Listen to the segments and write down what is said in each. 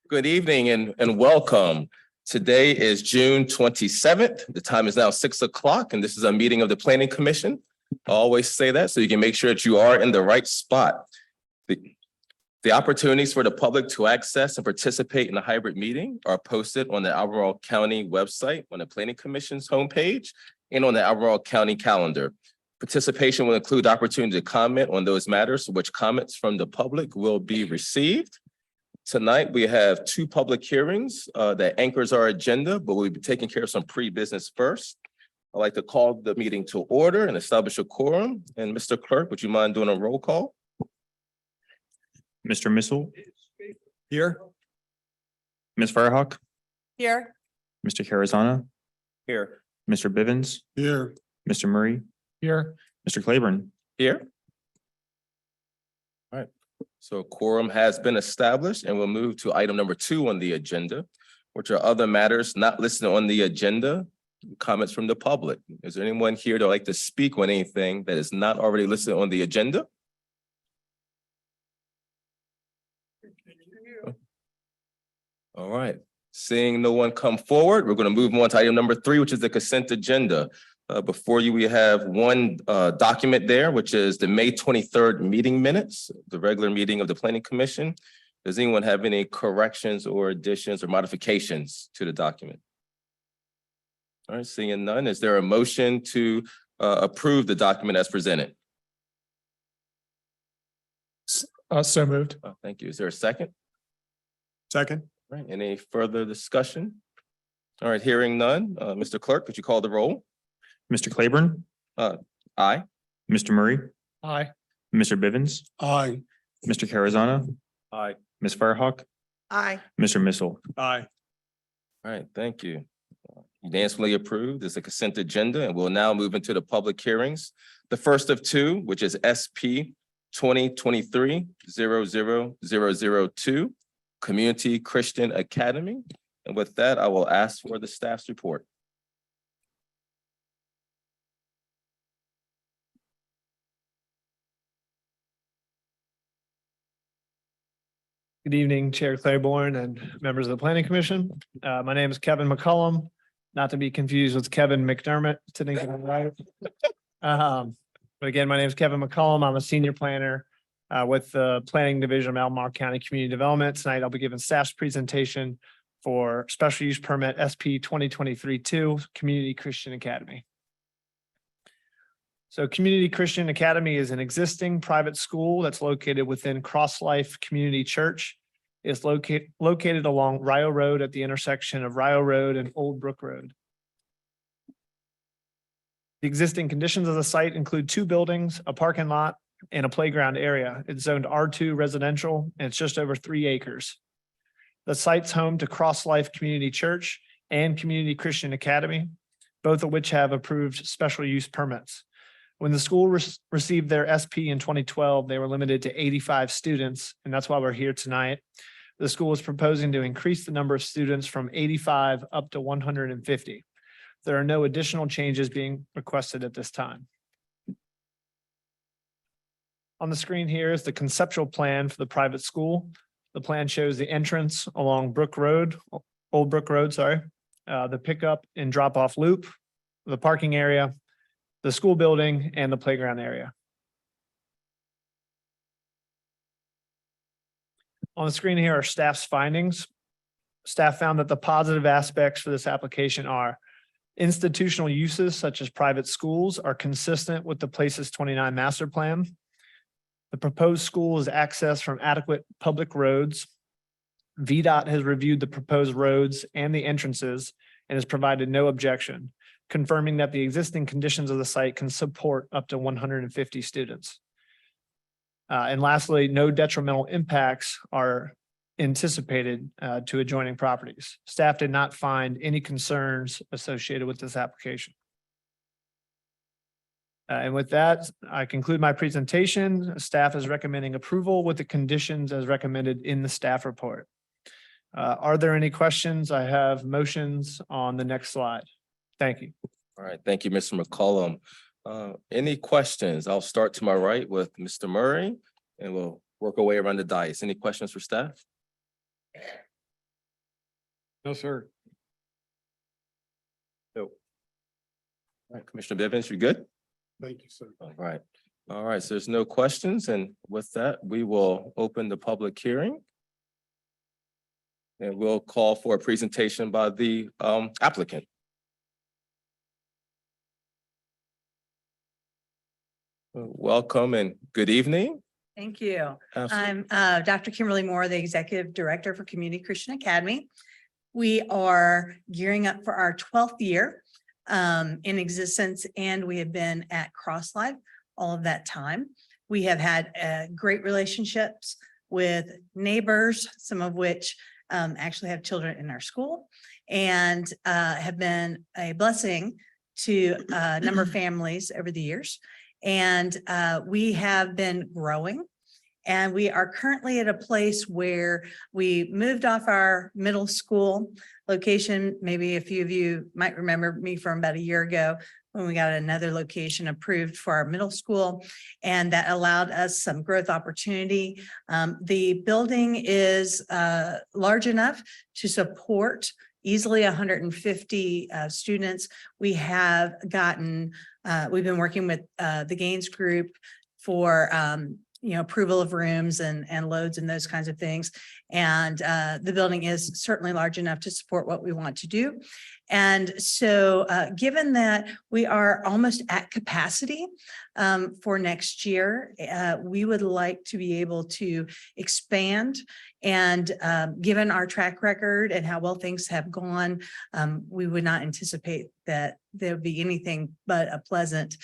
Good evening and welcome. Today is June 27th. The time is now 6 o'clock and this is a meeting of the Planning Commission. I always say that so you can make sure that you are in the right spot. The opportunities for the public to access and participate in the hybrid meeting are posted on the Albemarle County website on the Planning Commission's homepage and on the Albemarle County calendar. Participation will include the opportunity to comment on those matters, which comments from the public will be received. Tonight, we have two public hearings that anchors our agenda, but we'll be taking care of some pre-business first. I'd like to call the meeting to order and establish a quorum. And Mr. Clerk, would you mind doing a roll call? Mr. Missile, Here. Ms. Firehawk, Here. Mr. Carazana, Here. Mr. Bivens, Here. Mr. Murray, Here. Mr. Claiborne. Here. All right, so a quorum has been established and we'll move to item number 2 on the agenda, which are other matters not listed on the agenda, comments from the public. Is there anyone here that would like to speak on anything that is not already listed on the agenda? All right, seeing no one come forward, we're going to move on to item number 3, which is the consent agenda. Before you, we have one document there, which is the May 23rd meeting minutes, the regular meeting of the Planning Commission. Does anyone have any corrections or additions or modifications to the document? All right, seeing none, is there a motion to approve the document as presented? So moved. Thank you. Is there a second? Second. All right, any further discussion? All right, hearing none. Mr. Clerk, could you call the roll? Mr. Claiborne, Aye. Mr. Murray, Aye. Mr. Bivens, Aye. Mr. Carazana, Aye. Ms. Firehawk, Aye. Mr. Missile. Aye. All right, thank you. Unanimously approved. This is a consent agenda, and we'll now move into the public hearings. The first of two, which is SP 2023-00002, Community Christian Academy. And with that, I will ask for the staff's report. Good evening, Chair Claiborne and members of the Planning Commission. My name is Kevin McCollum, not to be confused with Kevin McDermott sitting to my right. But again, my name is Kevin McCollum. I'm a senior planner with the Planning Division of Albemarle County Community Development. Tonight, I'll be giving staff's presentation for special use permit SP 2023-2, Community Christian Academy. So Community Christian Academy is an existing private school that's located within Cross Life Community Church. It's located along Rio Road at the intersection of Rio Road and Old Brook Road. The existing conditions of the site include 2 buildings, a parking lot, and a playground area. It's zoned R2 residential, and it's just over 3 acres. The site's home to Cross Life Community Church and Community Christian Academy, both of which have approved special use permits. When the school received their SP in 2012, they were limited to 85 students, and that's why we're here tonight. The school is proposing to increase the number of students from 85 up to 150. There are no additional changes being requested at this time. On the screen here is the conceptual plan for the private school. The plan shows the entrance along Old Brook Road, the pickup and drop-off loop, the parking area, the school building, and the playground area. On the screen here are staff's findings. Staff found that the positive aspects for this application are institutional uses such as private schools are consistent with the Places 29 master plan. The proposed school is accessed from adequate public roads. VDOT has reviewed the proposed roads and the entrances and has provided no objection, confirming that the existing conditions of the site can support up to 150 students. And lastly, no detrimental impacts are anticipated to adjoining properties. Staff did not find any concerns associated with this application. And with that, I conclude my presentation. Staff is recommending approval with the conditions as recommended in the staff report. Are there any questions? I have motions on the next slide. Thank you. All right, thank you, Mr. McCollum. Any questions? I'll start to my right with Mr. Murray and we'll work our way around the dais. Any questions for staff? No, sir. All right, Commissioner Bivens, you good? Thank you, sir. All right. All right, so there's no questions, and with that, we will open the public hearing. And we'll call for a presentation by the applicant. Welcome and good evening. Thank you. Absolutely. I'm Dr. Kimberly Moore, the Executive Director for Community Christian Academy. We are gearing up for our 12th year in existence, and we have been at CrossLife all of that time. We have had great relationships with neighbors, some of which actually have children in our school, and have been a blessing to a number of families over the years. And we have been growing, and we are currently at a place where we moved off our middle school location. Maybe a few of you might remember me from about a year ago when we got another location approved for our middle school, and that allowed us some growth opportunity. The building is large enough to support easily 150 students. We have gotten, we've been working with the Gaines Group for approval of rooms and loads and those kinds of things. And the building is certainly large enough to support what we want to do. And so given that we are almost at capacity for next year, we would like to be able to expand. And given our track record and how well things have gone, we would not anticipate that there would be anything but a pleasant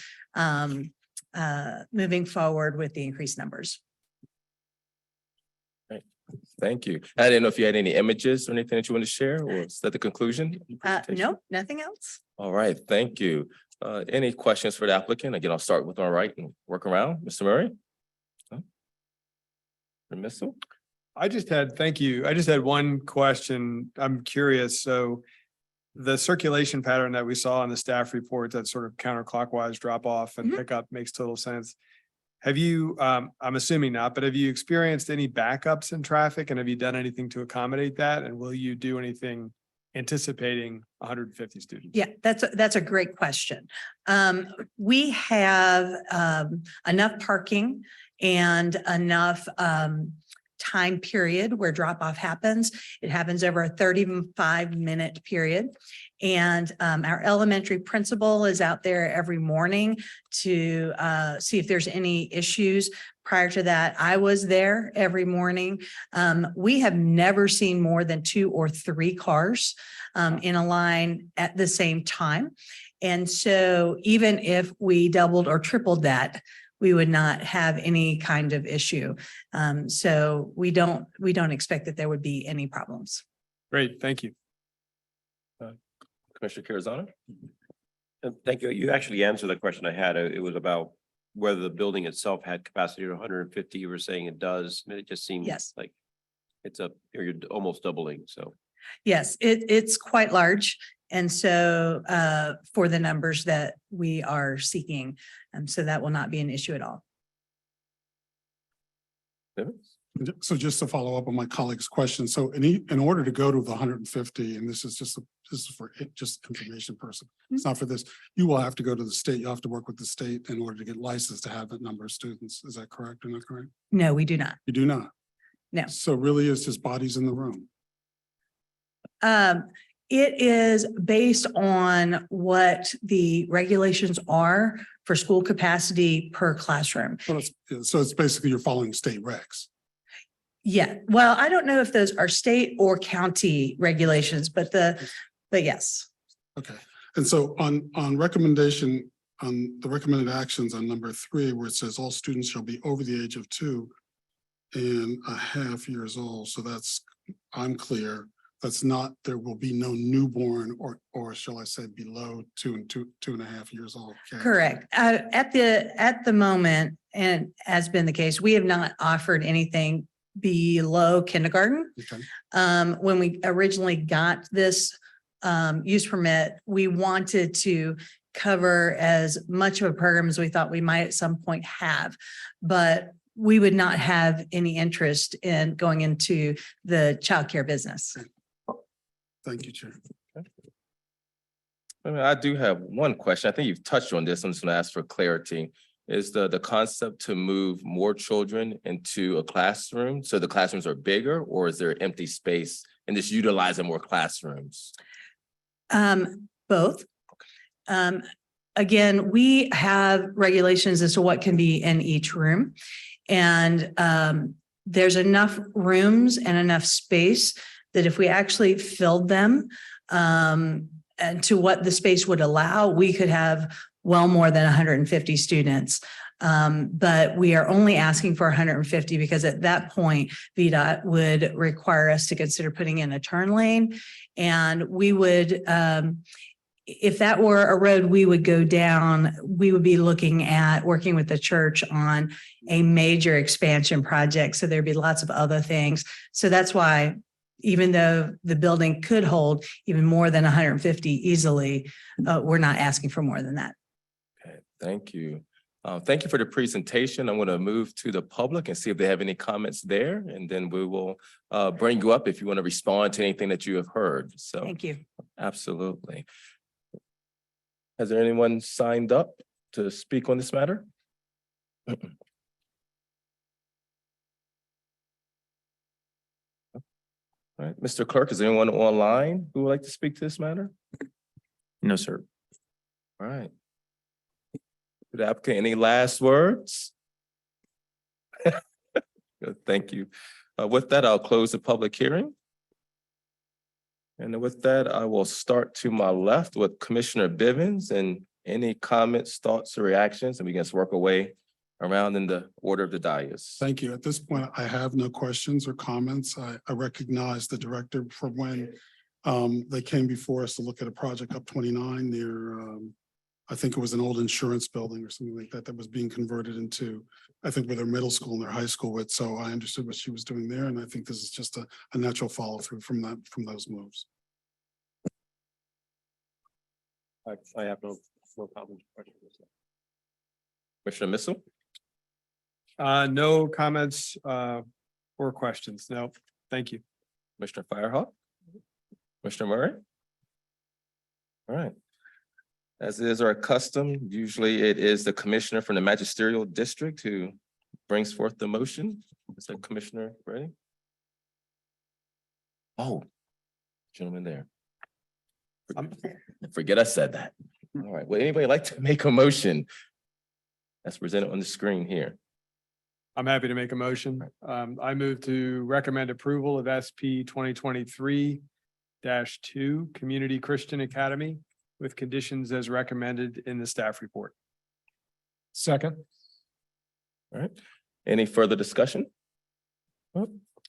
moving forward with the increased numbers. Thank you. I didn't know if you had any images or anything that you want to share, or is that the conclusion? No, nothing else. All right, thank you. Any questions for the applicant? Again, I'll start with my right and work around. Mr. Murray? Missile? Thank you. I just had one question. I'm curious. So the circulation pattern that we saw in the staff report, that sort of counterclockwise drop off and pickup makes total sense. Have you, I'm assuming not, but have you experienced any backups in traffic, and have you done anything to accommodate that? And will you do anything anticipating 150 students? Yeah, that's a great question. We have enough parking and enough time period where drop off happens. It happens over a 35-minute period. And our elementary principal is out there every morning to see if there's any issues. Prior to that, I was there every morning. We have never seen more than 2 or 3 cars in a line at the same time. And so even if we doubled or tripled that, we would not have any kind of issue. So we don't expect that there would be any problems. Great, thank you. Commissioner Carazana? Thank you. You actually answered the question I had. It was about whether the building itself had capacity to 150. You were saying it does. It just seems Yes. like you're almost doubling. So Yes, it's quite large. And so for the numbers that we are seeking, so that will not be an issue at all. So just to follow up on my colleague's question, so in order to go to the 150, and this is for just information person, it's not for this, you will have to go to the state, you have to work with the state in order to get licensed to have that number of students. Is that correct or not correct? No, we do not. You do not? No. So really it's just bodies in the room? It is based on what the regulations are for school capacity per classroom. So it's basically you're following state regs. Yeah, well, I don't know if those are state or county regulations, but yes. Okay, and so on recommendation, on the recommended actions on number 3, where it says all students shall be over the age of 2.5 years old. So I'm clear. That's not, there will be no newborn or shall I say below 2.5 years old. Okay. Correct. At the moment, and has been the case, we have not offered anything below kindergarten. Okay. When we originally got this use permit, we wanted to cover as much of a program as we thought we might at some point have, but we would not have any interest in going into the childcare business. Thank you, Chair. I do have one question. I think you've touched on this. I'm just gonna ask for clarity. Is the concept to move more children into a classroom so the classrooms are bigger, or is there empty space and just utilizing more classrooms? Both. Again, we have regulations as to what can be in each room. And there's enough rooms and enough space that if we actually filled them and to what the space would allow, we could have well more than 150 students. But we are only asking for 150 because at that point, VDOT would require us to consider putting in a turn lane. And we would, if that were a road we would go down, we would be looking at working with the church on a major expansion project. So there'd be lots of other things. So that's why, even though the building could hold even more than 150 easily, we're not asking for more than that. Okay, thank you. Thank you for the presentation. I'm going to move to the public and see if they have any comments there, and then we will bring you up if you want to respond to anything that you have heard. So Thank you. absolutely. Has there anyone signed up to speak on this matter? All right, Mr. Clerk, is there anyone online who would like to speak to this matter? No, sir. All right. Good applicant, any last words? Good, thank you. With that, I'll close the public hearing. And with that, I will start to my left with Commissioner Bivens, and any comments, thoughts, or reactions, and we can just work our way around in the order of the dais. Thank you. At this point, I have no questions or comments. I recognize the director from when they came before us to look at a project up 29 near, I think it was an old insurance building or something like that, that was being converted into, I think, with their middle school and their high school with. So I understood what she was doing there. And I think this is just a natural follow through from those moves. I have no comments. Commissioner Missile? No comments or questions. No, thank you. Commissioner Firehawk? Commissioner Murray? All right. As is our custom, usually it is the commissioner from the magisterial district who brings forth the motion. Is that Commissioner ready? Oh, gentleman there. Forget I said that. All right, would anybody like to make a motion as presented on the screen here? I'm happy to make a motion. I move to recommend approval of SP 2023-2 Community Christian Academy with conditions as recommended in the staff report. Second. All right, any further discussion?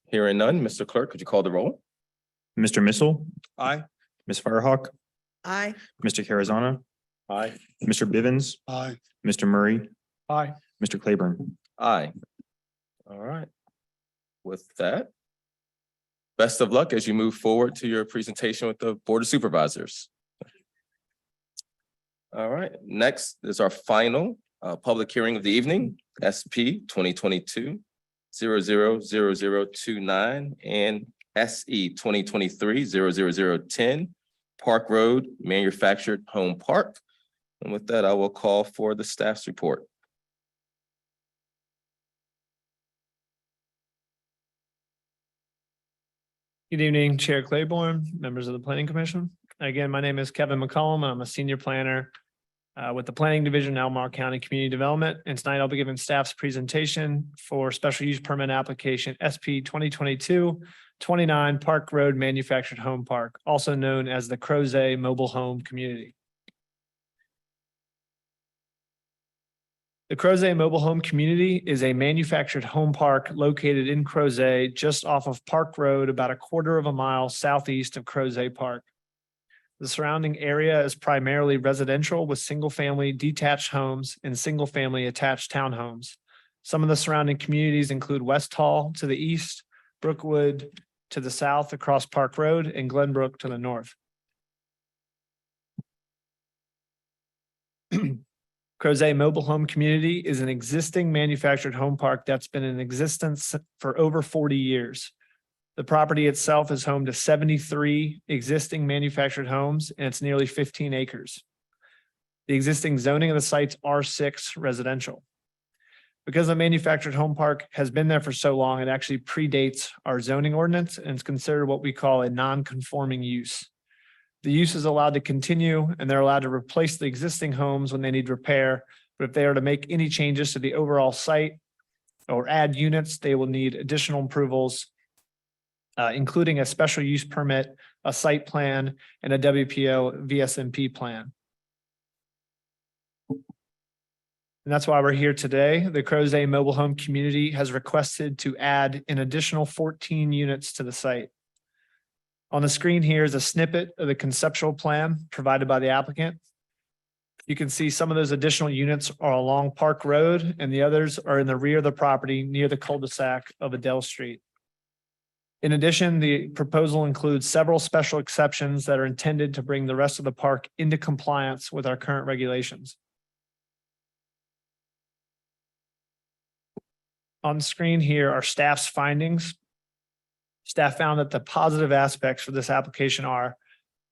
Hearing none, Mr. Clerk, could you call the roll? Mr. Missile, Aye. Ms. Firehawk, Aye. Mr. Carazana, Aye. Mr. Bivens, Aye. Mr. Murray, Aye. Mr. Claiborne. Aye. All right. With that, best of luck as you move forward to your presentation with the Board of Supervisors. All right, next is our final public hearing of the evening, SP 2022-000029 and SE 2023-00010, Park Road Manufactured Home Park. And with that, I will call for the staff's report. Good evening, Chair Claiborne, members of the Planning Commission. Again, my name is Kevin McCollum. I'm a senior planner with the Planning Division, Albemarle County Community Development. And tonight I'll be giving staff's presentation for special use permit application SP 2022-29 Park Road Manufactured Home Park, also known as the Crozet Mobile Home Community. The Crozet Mobile Home Community is a manufactured home park located in Crozet, just off of Park Road, about a quarter of a mile southeast of Crozet Park. The surrounding area is primarily residential with single-family detached homes and single-family attached townhomes. Some of the surrounding communities include West Hall to the east, Brookwood to the south across Park Road, and Glenbrook to the north. Crozet Mobile Home Community is an existing manufactured home park that's been in existence for over 40 years. The property itself is home to 73 existing manufactured homes, and it's nearly 15 acres. The existing zoning of the site's R6 residential. Because the manufactured home park has been there for so long, it actually predates our zoning ordinance and it's considered what we call a non-conforming use. The use is allowed to continue and they're allowed to replace the existing homes when they need repair. But if they are to make any changes to the overall site or add units, they will need additional approvals, including a special use permit, a site plan, and a WPO VSMP plan. And that's why we're here today. The Crozet Mobile Home Community has requested to add an additional 14 units to the site. On the screen here is a snippet of the conceptual plan provided by the applicant. You can see some of those additional units are along Park Road and the others are in the rear of the property near the cul-de-sac of Adele Street. In addition, the proposal includes several special exceptions that are intended to bring the rest of the park into compliance with our current regulations. On the screen here are staff's findings. Staff found that the positive aspects for this application are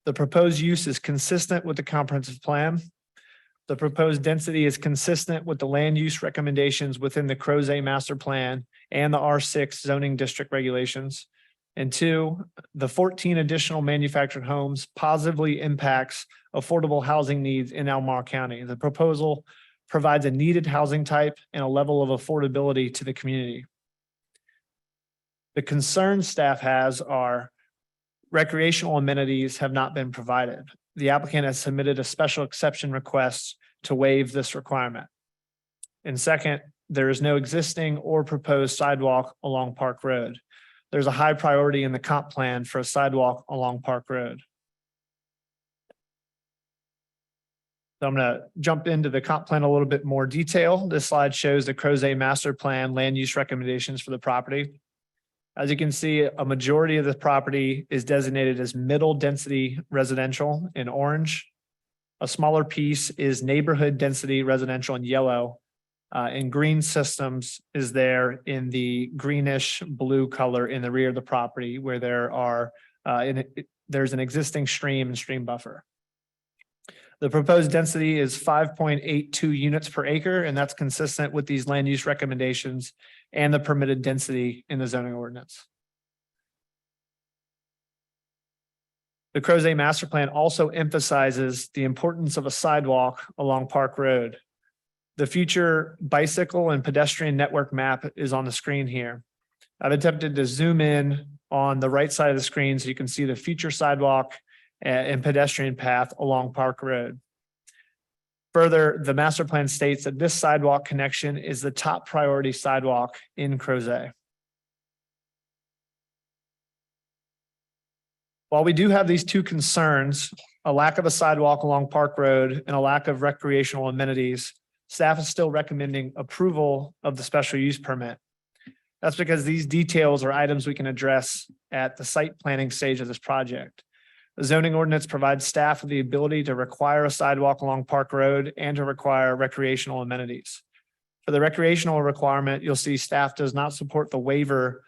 the proposed use is consistent with the comprehensive plan. The proposed density is consistent with the land use recommendations within the Crozet master plan and the R6 zoning district regulations. And two, the 14 additional manufactured homes positively impacts affordable housing needs in Albemarle County. The proposal provides a needed housing type and a level of affordability to the community. The concerns staff has are recreational amenities have not been provided. The applicant has submitted a special exception request to waive this requirement. And second, there is no existing or proposed sidewalk along Park Road. There's a high priority in the comp plan for a sidewalk along Park Road. So I'm going to jump into the comp plan a little bit more detail. This slide shows the Crozet master plan land use recommendations for the property. As you can see, a majority of the property is designated as middle density residential in orange. A smaller piece is neighborhood density residential in yellow. And green systems is there in the greenish blue color in the rear of the property where there's an existing stream and stream buffer. The proposed density is 5.82 units per acre, and that's consistent with these land use recommendations and the permitted density in the zoning ordinance. The Crozet master plan also emphasizes the importance of a sidewalk along Park Road. The future bicycle and pedestrian network map is on the screen here. I've attempted to zoom in on the right side of the screen so you can see the future sidewalk and pedestrian path along Park Road. Further, the master plan states that this sidewalk connection is the top priority sidewalk in Crozet. While we do have these two concerns, a lack of a sidewalk along Park Road and a lack of recreational amenities, staff is still recommending approval of the special use permit. That's because these details are items we can address at the site planning stage of this project. The zoning ordinance provides staff with the ability to require a sidewalk along Park Road and to require recreational amenities. For the recreational requirement, you'll see staff does not support the waiver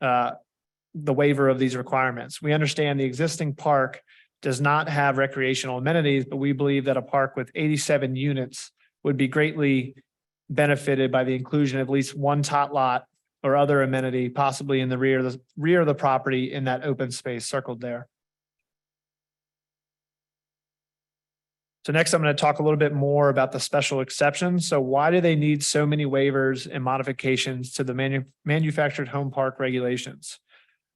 of these requirements. We understand the existing park does not have recreational amenities, but we believe that a park with 87 units would be greatly benefited by the inclusion of at least one tot lot or other amenity, possibly in the rear of the property in that open space circled there. So next, I'm going to talk a little bit more about the special exceptions. So why do they need so many waivers and modifications to the manufactured home park regulations?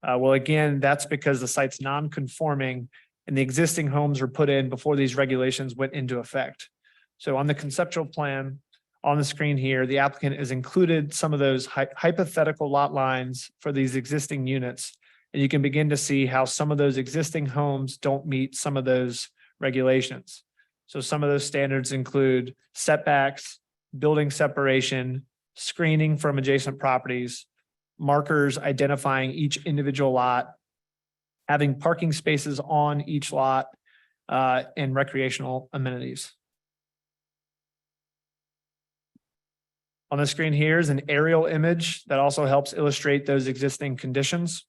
Well, again, that's because the site's non-conforming and the existing homes were put in before these regulations went into effect. So on the conceptual plan on the screen here, the applicant has included some of those hypothetical lot lines for these existing units. And you can begin to see how some of those existing homes don't meet some of those regulations. So some of those standards include setbacks, building separation, screening from adjacent properties, markers identifying each individual lot, having parking spaces on each lot, and recreational amenities. On the screen here is an aerial image that also helps illustrate those existing conditions.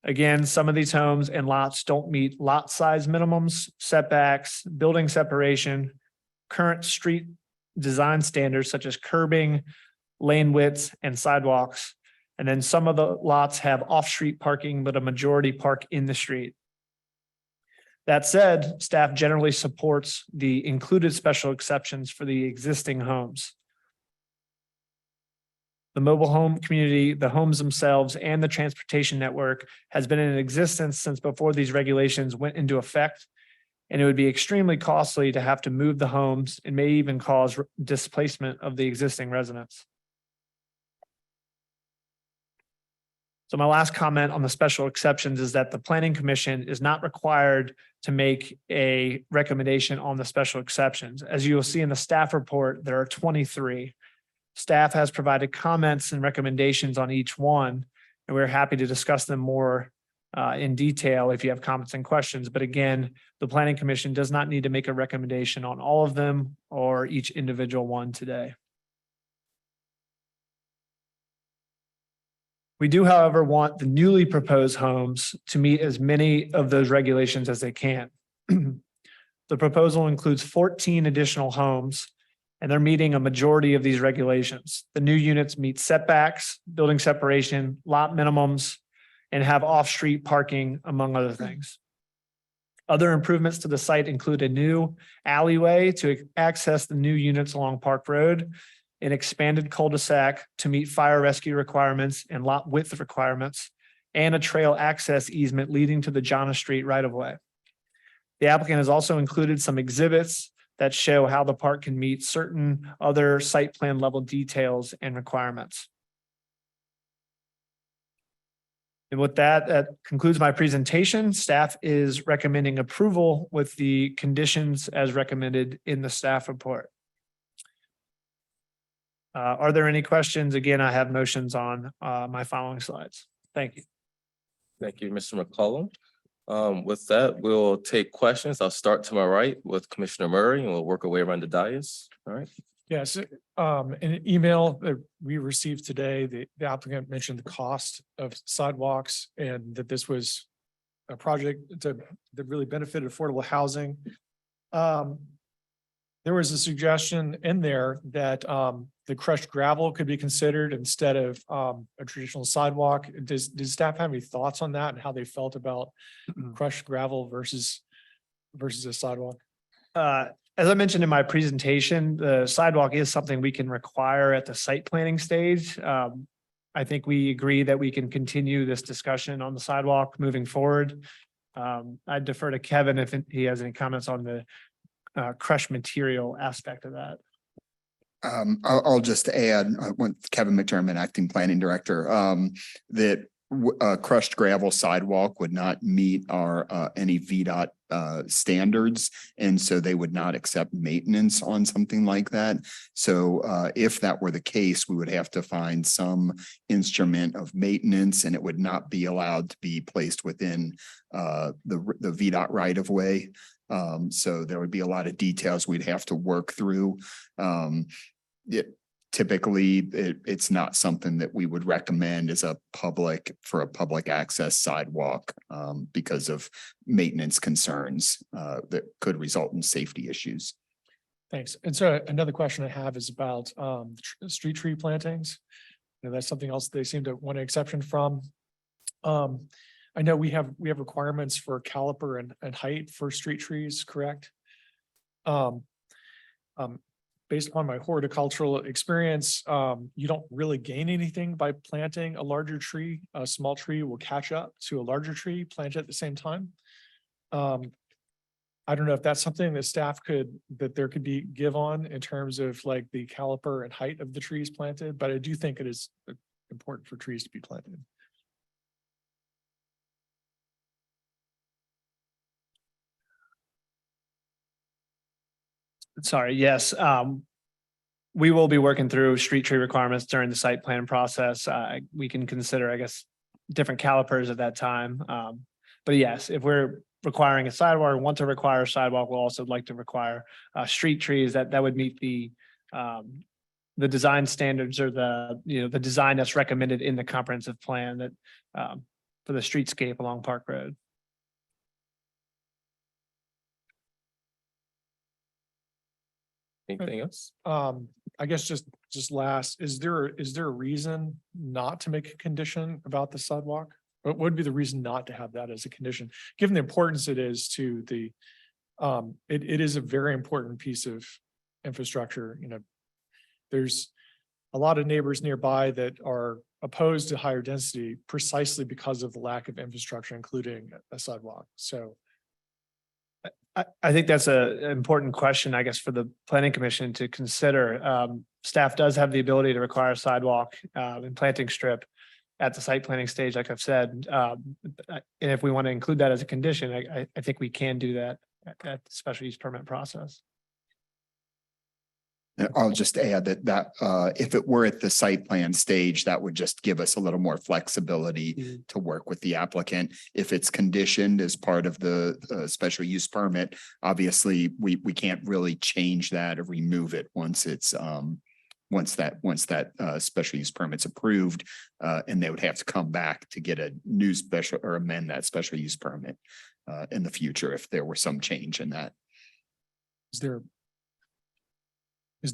Again, some of these homes and lots don't meet lot size minimums, setbacks, building separation, current street design standards such as curbing, lane widths, and sidewalks. And then some of the lots have off-street parking, but a majority park in the street. That said, staff generally supports the included special exceptions for the existing homes. The mobile home community, the homes themselves, and the transportation network has been in existence since before these regulations went into effect. And it would be extremely costly to have to move the homes and may even cause displacement of the existing residents. So my last comment on the special exceptions is that the Planning Commission is not required to make a recommendation on the special exceptions. As you will see in the staff report, there are 23. Staff has provided comments and recommendations on each one, and we're happy to discuss them more in detail if you have comments and questions. But again, the Planning Commission does not need to make a recommendation on all of them or each individual one today. We do, however, want the newly proposed homes to meet as many of those regulations as they can. The proposal includes 14 additional homes, and they're meeting a majority of these regulations. The new units meet setbacks, building separation, lot minimums, and have off-street parking, among other things. Other improvements to the site include a new alleyway to access the new units along Park Road, an expanded cul-de-sac to meet fire rescue requirements and lot width requirements, and a trail access easement leading to the John Street right-of-way. The applicant has also included some exhibits that show how the park can meet certain other site plan level details and requirements. And with that, that concludes my presentation. Staff is recommending approval with the conditions as recommended in the staff report. Are there any questions? Again, I have motions on my following slides. Thank you. Thank you, Mr. McCollum. With that, we'll take questions. I'll start to my right with Commissioner Murray and we'll work our way around the dais. All right. Yes, in an email that we received today, the applicant mentioned the cost of sidewalks and that this was a project that really benefited affordable housing. There was a suggestion in there that the crushed gravel could be considered instead of a traditional sidewalk. Does staff have any thoughts on that and how they felt about crushed gravel versus a sidewalk? As I mentioned in my presentation, the sidewalk is something we can require at the site planning stage. I think we agree that we can continue this discussion on the sidewalk moving forward. I'd defer to Kevin if he has any comments on the crushed material aspect of that. I'll just add, with Kevin McDermott, Acting Planning Director, that crushed gravel sidewalk would not meet our any VDOT standards, and so they would not accept maintenance on something like that. So if that were the case, we would have to find some instrument of maintenance, and it would not be allowed to be placed within the VDOT right of way. So there would be a lot of details we'd have to work through. Typically, it's not something that we would recommend as a public access sidewalk because of maintenance concerns that could result in safety issues. Thanks. And so another question I have is about street tree plantings. You know, that's something else they seem to want an exception from. I know we have requirements for caliper and height for street trees, correct? Based upon my horticultural experience, you don't really gain anything by planting a larger tree. A small tree will catch up to a larger tree planted at the same time. I don't know if that's something that there could be give on in terms of like the caliper and height of the trees planted, but I do think it is important for trees to be planted. Sorry, yes. We will be working through street tree requirements during the site plan process. We can consider, I guess, different calipers at that time. But yes, if we're requiring a sidewalk or want to require a sidewalk, we'll also like to require street trees that would meet the design standards or the design that's recommended in the comprehensive plan that for the streetscape along Park Road. Anything else? I guess just last, is there a reason not to make a condition about the sidewalk? What would be the reason not to have that as a condition, given the importance it is to the, it is a very important piece of infrastructure, you know. There's a lot of neighbors nearby that are opposed to higher density precisely because of the lack of infrastructure, including a sidewalk. So I think that's an important question, I guess, for the planning commission to consider. Staff does have the ability to require sidewalk and planting strip at the site planning stage, like I've said. And if we want to include that as a condition, I think we can do that at the special use permit process. I'll just add that if it were at the site plan stage, that would just give us a little more flexibility to work with the applicant. If it's conditioned as part of the special use permit, obviously, we can't really change that or remove it once it's once that special use permit's approved, and they would have to come back to get a new special or amend that special use permit in the future if there were some change in that.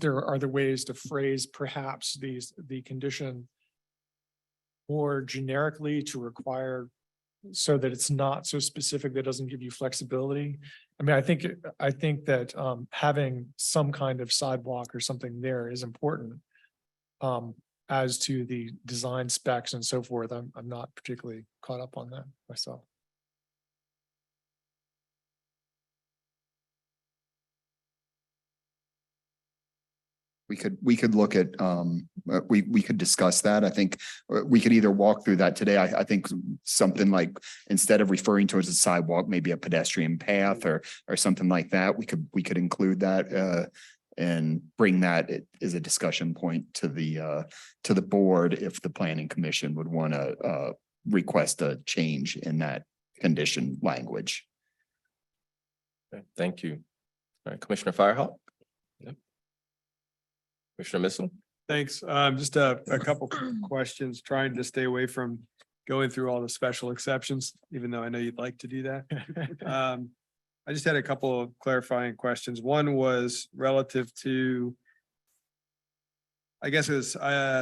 Are there ways to phrase perhaps the condition more generically to require so that it's not so specific that doesn't give you flexibility? I mean, I think that having some kind of sidewalk or something there is important. As to the design specs and so forth, I'm not particularly caught up on that myself. We could look at, we could discuss that. I think we could either walk through that today. I think something like, instead of referring to as a sidewalk, maybe a pedestrian path or something like that. We could include that and bring that as a discussion point to the board if the planning commission would want to request a change in that condition language. Okay, thank you. All right, Commissioner Firehawk. Commissioner Missile. Thanks. Just a couple questions, trying to stay away from going through all the special exceptions, even though I know you'd like to do that. I just had a couple of clarifying questions. One was relative to, I guess it was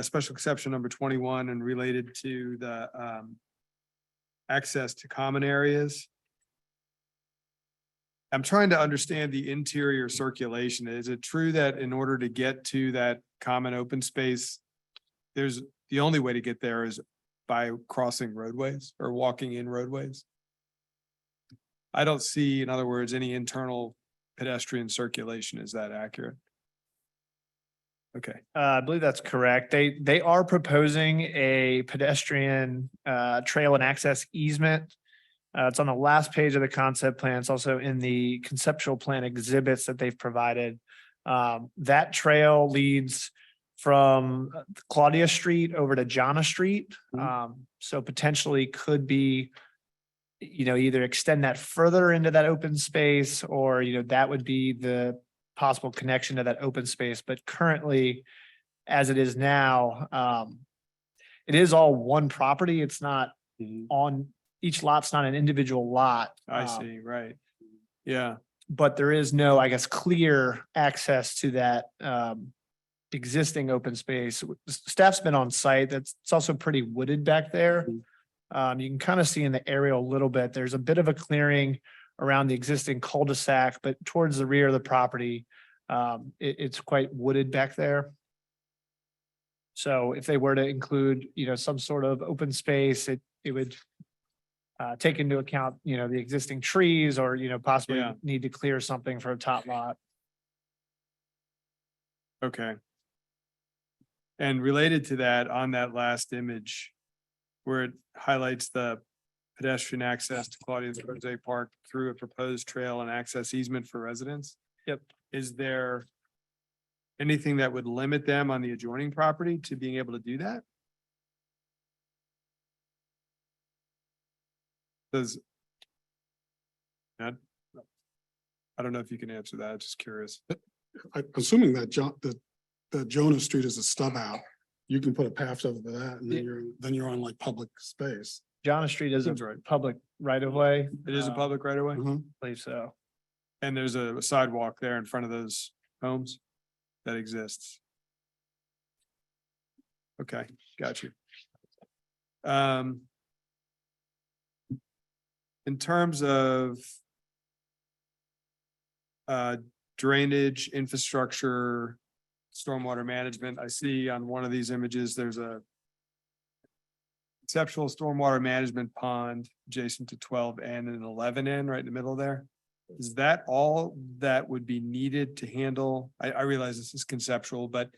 special exception number 21 and related to the access to common areas. I'm trying to understand the interior circulation. Is it true that in order to get to that common open space, the only way to get there is by crossing roadways or walking in roadways? I don't see, in other words, any internal pedestrian circulation. Is that accurate? Okay. I believe that's correct. They are proposing a pedestrian trail and access easement. It's on the last page of the concept plan. It's also in the conceptual plan exhibits that they've provided. That trail leads from Claudia Street over to Jana Street. So potentially could be, either extend that further into that open space or, that would be the possible connection to that open space. But currently, as it is now, it is all one property. It's not on each lot's not an individual lot. I see. Right. Yeah. But there is no, I guess, clear access to that existing open space. Staff's been on site. It's also pretty wooded back there. You can kind of see in the aerial a little bit. There's a bit of a clearing around the existing cul-de-sac, but towards the rear of the property, it's quite wooded back there. So if they were to include, some sort of open space, it would take into account, the existing trees or, possibly need to clear something for a top lot. Okay. And related to that, on that last image, where it highlights the pedestrian access to Claudia's Rose Park through a proposed trail and access easement for residents. Yep. Is there anything that would limit them on the adjoining property to being able to do that? Does that, I don't know if you can answer that. Just curious. I'm assuming that that Jonah Street is a stub out. You can put a path over that and then you're on like public space. John Street is a Seems right. public right of way. It is a public right away, Mhm. Believe so. and there's a sidewalk there in front of those homes that exists. Okay, got you. In terms of drainage, infrastructure, stormwater management, I see on one of these images, there's a conceptual stormwater management pond adjacent to 12N and 11N right in the middle there. Is that all that would be needed to handle? I realize this is conceptual, but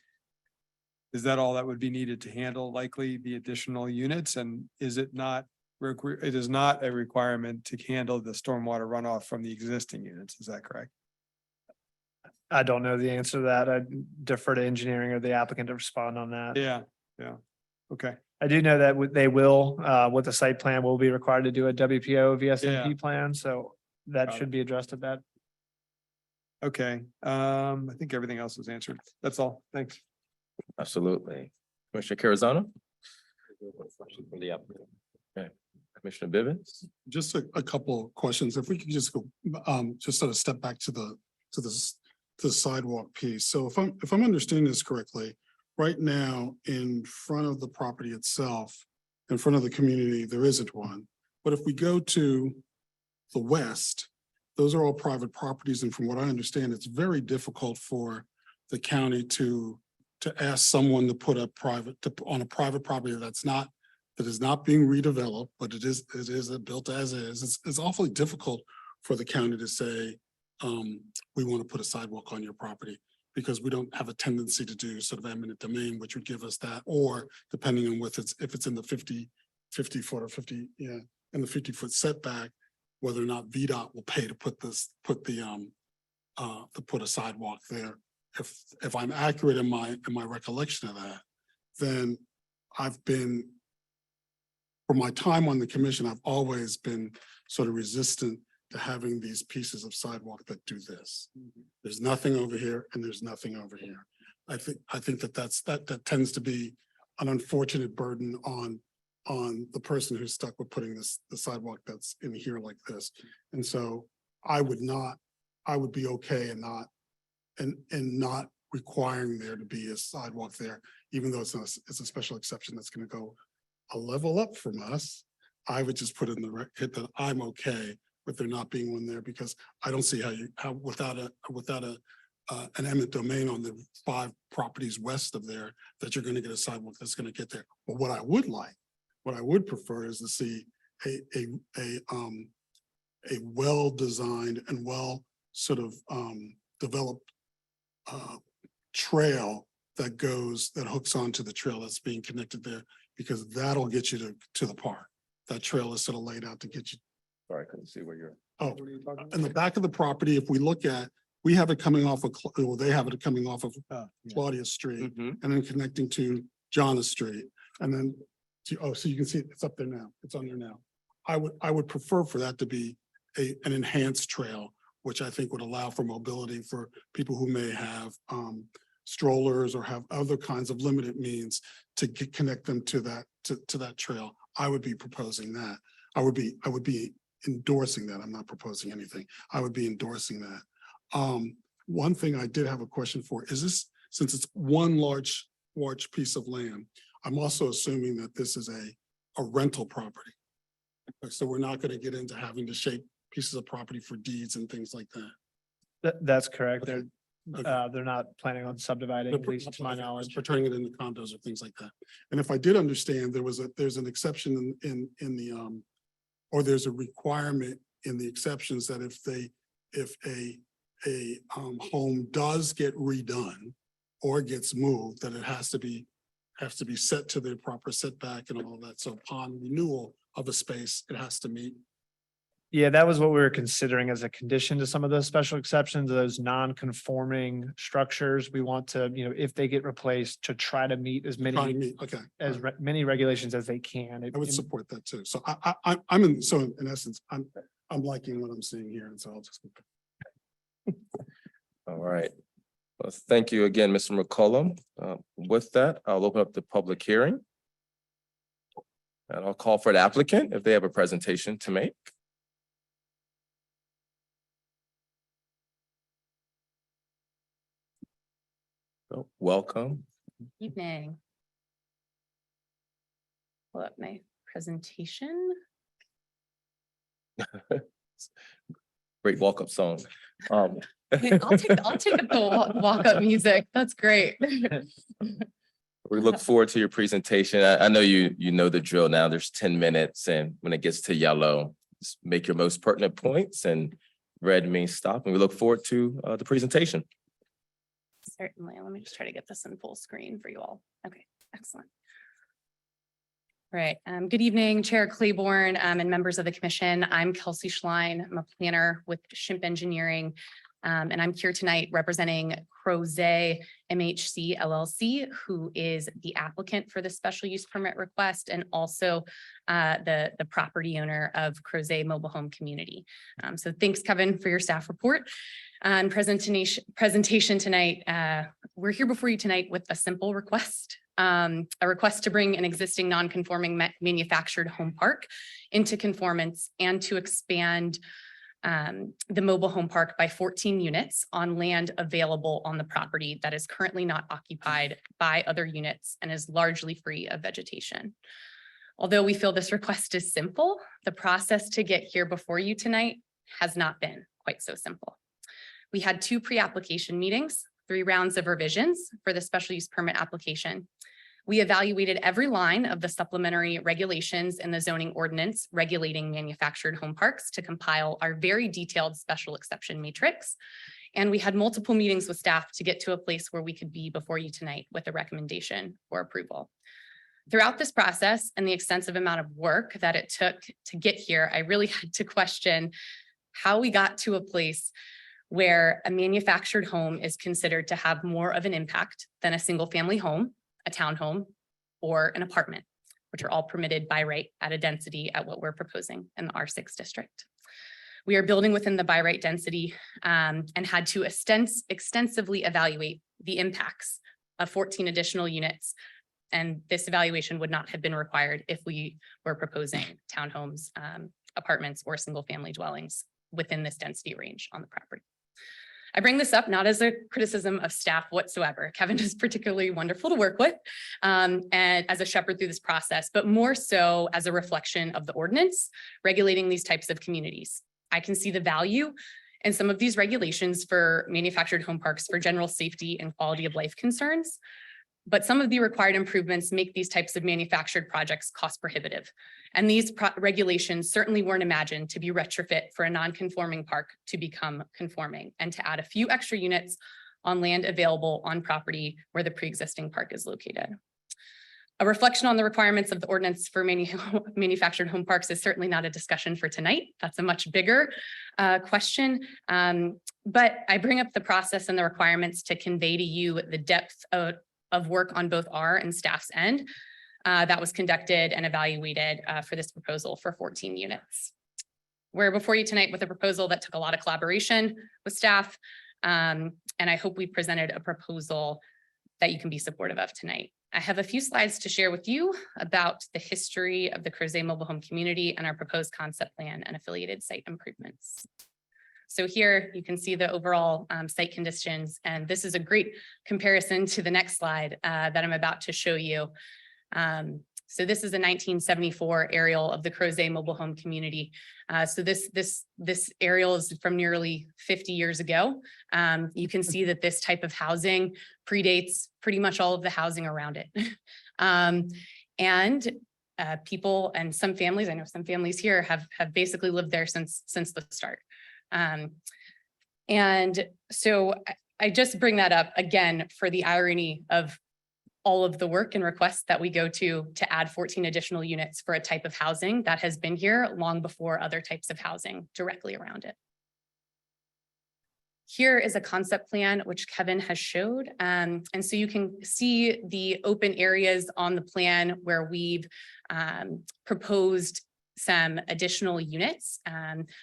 is that all that would be needed to handle likely the additional units? And is it not, it is not a requirement to handle the stormwater runoff from the existing units? Is that correct? I don't know the answer to that. I defer to engineering or the applicant to respond on that. Yeah, okay. I do know that they will, with the site plan, will be required to do a WPO VSMP plan, so that Got should be addressed at that. Okay, I think everything else was answered. That's all. Thanks. Absolutely. Commissioner Carazana? From the applicant. Commissioner Bivens? Just a couple of questions. If we could just go, just sort of step back to the sidewalk piece. So if I'm understanding this correctly, right now in front of the property itself, in front of the community, there isn't one. But if we go to the west, those are all private properties. And from what I understand, it's very difficult for the county to ask someone to put up on a private property that is not being redeveloped, but it is built as is. It's awfully difficult for the county to say, we want to put a sidewalk on your property, because we don't have a tendency to do sort of eminent domain, which would give us that, or depending on if it's in the 50 foot or 50, in the 50-foot setback, whether or not VDOT will pay to put a sidewalk there. If I'm accurate in my recollection of that, then for my time on the commission, I've always been sort of resistant to having these pieces of sidewalk that do this. There's nothing over here and there's nothing over here. I think that tends to be an unfortunate burden on the person who's stuck with putting the sidewalk that's in here like this. And so I would be okay and not requiring there to be a sidewalk there, even though it's a special exception that's going to go a level up from us. I would just put in the record that I'm okay with there not being one there, because I don't see how without an eminent domain on the 5 properties west of there, that you're going to get a sidewalk that's going to get there. But what I would prefer is to see a well-designed and well sort of developed trail that hooks onto the trail that's being connected there, because that'll get you to the park. That trail is sort of laid out to get you. Sorry, I couldn't see where you're. Oh, in the back of the property, if we look at, we have it coming off of, they have it coming off of Claudia Street and then connecting to John Street. And then, so you can see it's up there now. It's on there now. I would prefer for that to be an enhanced trail, which I think would allow for mobility for people who may have strollers or have other kinds of limited means to connect them to that trail. I would be proposing that. I would be endorsing that. I'm not proposing anything. I would be endorsing that. One thing I did have a question for is this, since it's one large piece of land, I'm also assuming that this is a rental property. So we're not going to get into having to shape pieces of property for deeds and things like that. That's correct. Okay. They're not planning on subdividing, at least to my knowledge. For turning it into condos or things like that. And if I did understand, there's an exception in the, or there's a requirement in the exceptions that if a home does get redone or gets moved, that it has to be set to the proper setback and all that. So upon renewal of a space, it has to meet. Yeah, that was what we were considering as a condition to some of those special exceptions, those non-conforming structures. We want to, if they get replaced, to try to meet as Trying to many, meet, okay. many regulations as they can. I would support that too. So I'm in essence, I'm liking what I'm seeing here. And so I'll just. All right. Well, thank you again, Mr. McCollum. With that, I'll open up the public hearing. And I'll call for the applicant if they have a presentation to make. So, welcome. Evening. Pull up my presentation. Great walk-up song. I'll take up the walk-up music. That's great. We look forward to your presentation. I know you know the drill now. There's 10 minutes, and when it gets to yellow, just make your most pertinent points, and red means stop. And we look forward to the presentation. Certainly. Let me just try to get this in full screen for you all. Okay, excellent. All right. Good evening, Chair Claiborne, and members of the commission. I'm Kelsey Schlein. I'm a planner with Shimp Engineering. And I'm here tonight representing Crozet MHC LLC, who is the applicant for the special use permit request, and also the property owner of Crozet Mobile Home Community. So thanks, Kevin, for your staff report and presentation tonight. We're here before you tonight with a simple request. A request to bring an existing non-conforming manufactured home park into conformance and to expand the mobile home park by 14 units on land available on the property that is currently not occupied by other units and is largely free of vegetation. Although we feel this request is simple, the process to get here before you tonight has not been quite so simple. We had 2 pre-application meetings, 3 rounds of revisions for the special use permit application. We evaluated every line of the supplementary regulations in the zoning ordinance regulating manufactured home parks to compile our very detailed special exception matrix. And we had multiple meetings with staff to get to a place where we could be before you tonight with a recommendation for approval. Throughout this process and the extensive amount of work that it took to get here, I really had to question how we got to a place where a manufactured home is considered to have more of an impact than a single family home, a townhome, or an apartment, which are all permitted by right at a density at what we're proposing in the R6 district. We are building within the by right density and had to extensively evaluate the impacts of 14 additional units. And this evaluation would not have been required if we were proposing townhomes, apartments, or single family dwellings within this density range on the property. I bring this up not as a criticism of staff whatsoever. Kevin is particularly wonderful to work with and as a shepherd through this process, but more so as a reflection of the ordinance regulating these types of communities. I can see the value in some of these regulations for manufactured home parks for general safety and quality of life concerns. But some of the required improvements make these types of manufactured projects cost prohibitive. And these regulations certainly weren't imagined to be retrofit for a non-conforming park to become conforming and to add a few extra units on land available on property where the pre-existing park is located. A reflection on the requirements of the ordinance for manufactured home parks is certainly not a discussion for tonight. That's a much bigger question. But I bring up the process and the requirements to convey to you the depth of work on both our and staff's end that was conducted and evaluated for this proposal for 14 units. We're before you tonight with a proposal that took a lot of collaboration with staff, and I hope we presented a proposal that you can be supportive of tonight. I have a few slides to share with you about the history of the Crozet Mobile Home Community and our proposed concept plan and affiliated site improvements. So here you can see the overall site conditions, and this is a great comparison to the next slide that I'm about to show you. So this is a 1974 aerial of the Crozet Mobile Home Community. So this aerial is from nearly 50 years ago. You can see that this type of housing predates pretty much all of the housing around it. And people and some families, I know some families here have basically lived there since the start. And so I just bring that up again for the irony of all of the work and requests that we go to add 14 additional units for a type of housing that has been here long before other types of housing directly around it. Here is a concept plan which Kevin has showed. And so you can see the open areas on the plan where we've proposed some additional units.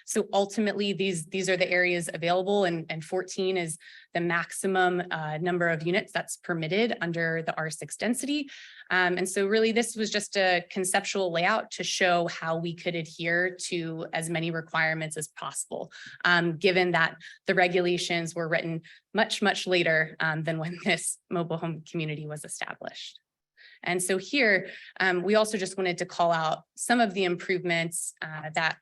So ultimately, these are the areas available, and 14 is the maximum number of units that's permitted under the R6 density. And so really this was just a conceptual layout to show how we could adhere to as many requirements as possible, given that the regulations were written much, much later than when this mobile home community was established. And so here, we also just wanted to call out some of the improvements that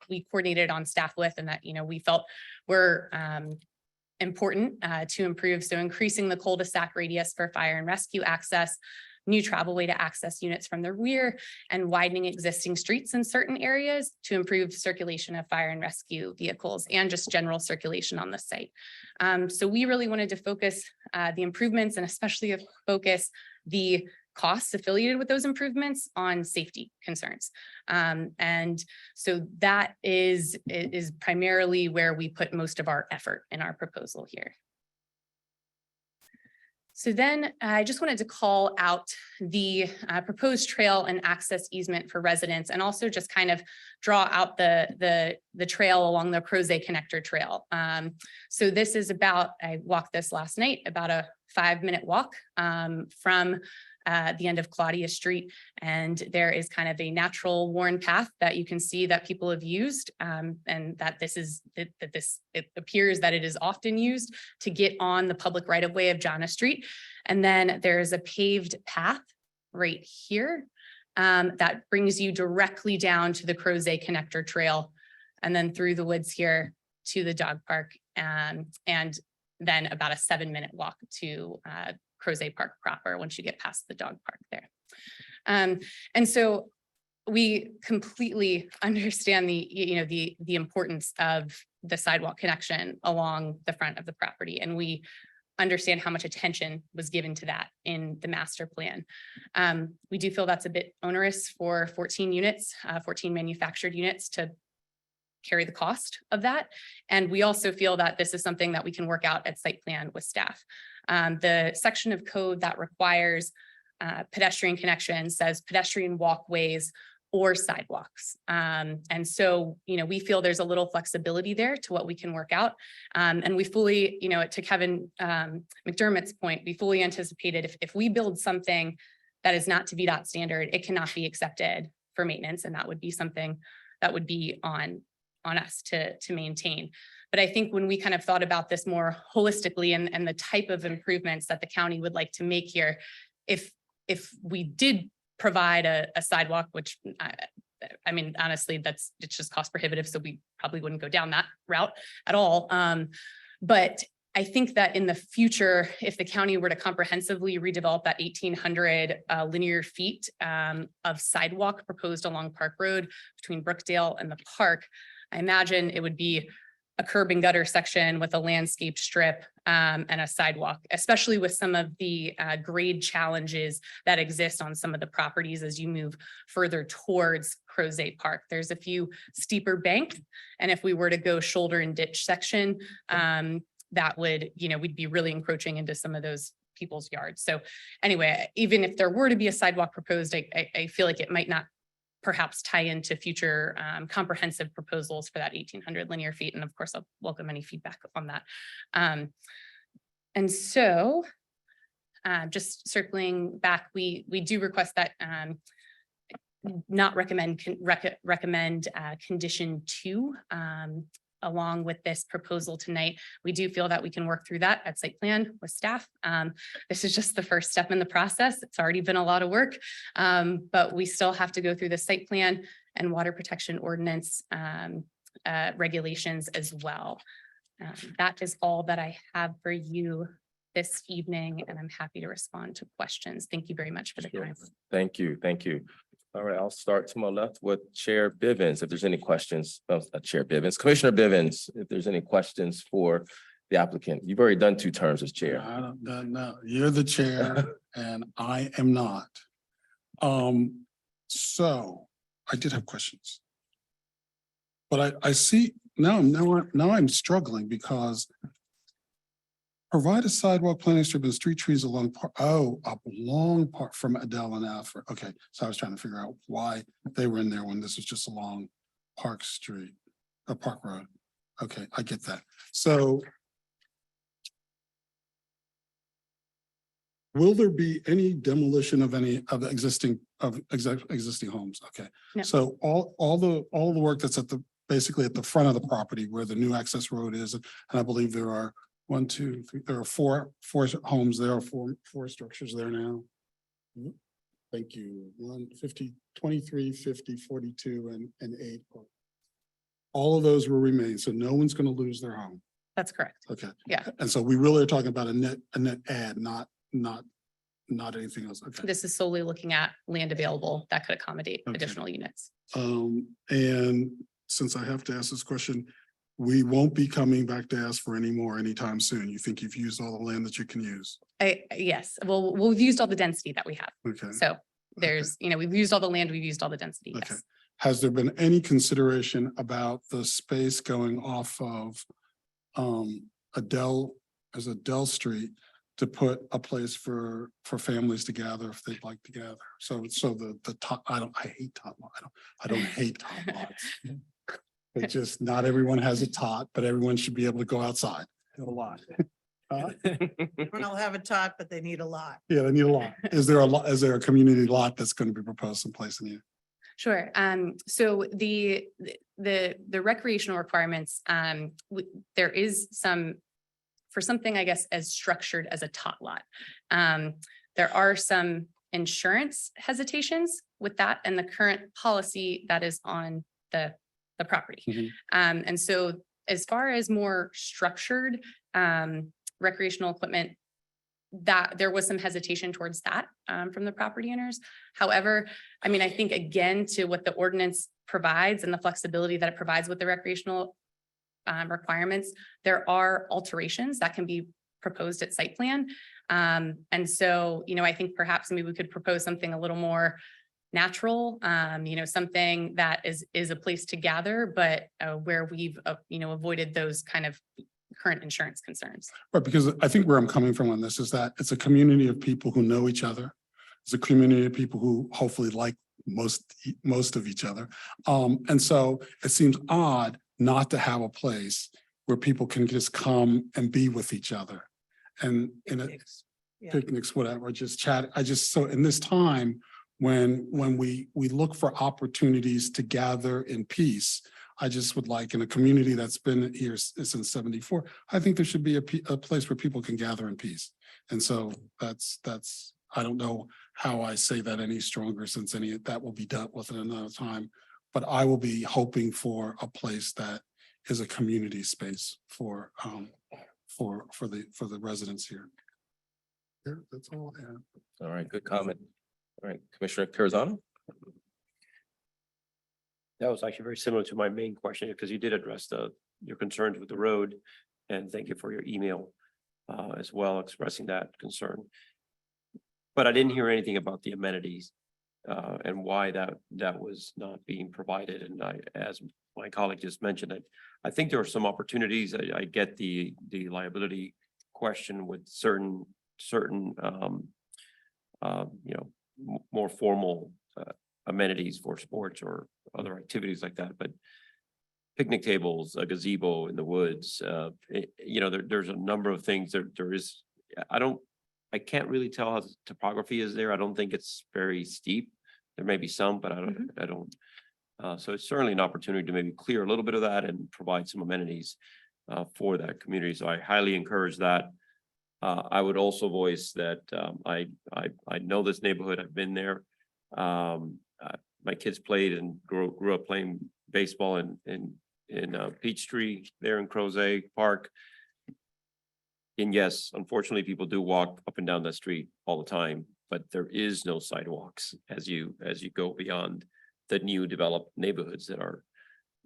we coordinated on staff with, and that, we felt were important to improve. So increasing the cul-de-sac radius for fire and rescue access, new travel way to access units from the rear, and widening existing streets in certain areas to improve circulation of fire and rescue vehicles and just general circulation on the site. So we really wanted to focus the improvements, and especially focus the costs affiliated with those improvements on safety concerns. And so that is primarily where we put most of our effort in our proposal here. So then I just wanted to call out the proposed trail and access easement for residents, and also just kind of draw out the trail along the Crozet Connector Trail. So this is about, I walked this last night, about a 5-minute walk from the end of Claudia Street. And there is kind of a natural worn path that you can see that people have used, and that it appears that it is often used to get on the public right of way of Jana Street. And then there's a paved path right here that brings you directly down to the Crozet Connector Trail, and then through the woods here to the dog park, and then about a 7-minute walk to Crozet Park proper once you get past the dog park there. And so we completely understand the importance of the sidewalk connection along the front of the property, and we understand how much attention was given to that in the master plan. We do feel that's a bit onerous for 14 units, 14 manufactured units to carry the cost of that. And we also feel that this is something that we can work out at site plan with staff. The section of code that requires pedestrian connections says pedestrian walkways or sidewalks. And so, we feel there's a little flexibility there to what we can work out. And we fully, to Kevin McDermott's point, we fully anticipated if we build something that is not to VDOT standard, it cannot be accepted for maintenance. And that would be something that would be on us to maintain. But I think when we kind of thought about this more holistically, and the type of improvements that the county would like to make here, if we did provide a sidewalk, which I mean, honestly, it's just cost prohibitive, so we probably wouldn't go down that route at all. But I think that in the future, if the county were to comprehensively redevelop that 1,800 linear feet of sidewalk proposed along Park Road between Brookdale and the park, I imagine it would be a curb and gutter section with a landscape strip and a sidewalk, especially with some of the grade challenges that exist on some of the properties as you move further towards Crozet Park. There's a few steeper banks, and if we were to go shoulder and ditch section, that would, we'd be really encroaching into some of those people's yards. So anyway, even if there were to be a sidewalk proposed, I feel like it might not perhaps tie into future comprehensive proposals for that 1,800 linear feet. And of course, I'll welcome any feedback on that. And so just circling back, we do request that not recommend condition 2 along with this proposal tonight. We do feel that we can work through that at site plan with staff. This is just the first step in the process. It's already been a lot of work, but we still have to go through the site plan and water protection ordinance regulations as well. That is all that I have for you this evening, and I'm happy to respond to questions. Thank you very much for the time. Thank you. Thank you. All right, I'll start to my left with Chair Bivens. If there's any questions, Chair Bivens, Commissioner Bivens, if there's any questions for the applicant. You've already done 2 terms as chair. I don't know. You're the chair and I am not. So I did have questions. But I see now I'm struggling because Provide a sidewalk planting strip and street trees along, a long part from Adele and F. Okay, so I was trying to figure out why they were in there when this was just along Park Street, or Park Road. Okay, I get that. So will there be any demolition of any of the existing homes? Okay. No. So all the work that's basically at the front of the property where the new access road is, and I believe there are there are four homes there, four structures there now. Thank you. 150, 23, 50, 42, and 8. All of those will remain, so no one's going to lose their home. That's correct. Okay. Yeah. And so we really are talking about a net add, not anything else. Okay. This is solely looking at land available that could accommodate Okay. additional units. And since I have to ask this question, we won't be coming back to ask for any more anytime soon. You think you've used all the land that you can use? Yes, well, we've used all the density that we have. Okay. So there's, we've used all the land, we've used all the density. Okay. Yes. Has there been any consideration about the space going off of Adele Street to put a place for families to gather if they'd like to gather? So the top, I hate top lot. I don't hate top lots. It's just not everyone has a tot, but everyone should be able to go outside. A lot. I'll have a tot, but they need a lot. Yeah, they need a lot. Is there a community lot that's going to be proposed someplace in here? Sure. So the recreational requirements, there is some, for something, I guess, as structured as a tot lot. There are some insurance hesitations with that and the current policy that is on the property. Mhm. And so as far as more structured recreational equipment, that there was some hesitation towards that from the property owners. However, I mean, I think again, to what the ordinance provides and the flexibility that it provides with the recreational requirements, there are alterations that can be proposed at site plan. And so, I think perhaps maybe we could propose something a little more natural, something that is a place to gather, but where we've, avoided those kind of current insurance concerns. Right, because I think where I'm coming from on this is that it's a community of people who know each other. It's a community of people who hopefully like most of each other. And so it seems odd not to have a place where people can just come and be with each other. And Yeah. picnics, whatever, just chat. So in this time, when we look for opportunities to gather in peace, I just would like, in a community that's been here since 74, I think there should be a place where people can gather in peace. And so that's, I don't know how I say that any stronger, since that will be dealt with in another time. But I will be hoping for a place that is a community space for the residents here. Yeah, that's all I have. All right, good comment. All right, Commissioner Curzon? That was actually very similar to my main question, because you did address your concerns with the road. And thank you for your email as well, expressing that concern. But I didn't hear anything about the amenities and why that was not being provided. And as my colleague just mentioned, I think there are some opportunities. I get the liability question with certain more formal amenities for sports or other activities like that, but picnic tables, a gazebo in the woods, there's a number of things there is. I can't really tell how the topography is there. I don't think it's very steep. There may be some, but I don't. So it's certainly an opportunity to maybe clear a little bit of that and provide some amenities for that community. So I highly encourage that. I would also voice that I know this neighborhood. I've been there. My kids played and grew up playing baseball in Peachtree there in Crozet Park. And yes, unfortunately, people do walk up and down that street all the time, but there is no sidewalks as you go beyond the new developed neighborhoods that are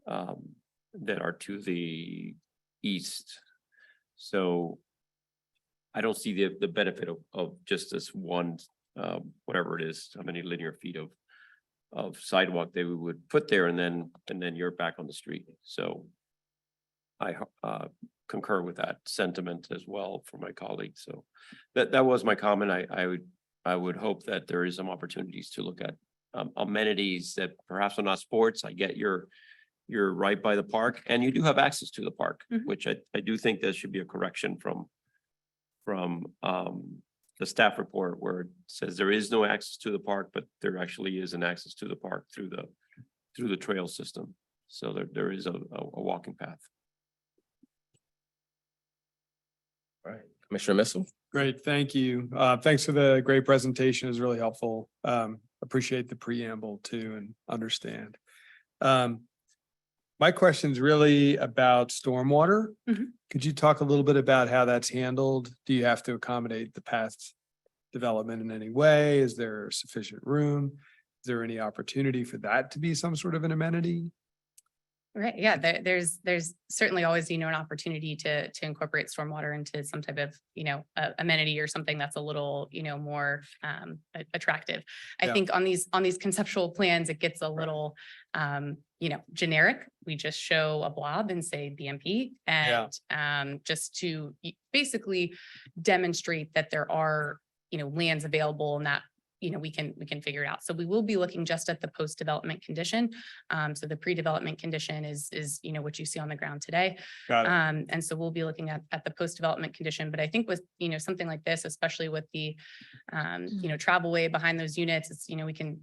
to the east. So I don't see the benefit of just this one, whatever it is, how many linear feet of sidewalk they would put there, and then you're back on the street. So concur with that sentiment as well for my colleagues. So that was my comment. I would hope that there is some opportunities to look at amenities that perhaps are not sports. I get you're right by the park and you do have access to the park, Mhm. which I do think there should be a correction from the staff report where it says there is no access to the park, but there actually is an access to the park through the trail system. So there is a walking path. All right, Commissioner Missile. Great, thank you. Thanks for the great presentation. It was really helpful. Appreciate the preamble too and understand. My question's really about stormwater. Mhm. Could you talk a little bit about how that's handled? Do you have to accommodate the path development in any way? Is there sufficient room? Is there any opportunity for that to be some sort of an amenity? Right, yeah, there's certainly always, an opportunity to incorporate stormwater into some type of, amenity or something that's a little, more attractive. I Yeah. think on these conceptual plans, it gets a little, generic. We just show a blob and say BMP and just to basically demonstrate that there are, lands available and that we can figure it out. So we will be looking just at the post-development condition. So the pre-development condition is what you see on the ground today. Got it. And so we'll be looking at the post-development condition, but I think with, something like this, especially with the, travel way behind those units, it's, we can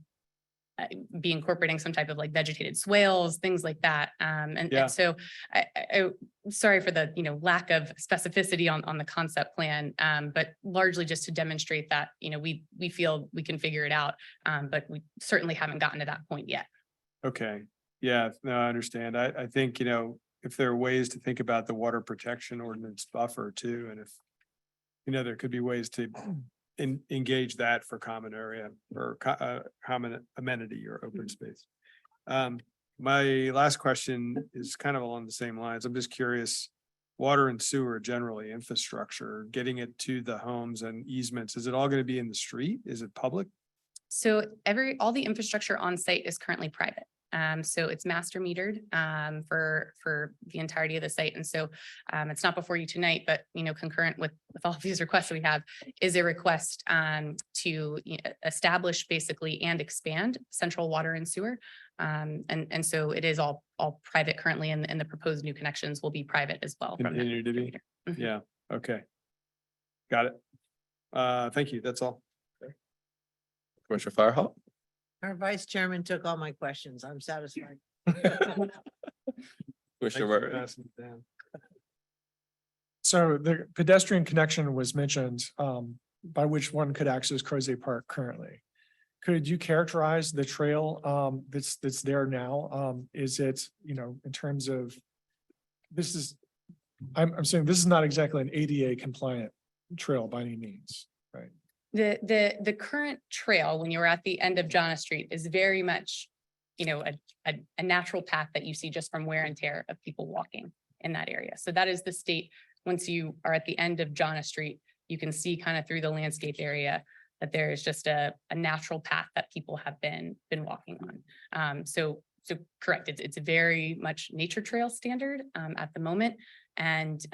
be incorporating some type of like vegetated swales, things like that. And so I sorry for the, lack of specificity on the concept plan, but largely just to demonstrate that, we feel we can figure it out. But we certainly haven't gotten to that point yet. Okay, yeah, no, I understand. I think, if there are ways to think about the water protection ordinance buffer too, and if, there could be ways to engage that for common area or common amenity or open space. My last question is kind of along the same lines. I'm just curious, water and sewer generally, infrastructure, getting it to the homes and easements, is it all going to be in the street? Is it public? So all the infrastructure on site is currently private. So it's master metered for the entirety of the site. And so it's not before you tonight, but concurrent with all of these requests we have is a request to establish basically and expand central water and sewer. And so it is all private currently, and the proposed new connections will be private as well. from that Continue to be? meter. Mhm. Yeah, okay. Got it. Thank you. That's all. Commissioner Firehawk. Our vice chairman took all my questions. I'm satisfied. Thank Commissioner you for Murray. passing it down. So the pedestrian connection was mentioned, by which one could access Crozet Park currently. Could you characterize the trail that's there now? Is it, in terms of, I'm saying this is not exactly an ADA compliant trail by any means, right? The current trail, when you're at the end of John Street, is very much, a natural path that you see just from wear and tear of people walking in that area. So that is the state. Once you are at the end of John Street, you can see kind of through the landscape area that there is just a natural path that people have been walking on. So correct, it's very much nature trail standard at the moment. And,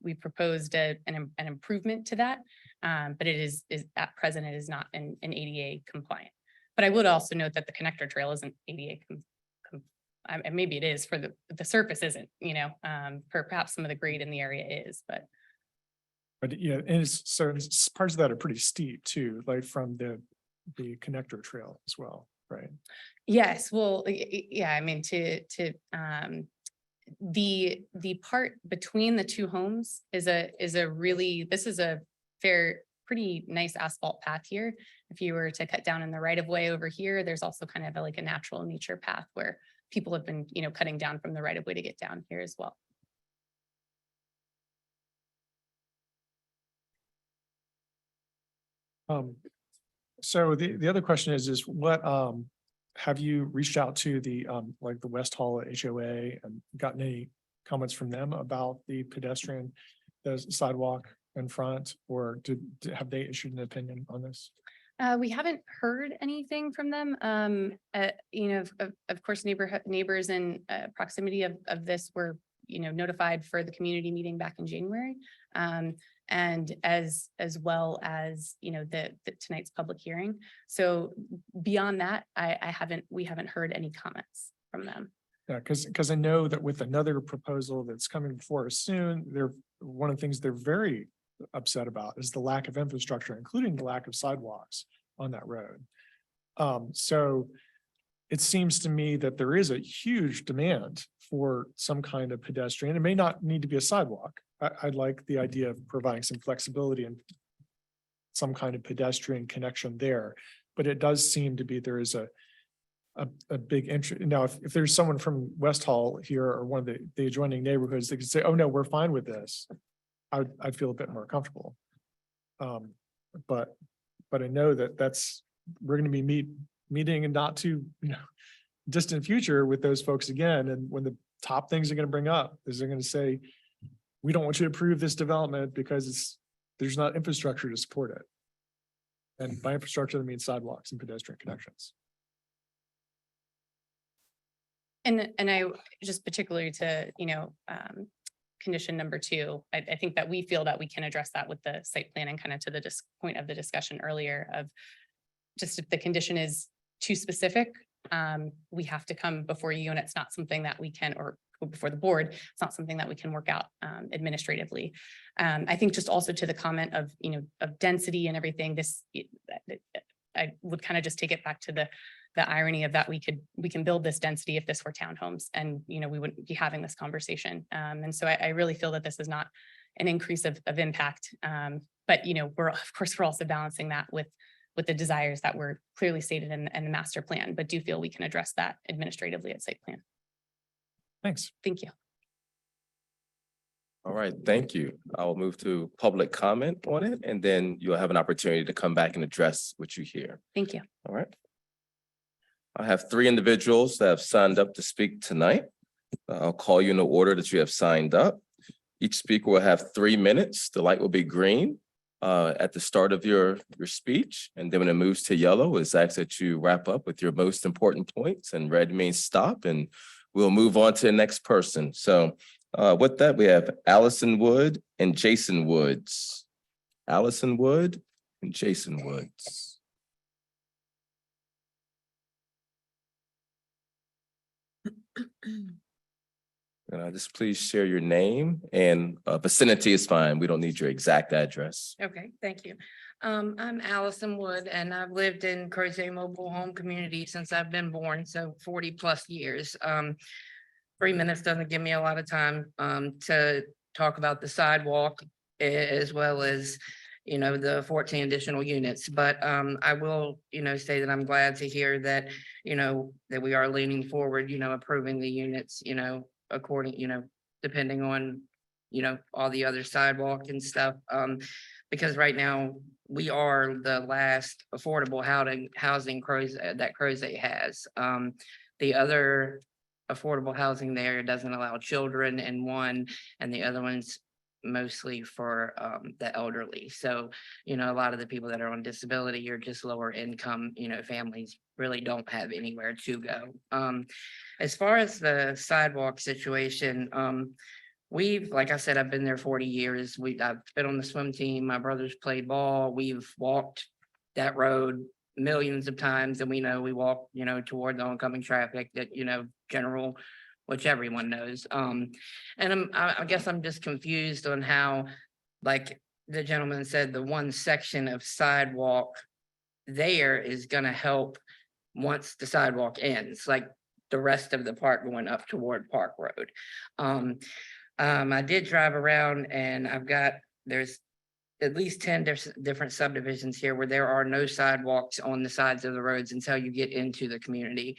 we've proposed an improvement to that. But it is at present, it is not an ADA compliant. But I would also note that the connector trail isn't ADA and maybe it is for the surface isn't, perhaps some of the grade in the area is, but. But yeah, and parts of that are pretty steep too, like from the connector trail as well, right? Yes, well, yeah, I mean, the part between the two homes is this is a pretty nice asphalt path here. If you were to cut down in the right of way over here, there's also kind of like a natural nature path where people have been, cutting down from the right of way to get down here as well. So the other question is what, have you reached out to the, like the West Hall HOA and gotten any comments from them about the pedestrian, the sidewalk in front, or have they issued an opinion on this? We haven't heard anything from them. Of course, neighbors in proximity of this were, notified for the community meeting back in January. And as well as, the tonight's public hearing. So beyond that, we haven't heard any comments from them. Yeah, because I know that with another proposal that's coming before us soon, one of the things they're very upset about is the lack of infrastructure, including the lack of sidewalks on that road. So it seems to me that there is a huge demand for some kind of pedestrian. It may not need to be a sidewalk. I like the idea of providing some flexibility and some kind of pedestrian connection there, but it does seem to be there is a big interest. Now, if there's someone from West Hall here or one of the adjoining neighborhoods, they could say, oh, no, we're fine with this. I'd feel a bit more comfortable. But I know we're going to be meeting in not too, distant future with those folks again. And when the top things are going to bring up is they're going to say, we don't want you to approve this development because there's not infrastructure to support it. And by infrastructure, that means sidewalks and pedestrian connections. And I just particularly to, condition number 2, I think that we feel that we can address that with the site plan and kind of to the point of the discussion earlier of just if the condition is too specific, we have to come before you and it's not something that we can, or go before the board, it's not something that we can work out administratively. I think just also to the comment of, of density and everything, I would kind of just take it back to the irony of that we can build this density if this were townhomes and, we wouldn't be having this conversation. And so I really feel that this is not an increase of impact. But, we're also balancing that with the desires that were clearly stated in the master plan, but do feel we can address that administratively at site plan. Thanks. Thank you. All right, thank you. I will move to public comment on it, and then you'll have an opportunity to come back and address what you hear. Thank you. All right. I have 3 individuals that have signed up to speak tonight. I'll call you in the order that you have signed up. Each speaker will have 3 minutes. The light will be green at the start of your speech. And then when it moves to yellow, it's asked that you wrap up with your most important points, and red means stop, and we'll move on to the next person. So with that, we have Allison Wood and Jason Woods. Allison Wood and Jason Woods. Just please share your name, and vicinity is fine. We don't need your exact address. Okay, thank you. I'm Allison Wood, and I've lived in Crozet Mobile Home Community since I've been born, so 40+ years. 3 minutes doesn't give me a lot of time to talk about the sidewalk as well as, the 14 additional units. But I will, say that I'm glad to hear that, that we are leaning forward, approving the units, according, depending on, all the other sidewalk and stuff. Because right now we are the last affordable housing that Crozet has. The other affordable housing there doesn't allow children in one, and the other one's mostly for the elderly. So, a lot of the people that are on disability or just lower income, families really don't have anywhere to go. As far as the sidewalk situation, like I said, I've been there 40 years. I've been on the swim team. My brothers played ball. We've walked that road millions of times, and we walk, toward the oncoming traffic that, general, which everyone knows. And I guess I'm just confused on how, like the gentleman said, the one section of sidewalk there is gonna help once the sidewalk ends, like the rest of the park going up toward Park Road. I did drive around, and there's at least 10 different subdivisions here where there are no sidewalks on the sides of the roads until you get into the community.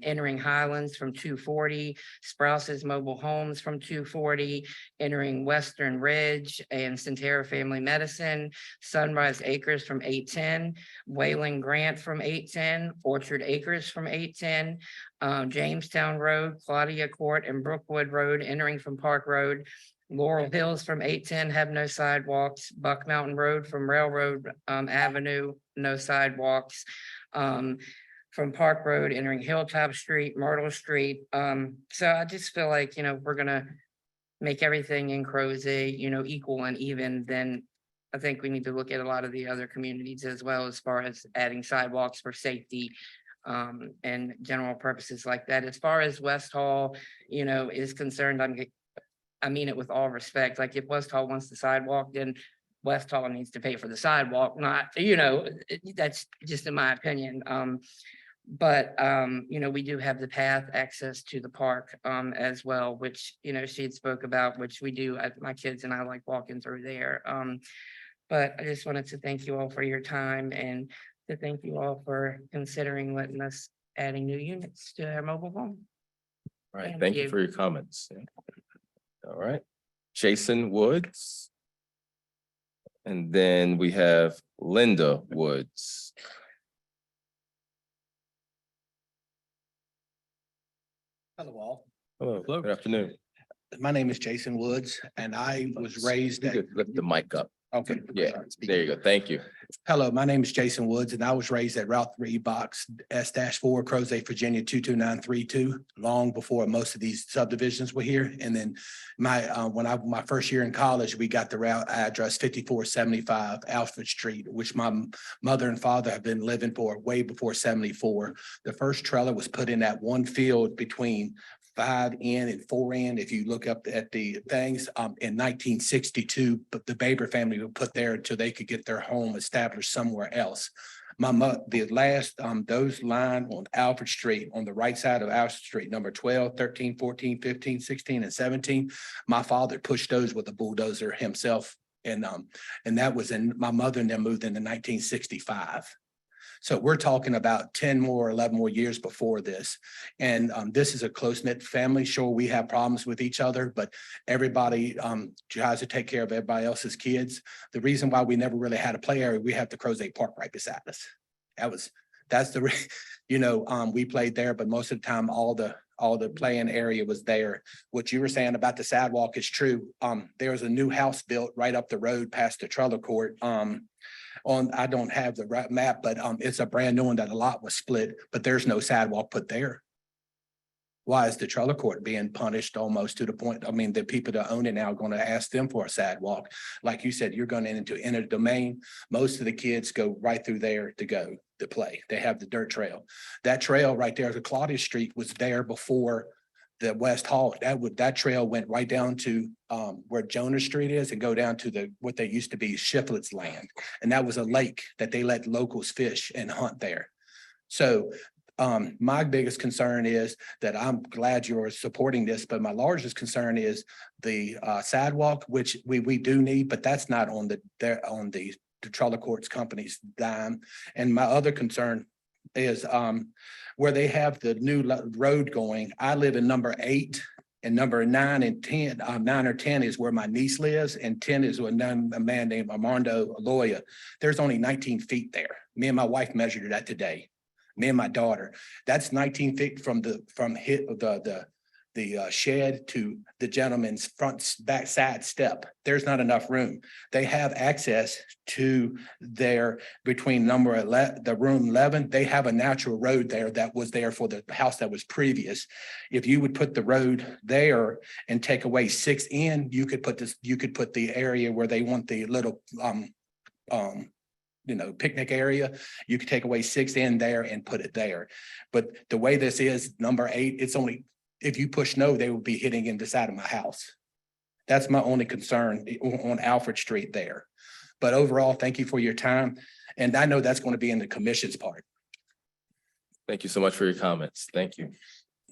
Entering Highlands from 240, Sprouse's Mobile Homes from 240, entering Western Ridge and Centera Family Medicine, Sunrise Acres from 810, Wayland Grant from 810, Orchard Acres from 810, Jamestown Road, Claudia Court, and Brookwood Road entering from Park Road. Laurel Hills from 810 have no sidewalks. Buck Mountain Road from Railroad Avenue, no sidewalks. From Park Road entering Hilltop Street, Myrtle Street. So I just feel like, we're gonna make everything in Crozet, equal and even, then I think we need to look at a lot of the other communities as well, as far as adding sidewalks for safety and general purposes like that. As far as West Hall, is concerned, I mean it with all respect. Like, if West Hall wants the sidewalk, then West Hall needs to pay for the sidewalk, not, that's just in my opinion. But we do have the path access to the park as well, which, she had spoke about, which we do, my kids and I like walking through there. But I just wanted to thank you all for your time and to thank you all for considering letting us adding new units to our mobile home. All right, Thank thank you you. for your comments. All right, Jason Woods. And then we have Linda Woods. Hello all. Hello, good afternoon. My name is Jason Woods and I was raised You at, could lift the mic up. okay. Yeah, there you go. Thank you. Hello, my name is Jason Woods and I was raised at Route 3 Box S-4, Crozet, Virginia 22932, long before most of these subdivisions were here. And then my first year in college, we got the route address 5475 Alfred Street, which my mother and father have been living for way before 74. The first trailer was put in that one field between 5N and 4N. If you look up at the things in 1962, but the Baber family would put there until they could get their home established somewhere else. The last, those line on Alfred Street, on the right side of Alfred Street, number 12, 13, 14, 15, 16, and 17. My father pushed those with a bulldozer himself. And that was my mother and them moved into 1965. So we're talking about 10 more, 11 more years before this. And this is a close-knit family. Sure, we have problems with each other, but everybody tries to take care of everybody else's kids. The reason why we never really had a play area, we have the Crozet Park right beside us. That's the, we played there, but most of the time, all the playing area was there. What you were saying about the sidewalk is true. There's a new house built right up the road past the trailer court. I don't have the right map, but it's a brand new one that a lot was split, but there's no sidewalk put there. Why is the trailer court being punished almost to the point? I mean, the people that own it now are going to ask them for a sidewalk. Like you said, you're going into inner domain. Most of the kids go right through there to play. They have the dirt trail. That trail right there, the Claudia Street was there before the West Hall. That trail went right down to where Jonah Street is and go down to what they used to be Shiflett's land. And that was a lake that they let locals fish and hunt there. So my biggest concern is that I'm glad you're supporting this, but my largest concern is the sidewalk, which we do need, but that's not on the trailer courts company's dime. And my other concern is where they have the new road going. I live in number 8 and number 9 and 10. 9 or 10 is where my niece lives, and 10 is a man named Armando Aloya. There's only 19 feet there. Me and my wife measured that today. Me and my daughter. That's 19 feet from the shed to the gentleman's back side step. There's not enough room. They have access to between the room 11. They have a natural road there that was there for the house that was previous. If you would put the road there and take away 6N, you could put the area where they want the little picnic area. You could take away 6N there and put it there. But the way this is, number 8, it's only, if you push no, they will be hitting in the side of my house. That's my only concern on Alfred Street there. But overall, thank you for your time. And I know that's going to be in the commission's part. Thank you so much for your comments. Thank you.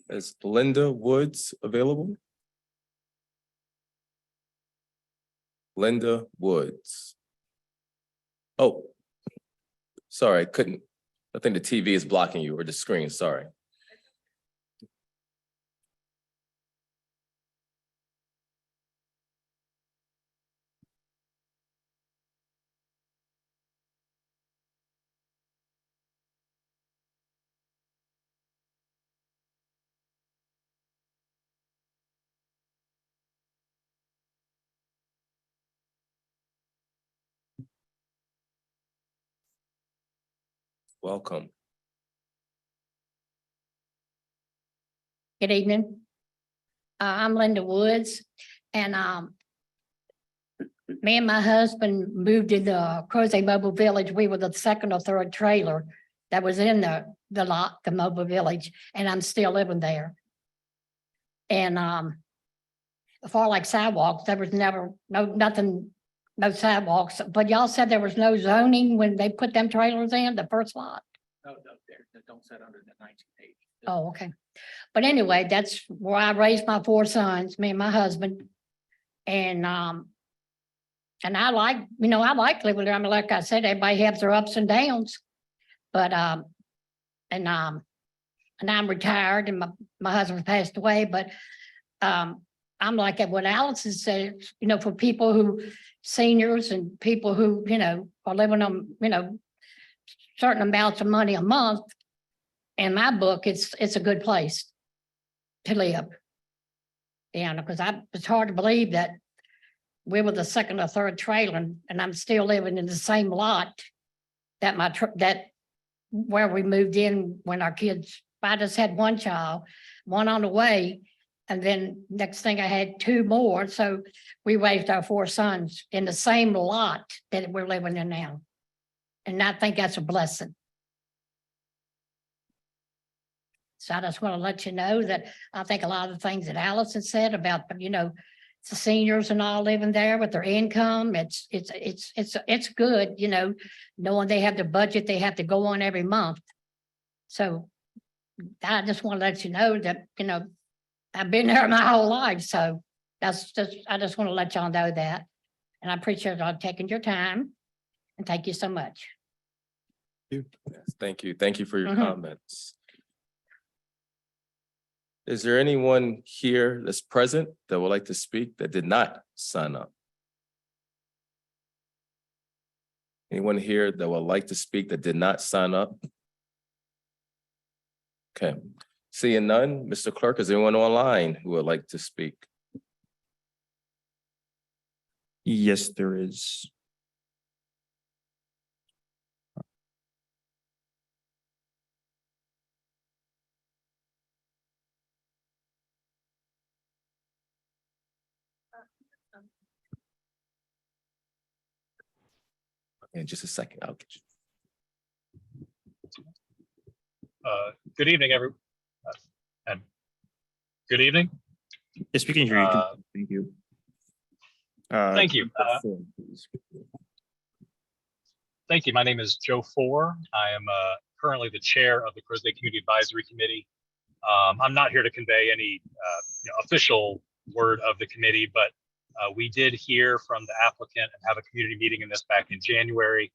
Is Linda Woods available? Linda Woods. Oh, sorry, couldn't. I think the TV is blocking you, or the screen, sorry. Welcome. Good evening. I'm Linda Woods, And me and my husband moved in the Crozet Mobile Village. We were the second or third trailer that was in the lot, the mobile village, and I'm still living there. And as far like sidewalks, there was never, nothing, no sidewalks, but y'all said there was no zoning when they put them trailers in the first lot? No, don't set under the 1980. Oh, okay. But anyway, that's where I raised my 4 sons, me and my husband. And I like, I like living there. I mean, like I said, everybody has their ups and downs. But and I'm retired and my husband passed away, but I'm like what Allison said, for people who, seniors and people who, are living on, certain amounts of money a month. In my book, it's a good place to live. Yeah, because it's hard to believe that we were the second or third trailer and I'm still living in the same lot that where we moved in when our kids, I just had 1 child, 1 on the way. And then next thing I had 2 more. So we raised our 4 sons in the same lot that we're living in now. And I think that's a blessing. So I just want to let you know that I think a lot of the things that Allison said about, the seniors and all living there with their income, it's good, knowing they have the budget they have to go on every month. So I just want to let you know that, I've been there my whole life. So I just want to let y'all know that. And I appreciate y'all taking your time. And thank you so much. Yes, thank you. Thank you for your Mhm. comments. Is there anyone here that's present that would like to speak that did not sign up? Anyone here that would like to speak that did not sign up? Okay, seeing none, Mr. Clerk, is there anyone online who would like to speak? Yes, there is. In just a second, I'll get you. Good evening, and good evening. Yes, we can hear you. Thank you. Thank you. Thank you. My name is Joe Four. I am currently the chair of the Crozet Community Advisory Committee. I'm not here to convey any official word of the committee, but we did hear from the applicant and have a community meeting in this back in January.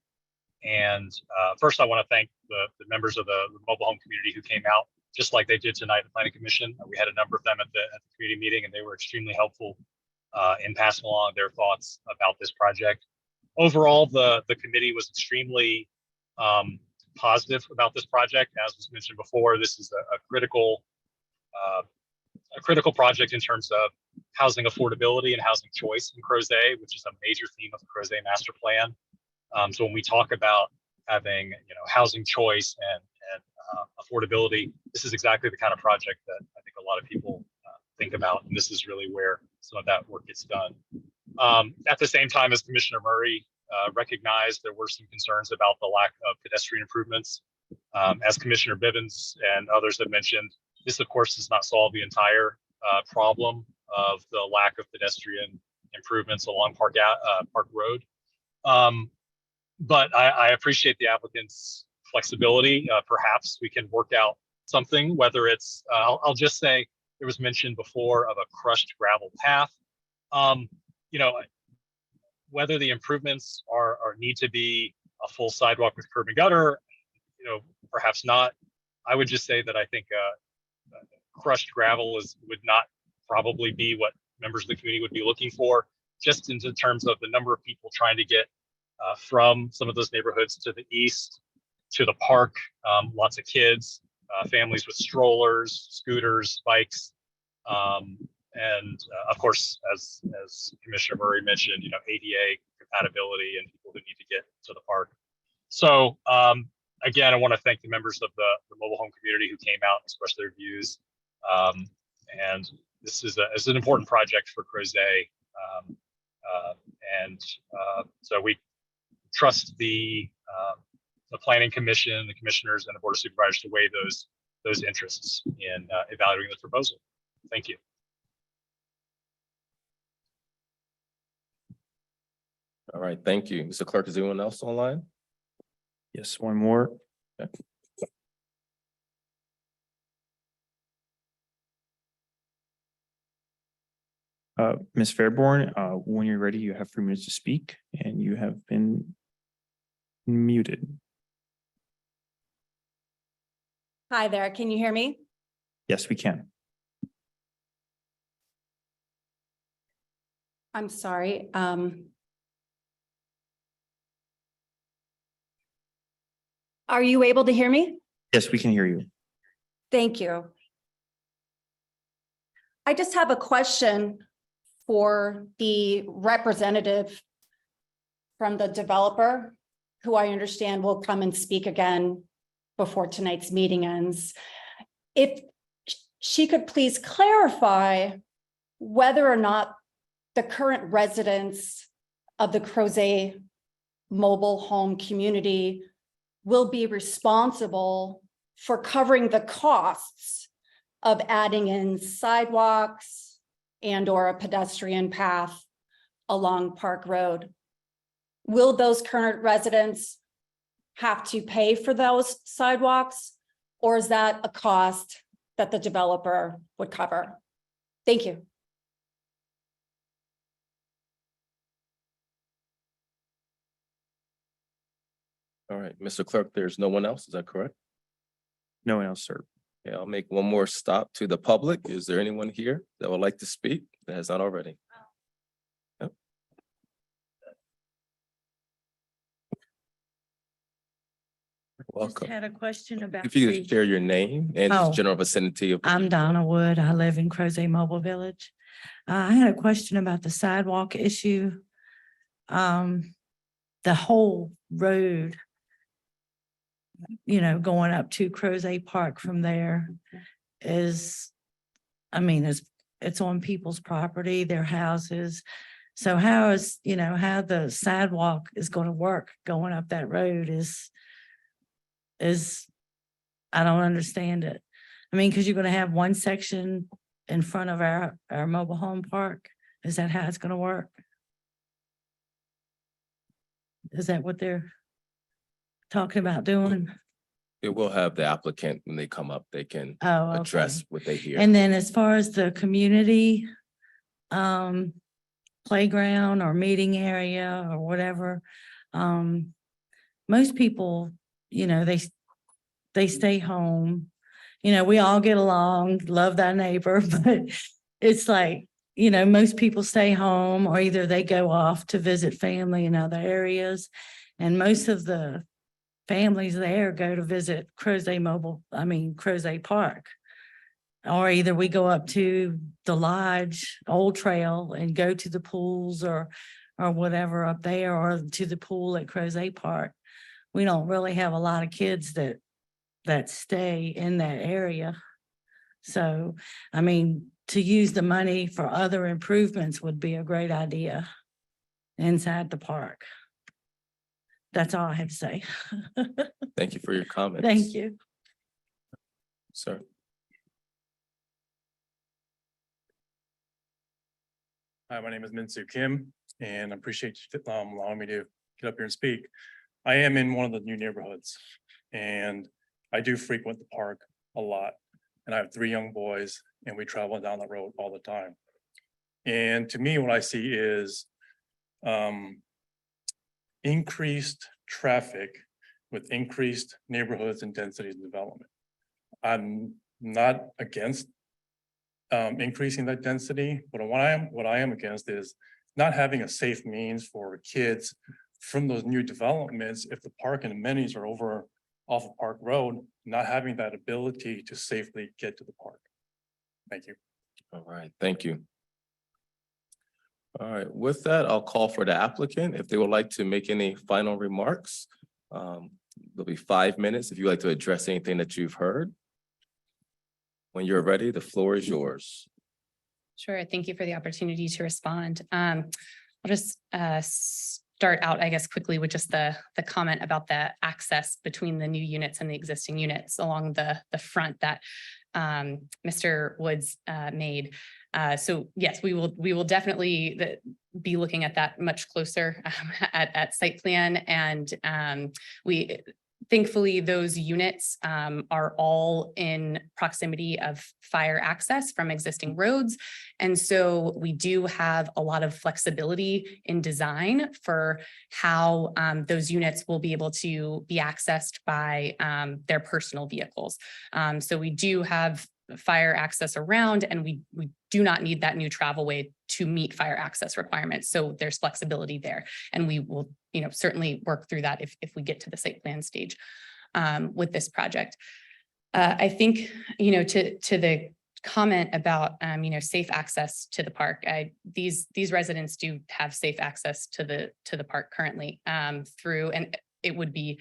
And first, I want to thank the members of the mobile home community who came out, just like they did tonight at the Planning Commission. We had a number of them at the community meeting, and they were extremely helpful in passing along their thoughts about this project. Overall, the committee was extremely positive about this project. As was mentioned before, this is a critical project in terms of housing affordability and housing choice in Crozet, which is a major theme of the Crozet Master Plan. So when we talk about having, housing choice and affordability, this is exactly the kind of project that I think a lot of people think about, and this is really where some of that work gets done. At the same time, as Commissioner Murray recognized, there were some concerns about the lack of pedestrian improvements. As Commissioner Bivens and others have mentioned, this, of course, does not solve the entire problem of the lack of pedestrian improvements along Park Road. But I appreciate the applicant's flexibility. Perhaps we can work out something, whether it's, I'll just say, there was mention before of a crushed gravel path. Whether the improvements need to be a full sidewalk with curb and gutter, perhaps not. I would just say that I think crushed gravel would not probably be what members of the community would be looking for, just in terms of the number of people trying to get from some of those neighborhoods to the east, to the park, lots of kids, families with strollers, scooters, bikes, and of course, as Commissioner Murray mentioned, ADA compatibility and people who need to get to the park. So again, I want to thank the members of the mobile home community who came out and expressed their views. And this is an important project for Crozet. So we trust the planning commission, the commissioners, and the board of supervisors to weigh those interests in evaluating the proposal. Thank you. All right, thank you. Mr. Clerk, is anyone else online? Yes, one more. Okay. Ms. Fairborn, when you're ready, you have 3 minutes to speak and you have been muted. Hi there, can you hear me? Yes, we can. I'm sorry. Are you able to hear me? Yes, we can hear you. Thank you. I just have a question for the representative from the developer, who I understand will come and speak again before tonight's meeting ends. If she could please clarify whether or not the current residents of the Crozet mobile home community will be responsible for covering the costs of adding in sidewalks and or a pedestrian path along Park Road. Will those current residents have to pay for those sidewalks, or is that a cost that the developer would cover? Thank you. All right, Mr. Clerk, there's no one else, is that correct? No one else, sir. Okay, I'll make one more stop to the public. Is there anyone here that would like to speak that has not already? Yep. Just Welcome. had a question about. If you the- could share your name and Oh. just general vicinity of. I'm Donna Wood. I live in Crozet Mobile Village. I had a question about the sidewalk issue. The whole road, going up to Crozet Park from there is, it's on people's property, their houses. So how is, how the sidewalk is going to work going up that road is, I don't understand it. Because you're going to have one section in front of our mobile home park. Is that how it's going to work? Is that what they're talking about doing? It will have the applicant, when they come up, they can Oh, okay. address what they hear. And then as far as the community playground or meeting area or whatever, most people, they stay home. We all get along, love thy neighbor, but it's like, most people stay home or either they go off to visit family in other areas. And most of the families there go to visit Crozet Park. Or either we go up to the lodge, Old Trail, and go to the pools or whatever up there, or to the pool at Crozet Park. We don't really have a lot of kids that stay in that area. So, to use the money for other improvements would be a great idea inside the park. That's all I have to say. Thank you for your comments. Thank you. Sir. Hi, my name is Min Soo Kim, and I appreciate you allowing me to get up here and speak. I am in one of the new neighborhoods, and I do frequent the park a lot. And I have 3 young boys, and we travel down the road all the time. And to me, what I see is increased traffic with increased neighborhoods and densities and development. I'm not against increasing that density, but what I am against is not having a safe means for kids from those new developments. If the park and amenities are over off of Park Road, not having that ability to safely get to the park. Thank you. All right, thank you. All right, with that, I'll call for the applicant if they would like to make any final remarks. There'll be 5 minutes if you'd like to address anything that you've heard. When you're ready, the floor is yours. Sure. Thank you for the opportunity to respond. I'll just start out, I guess, quickly with just the comment about the access between the new units and the existing units along the front that Mr. Woods made. So yes, we will definitely be looking at that much closer at site plan, and we thankfully those units are all in proximity of fire access from existing roads, and so we do have a lot of flexibility in design for how those units will be able to be accessed by their personal vehicles. So we do have fire access around, and we do not need that new travel way to meet fire access requirements. So there's flexibility there, and we will, certainly work through that if we get to the site plan stage with this project. I think, to the comment about, safe access to the park. These residents do have safe access to the park currently through, and it would be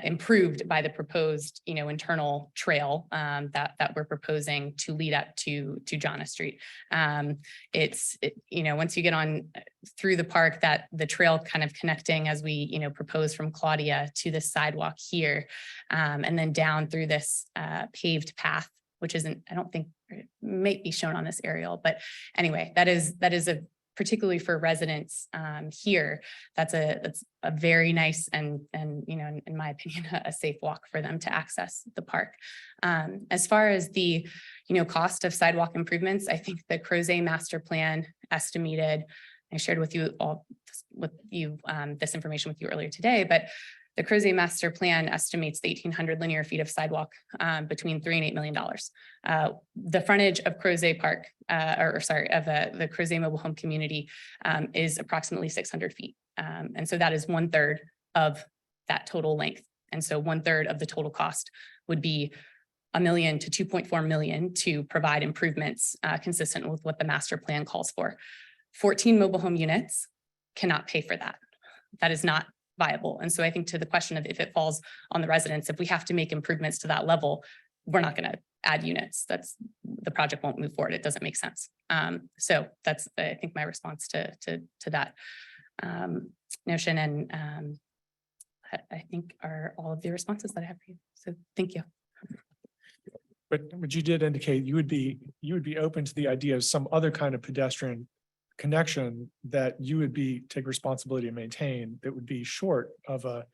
improved by the proposed, internal trail that we're proposing to lead up to Jonna Street. Once you get on through the park, that the trail kind of connecting as we, propose from Claudia to the sidewalk here, and then down through this paved path, which isn't, I don't think, it might be shown on this aerial, but anyway, that is a particularly for residents here, that's a very nice and in my opinion, a safe walk for them to access the park. As far as the cost of sidewalk improvements, I think the Crozet master plan estimated, I shared with you this information with you earlier today, but the Crozet master plan estimates the 1,800 linear feet of sidewalk between $3 and $8 million. The frontage of Crozet Park, the Crozet mobile home community is approximately 600 feet. And so that is 1/3 of that total length. And so 1/3 of the total cost would be $1 million to $2.4 million to provide improvements consistent with what the master plan calls for. 14 mobile home units cannot pay for that. That is not viable. And so I think to the question of if it falls on the residents, if we have to make improvements to that level, we're not going to add units. The project won't move forward. It doesn't make sense. So that's, I think, my response to that notion. And I think are all of the responses that I have for you. So thank you. But you did indicate you would be open to the idea of some other kind of pedestrian connection that you would take responsibility to maintain that would be short of a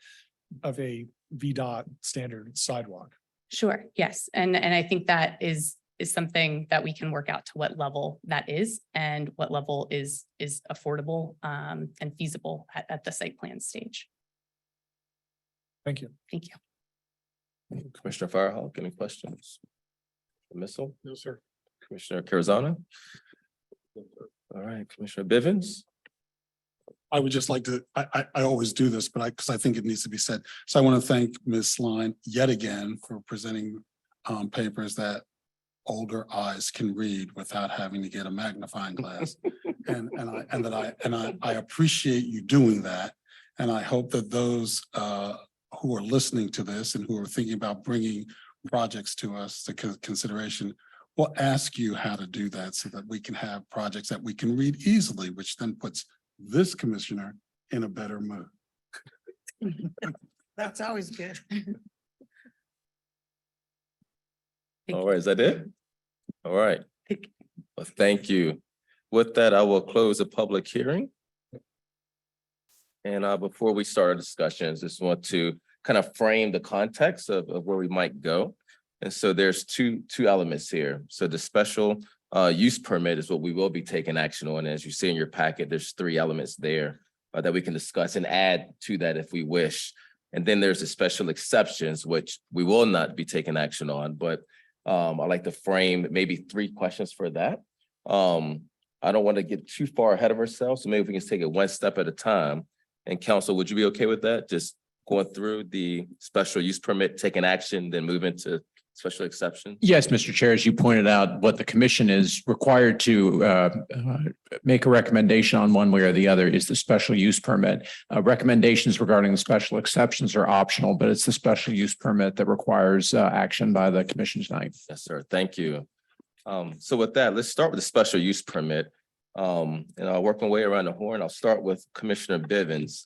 VDOT standard sidewalk. Sure. Yes. And I think that is something that we can work out to what level that is and what level is affordable and feasible at the site plan stage. Thank you. Thank you. Commissioner Firehawk, any questions? Missile? No, sir. Commissioner Carazana? All right, Commissioner Bivens? I would just like to, I always do this, but because I think it needs to be said. So I want to thank Ms. Line yet again for presenting papers that older eyes can read without having to get a magnifying glass. And I appreciate you doing that. And I hope that those who are listening to this and who are thinking about bringing projects to us to consideration will ask you how to do that so that we can have projects that we can read easily, which then puts this commissioner in a better mood. That's always good. All right, is that it? All right. Well, thank you. With that, I will close the public hearing. And before we start our discussions, just want to kind of frame the context of where we might go. And so there's two elements here. So the special use permit is what we will be taking action on. As you see in your packet, there's 3 elements there that we can discuss and add to that if we wish. And then there's the special exceptions, which we will not be taking action on, but I'd like to frame maybe 3 questions for that. I don't want to get too far ahead of ourselves, so maybe we can take it one step at a time. And council, would you be okay with that? Just going through the special use permit, taking action, then move into special exception? Yes, Mr. Chair, as you pointed out, what the commission is required to make a recommendation on one way or the other is the special use permit. Recommendations regarding the special exceptions are optional, but it's the special use permit that requires action by the commission tonight. Yes, sir. Thank you. So with that, let's start with the special use permit. And I'll work my way around the horn. I'll start with Commissioner Bivens.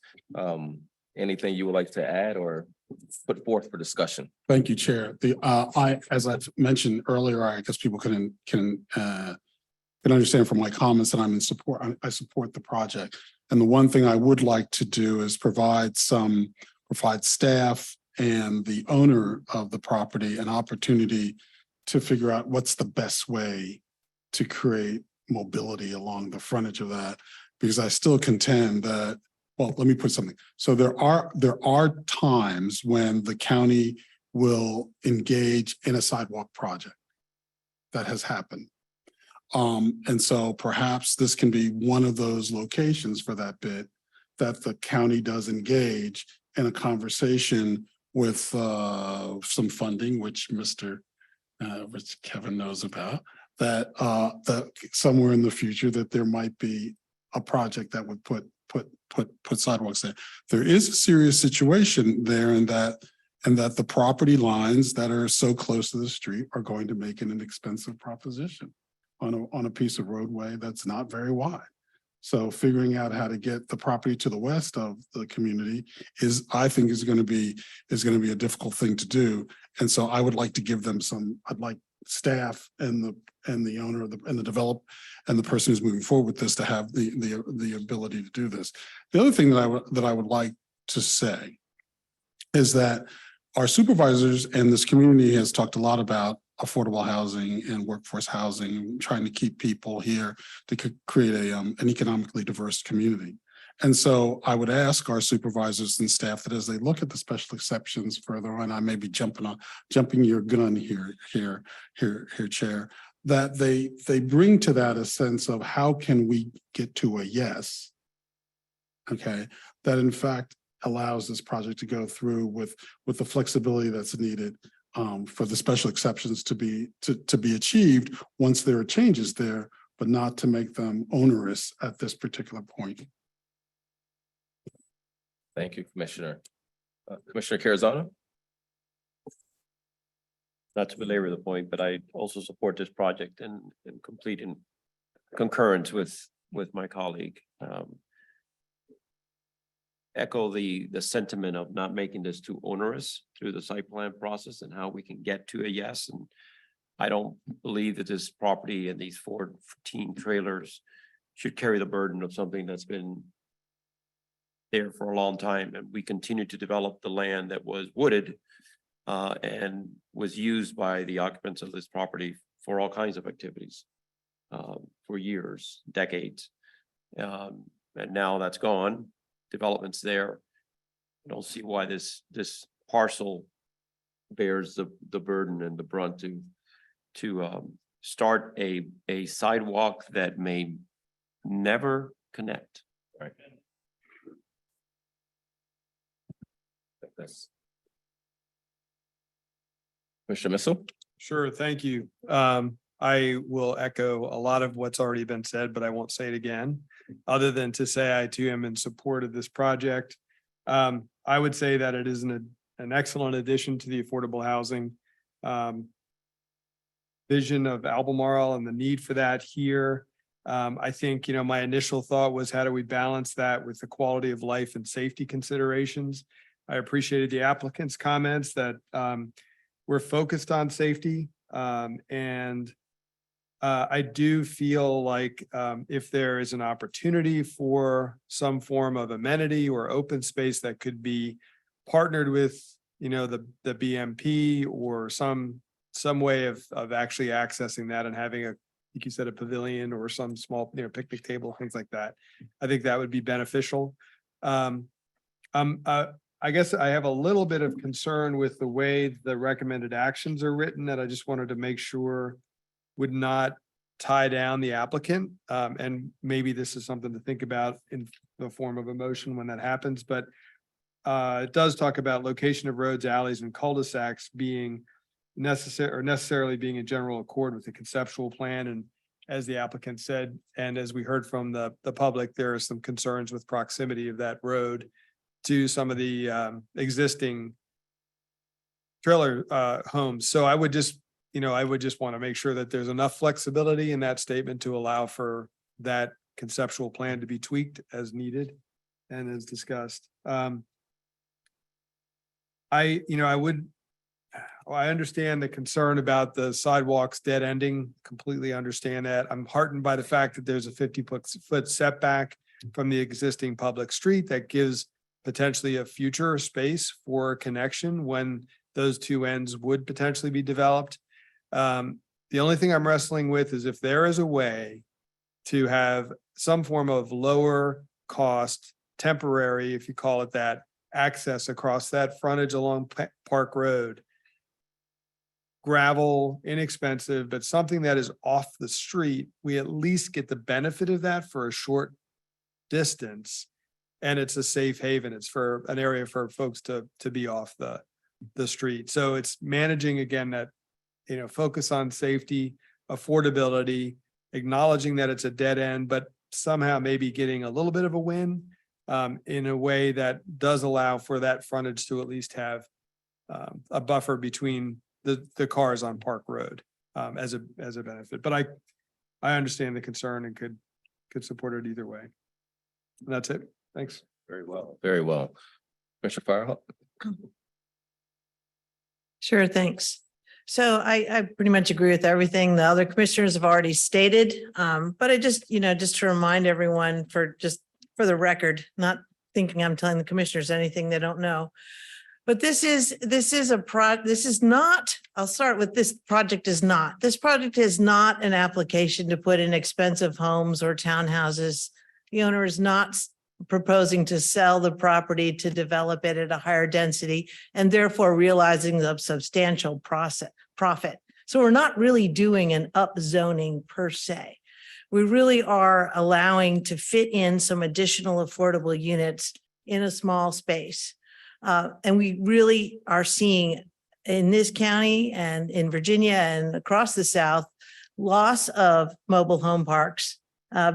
Anything you would like to add or put forth for discussion? Thank you, Chair. As I've mentioned earlier, I guess people can understand from my comments that I'm in support. I support the project. And the one thing I would like to do is provide staff and the owner of the property an opportunity to figure out what's the best way to create mobility along the frontage of that. Because I still contend that, well, let me put something. So there are times when the county will engage in a sidewalk project. That has happened. And so perhaps this can be one of those locations for that bit that the county does engage in a conversation with some funding, which which Kevin knows about, that somewhere in the future that there might be a project that would put sidewalks there. There is a serious situation there in that the property lines that are so close to the street are going to make it an expensive proposition on a piece of roadway that's not very wide. So figuring out how to get the property to the west of the community I think is going to be a difficult thing to do. And so I would like to give them I'd like staff and the owner of the person who's moving forward with this to have the ability to do this. The other thing that I would like to say is that our supervisors and this community has talked a lot about affordable housing and workforce housing, trying to keep people here to create an economically diverse community. And so I would ask our supervisors and staff that as they look at the special exceptions further on, I may be jumping your gun here, Chair, that they bring to that a sense of how can we get to a yes, okay, that in fact allows this project to go through with the flexibility that's needed for the special exceptions to be achieved once there are changes there, but not to make them onerous at this particular point. Thank you, Commissioner. Commissioner Carazana? Not to belabor the point, but I also support this project and complete in concurrence with my colleague. Echo the sentiment of not making this too onerous through the site plan process and how we can get to a yes. And I don't believe that this property and these 14 trailers should carry the burden of something that's been there for a long time. And we continue to develop the land that was wooded and was used by the occupants of this property for all kinds of activities for years, decades. And now that's gone. Developments there. I don't see why this parcel bears the burden and the brunt to start a sidewalk that may never connect. Right. That's Commissioner Missile? Sure, thank you. I will echo a lot of what's already been said, but I won't say it again, other than to say I too am in support of this project. I would say that it is an excellent addition to the affordable housing vision of Albemarle and the need for that here. I think, my initial thought was how do we balance that with the quality of life and safety considerations? I appreciated the applicant's comments that we're focused on safety and I do feel like if there is an opportunity for some form of amenity or open space that could be partnered with, the BMP or some way of actually accessing that and having like you said, a pavilion or some small, picnic table, things like that. I think that would be beneficial. I guess I have a little bit of concern with the way the recommended actions are written that I just wanted to make sure would not tie down the applicant. And maybe this is something to think about in the form of a motion when that happens, but it does talk about location of roads, alleys, and cul-de-sacs being necessarily being in general accord with the conceptual plan. And as the applicant said, and as we heard from the public, there are some concerns with proximity of that road to some of the existing trailer homes. So I would just I would just want to make sure that there's enough flexibility in that statement to allow for that conceptual plan to be tweaked as needed and as discussed. I understand the concern about the sidewalks dead ending, completely understand that. I'm heartened by the fact that there's a 50-foot setback from the existing public street that gives potentially a future space for connection when those two ends would potentially be developed. The only thing I'm wrestling with is if there is a way to have some form of lower cost, temporary, if you call it that, access across that frontage along Park Road. Gravel, inexpensive, but something that is off the street, we at least get the benefit of that for a short distance. And it's a safe haven. It's for an area for folks to be off the street. So it's managing again that, focus on safety, affordability, acknowledging that it's a dead end, but somehow maybe getting a little bit of a win in a way that does allow for that frontage to at least have a buffer between the cars on Park Road as a benefit. But I understand the concern and could support it either way. And that's it. Thanks. Very well, very well. Commissioner Firehawk? Sure, thanks. So I pretty much agree with everything the other commissioners have already stated. But I just to remind everyone for the record, thinking I'm telling the commissioners anything they don't know. But this is not, I'll start with this project is not. This project is not an application to put in expensive homes or townhouses. The owner is not proposing to sell the property to develop it at a higher density and therefore realizing the substantial profit. So we're not really doing an upzoning per se. We really are allowing to fit in some additional affordable units in a small space. And we really are seeing in this county and in Virginia and across the South, loss of mobile home parks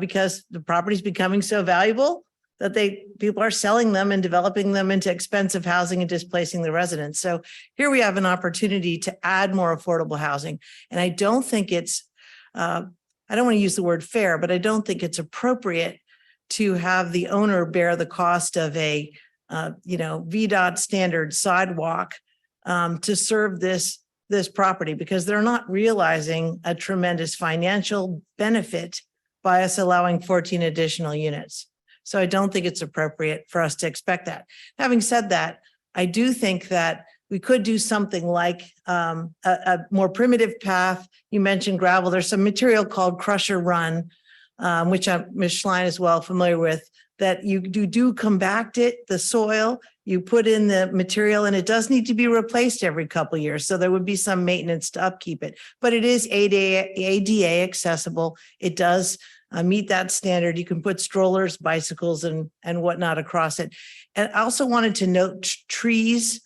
because the property is becoming so valuable that people are selling them and developing them into expensive housing and displacing the residents. So here we have an opportunity to add more affordable housing. And I don't think it's, I don't want to use the word fair, but I don't think it's appropriate to have the owner bear the cost of a VDOT standard sidewalk to serve this property because they're not realizing a tremendous financial benefit by us allowing 14 additional units. So I don't think it's appropriate for us to expect that. Having said that, I do think that we could do something like a more primitive path. You mentioned gravel. There's some material called Crusher Run, which Ms. Schlein is well familiar with, that you do compact it, the soil, you put in the material, and it does need to be replaced every couple of years. So there would be some maintenance to upkeep it, but it is ADA accessible. It does meet that standard. You can put strollers, bicycles, and whatnot across it. And I also wanted to note trees.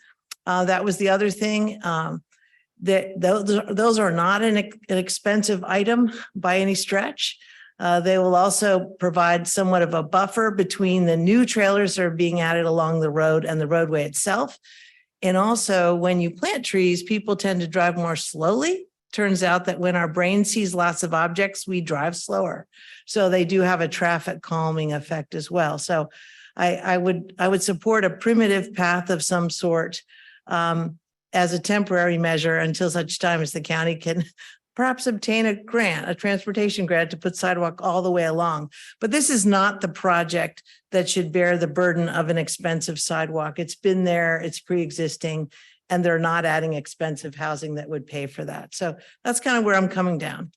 That was the other thing. Those are not an expensive item by any stretch. They will also provide somewhat of a buffer between the new trailers that are being added along the road and the roadway itself. And also, when you plant trees, people tend to drive more slowly. Turns out that when our brain sees lots of objects, we drive slower. So they do have a traffic calming effect as well. So I would support a primitive path of some sort as a temporary measure until such time as the county can perhaps obtain a grant, a transportation grant to put sidewalk all the way along. But this is not the project that should bear the burden of an expensive sidewalk. It's been there, it's pre-existing, and they're not adding expensive housing that would pay for that. So that's kind of where I'm coming down.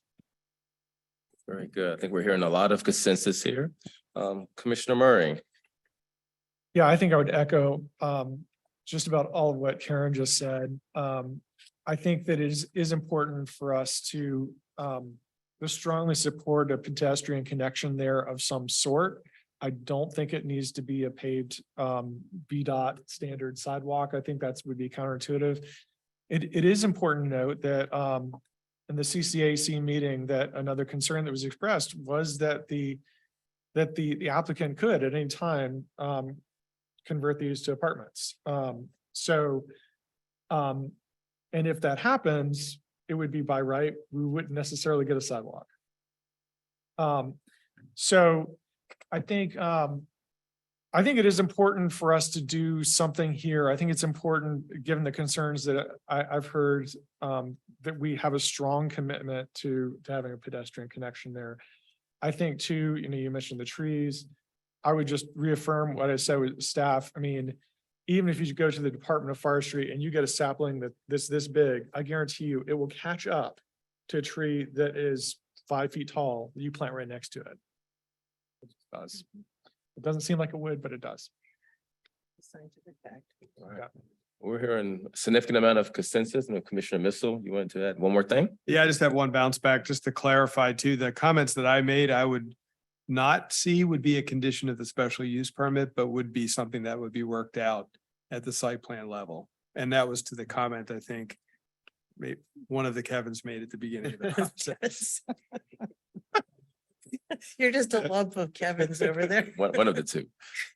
Very good. I think we're hearing a lot of consensus here. Commissioner Murray. Yeah, I think I would echo just about all of what Karen just said. I think that it is important for us to strongly support a pedestrian connection there of some sort. I don't think it needs to be a paved VDOT standard sidewalk. I think that would be counterintuitive. It is important to note that in the CCAC meeting, that another concern that was expressed was that the applicant could at any time convert these to apartments. And if that happens, it would be by right. We wouldn't necessarily get a sidewalk. So I think it is important for us to do something here. I think it's important, given the concerns that I've heard, that we have a strong commitment to having a pedestrian connection there. I think too, you mentioned the trees. I would just reaffirm what I said with staff. I mean, even if you go to the Department of Forestry and you get a sapling that's this big, I guarantee you it will catch up to a tree that is 5 feet tall that you plant right next to it. It just does. It doesn't seem like it would, but it does. Scientific fact. Yeah. We're hearing a significant amount of consensus, and Commissioner Missile, you wanted to add one more thing? Yeah, I just have one bounce back, just to clarify too, the comments that I made, I would not see would be a condition of the special use permit, but would be something that would be worked out at the site plan level. And that was to the comment, I think, one of the Kevins made at the beginning of the process. You're just a lump of Kevin's over there. One of the two.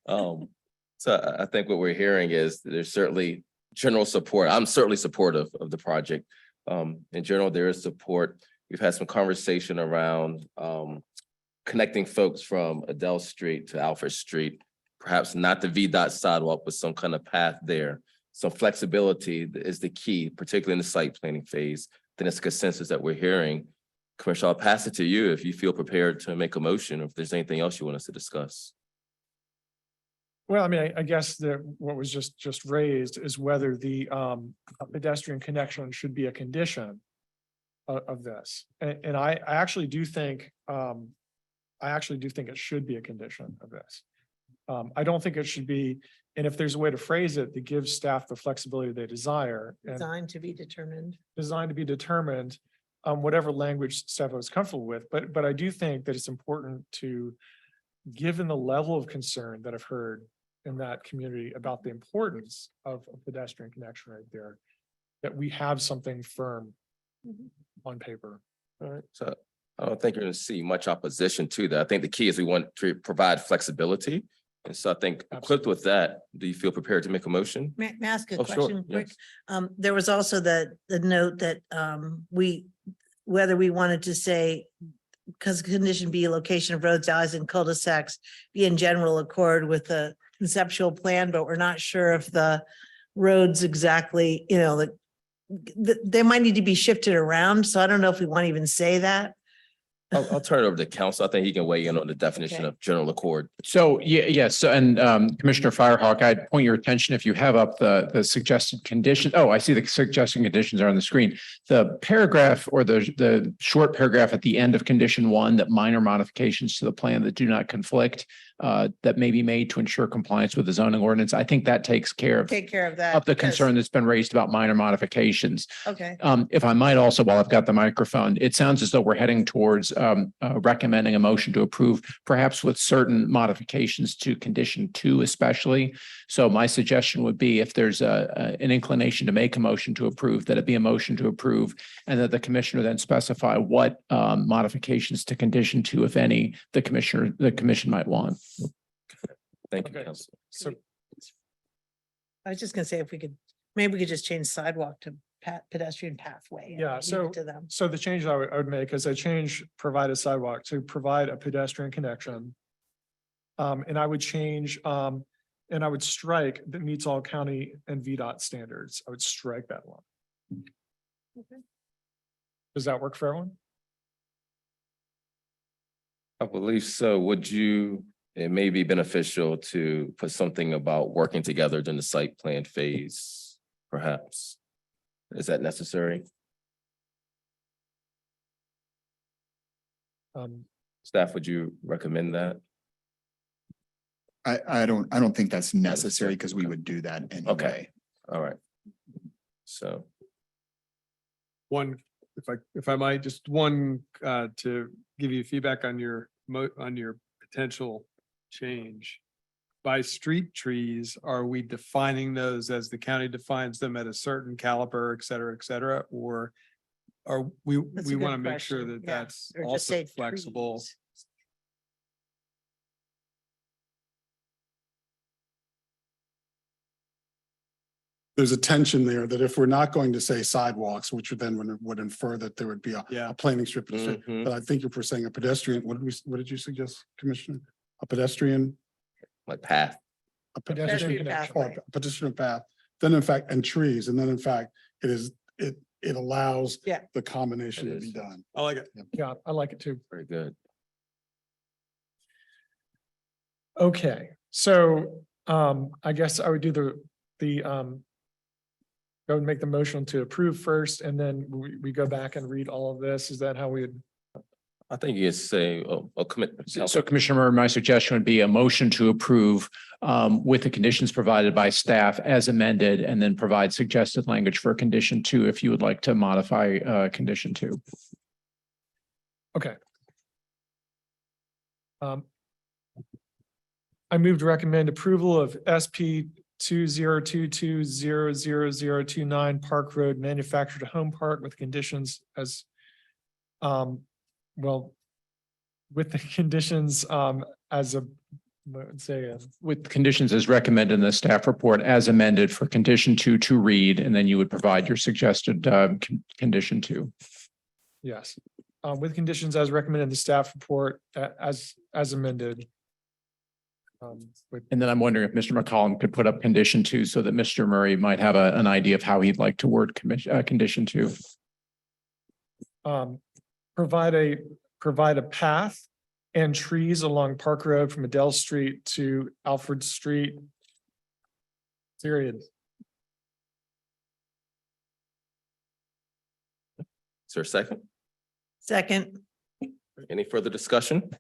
So I think what we're hearing is there's certainly general support. I'm certainly supportive of the project. In general, there is support. We've had some conversation around connecting folks from Adele Street to Alfred Street, perhaps not the VDOT sidewalk, but some kind of path there. Some flexibility is the key, particularly in the site planning phase. Then it's consensus that we're hearing. Commissioner, I'll pass it to you if you feel prepared to make a motion, or if there's anything else you want us to discuss. Well, I mean, I guess that what was just raised is whether the pedestrian connection should be a condition of this. And I actually do think it should be a condition of this. I don't think it should be, and if there's a way to phrase it that gives staff the flexibility they desire. And Designed to be determined. designed to be determined, whatever language staff was comfortable with. But I do think that it's important to, given the level of concern that I've heard in that community about the importance of a pedestrian connection right there, that we have something firm on paper. All right, so I don't think you're gonna see much opposition to that. I think the key is we want to provide flexibility. And so I think equipped with that, do you feel prepared to make a motion? May I ask a Oh, sure, question quick? yes. There was also the note that whether we wanted to say, because condition B, location of roads, alleys and cul-de-sacs be in general accord with the conceptual plan, but we're not sure if the roads exactly, they might need to be shifted around. So I don't know if we want to even say that. I'll turn it over to council. I think he can weigh in on the definition Okay. of general accord. So, yes, so, and Commissioner Firehawk, I'd point your attention, if you have up the suggested condition. Oh, I see the suggested conditions are on the screen. The paragraph or the short paragraph at the end of condition 1, that minor modifications to the plan that do not conflict, that may be made to ensure compliance with the zoning ordinance. I think that takes care of Take care of that. the because- concern that's been raised about minor modifications. Okay. If I might also, while I've got the microphone, it sounds as though we're heading towards recommending a motion to approve, perhaps with certain modifications to condition 2 especially. So my suggestion would be, if there's an inclination to make a motion to approve, that it be a motion to approve, and that the commissioner then specify what modifications to condition 2, if any, the commission might want. Thank you, Okay. council. So I was just gonna say, maybe we could just change sidewalk to pedestrian pathway. and Yeah, leave it so- To them. So the change I would make is I change provide a sidewalk to provide a pedestrian connection. And I would change, and I would strike that meets all county and VDOT standards. I would strike that one. Does that work for everyone? I believe so. It may be beneficial to put something about working together during the site plan phase, perhaps. Is that necessary? Staff, would you recommend that? I don't think that's necessary because we would do that anyway. All right. So, If I might, just one, to give you feedback on your potential change. By street trees, are we defining those as the county defines them at a certain caliber, et cetera, or are we That's a good want to make sure question. that Yeah. that's Or just also say flexible? trees. there's a tension there that if we're not going to say sidewalks, which would then would infer that there would be a planning strip. in the street. Mhm. But I think if we're saying a pedestrian, what did you suggest, Commissioner? A pedestrian? Like path. A Pedestrian pedestrian pathway. or a pedestrian path, then in fact, and trees, and then in fact, it allows Yeah. the combination It to be is. done. I like it. Yeah, I like it too. Very good. Okay, so I guess I would do go and make the motion to approve first, and then we go back and read all of this. Is that how we would? I think you could say, a commitment. So Commissioner Murray, my suggestion would be a motion to approve with the conditions provided by staff as amended, and then provide suggested language for condition 2 if you would like to modify condition 2. Okay. I move to recommend approval of SP 2022000029 Park Road Manufactured Home Park with conditions as well, with the conditions as a, let's say, With conditions as recommended in the staff report as amended for condition 2 to read, and then you would provide your suggested condition 2. yes, with conditions as recommended in the staff report as amended. With And then I'm wondering if Mr. McCollum could put up condition 2 so that Mr. Murray might have an idea of how he'd like to word condition 2. provide a path and trees along Park Road from Adele Street to Alfred Street. Period. Is there a second? Second, Any further discussion?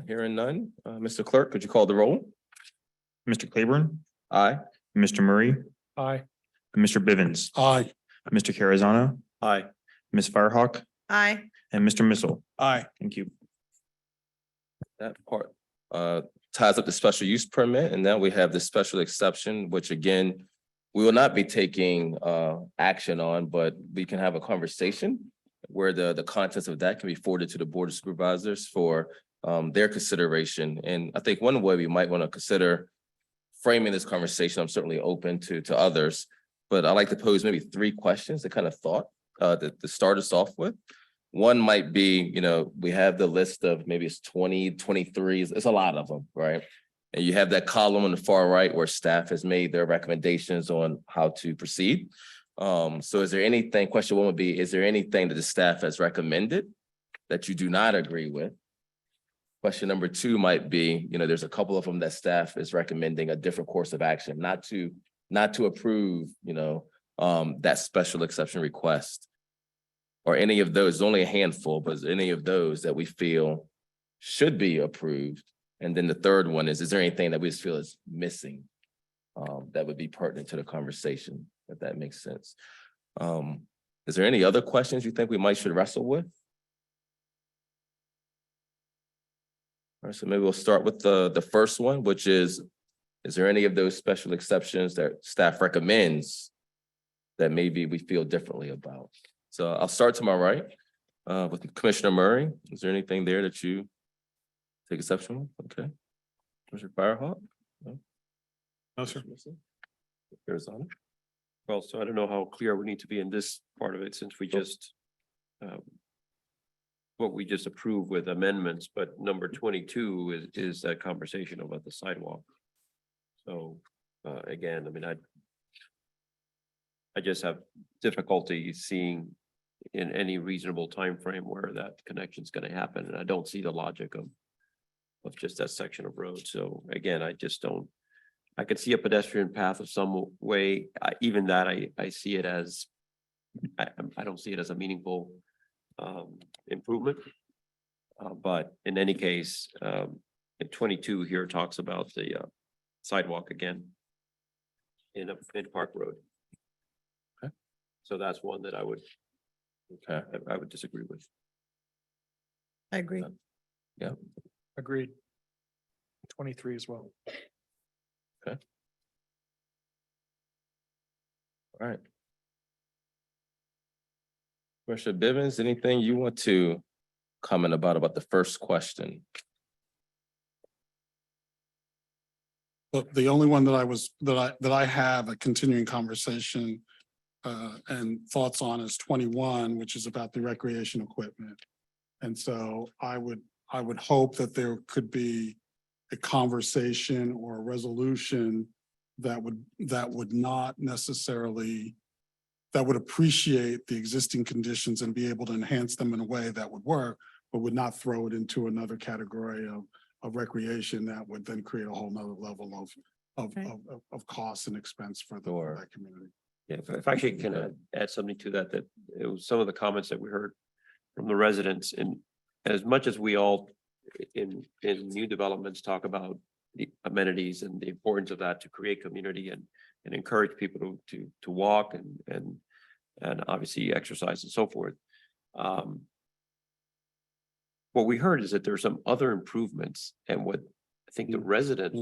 Hearing none. Mr. Clerk, could you call the roll? Mr. Claiborne, Aye. Mr. Murray, Aye. Mr. Bivens, Aye. Mr. Carazana, Aye. Ms. Firehawk, aye. and Mr. Missile. Aye. Thank you. That part ties up the special use permit, and now we have the special exception, which again, we will not be taking action on, but we can have a conversation where the contents of that can be forwarded to the Board of Supervisors for their consideration. And I think one way we might want to consider framing this conversation, I'm certainly open to others, but I'd like to pose maybe 3 questions to kind of thought to start us off with. One might be, we have the list of maybe it's 20, 23, it's a lot of them, right? And you have that column on the far right where staff has made their recommendations on how to proceed. So is there anything, question 1 would be, is there anything that the staff has recommended that you do not agree with? Question number 2 might be, there's a couple of them that staff is recommending a different course of action, not to approve, that special exception request. Or any of those, only a handful, but any of those that we feel should be approved. And then the third one is there anything that we just feel is missing that would be pertinent to the conversation, if that makes sense? Is there any other questions you think we might should wrestle with? All right, so maybe we'll start with the first one, which is there any of those special exceptions that staff recommends that maybe we feel differently about? So I'll start to my right with Commissioner Murray. Is there anything there that you take exception with? Okay. Commissioner Firehawk? No, sir. Arizona? Well, so I don't know how clear we need to be in this part of it, since we just what we just approved with amendments, but number 22 is that conversation about the sidewalk. So again, I mean, I just have difficulty seeing in any reasonable time frame where that connection is going to happen, and I don't see the logic of just that section of road. So again, I just don't. I could see a pedestrian path of some way. Even that, I see it as. I don't see it as a meaningful improvement. But in any case, in 22 here talks about the sidewalk again in Park Road. Okay. So that's one that I would disagree with. I agree. Yeah. Agreed. 23 as well. Okay. All right. Commissioner Bivens, anything you want to comment about the first question? But the only one that I have a continuing conversation and thoughts on is 21, which is about the recreation equipment. And so I would hope that there could be a conversation or a resolution that would not necessarily, that would appreciate the existing conditions and be able to enhance them in a way that would work, but would not throw it into another category of recreation that would then create a whole nother level of cost and expense for that community. Yeah, if I actually can add something to that, that it was some of the comments that we heard from the residents, and as much as we all in new developments talk about the amenities and the importance of that to create community and encourage people to walk and obviously exercise and so forth. What we heard is that there's some other improvements, and what I think the residents,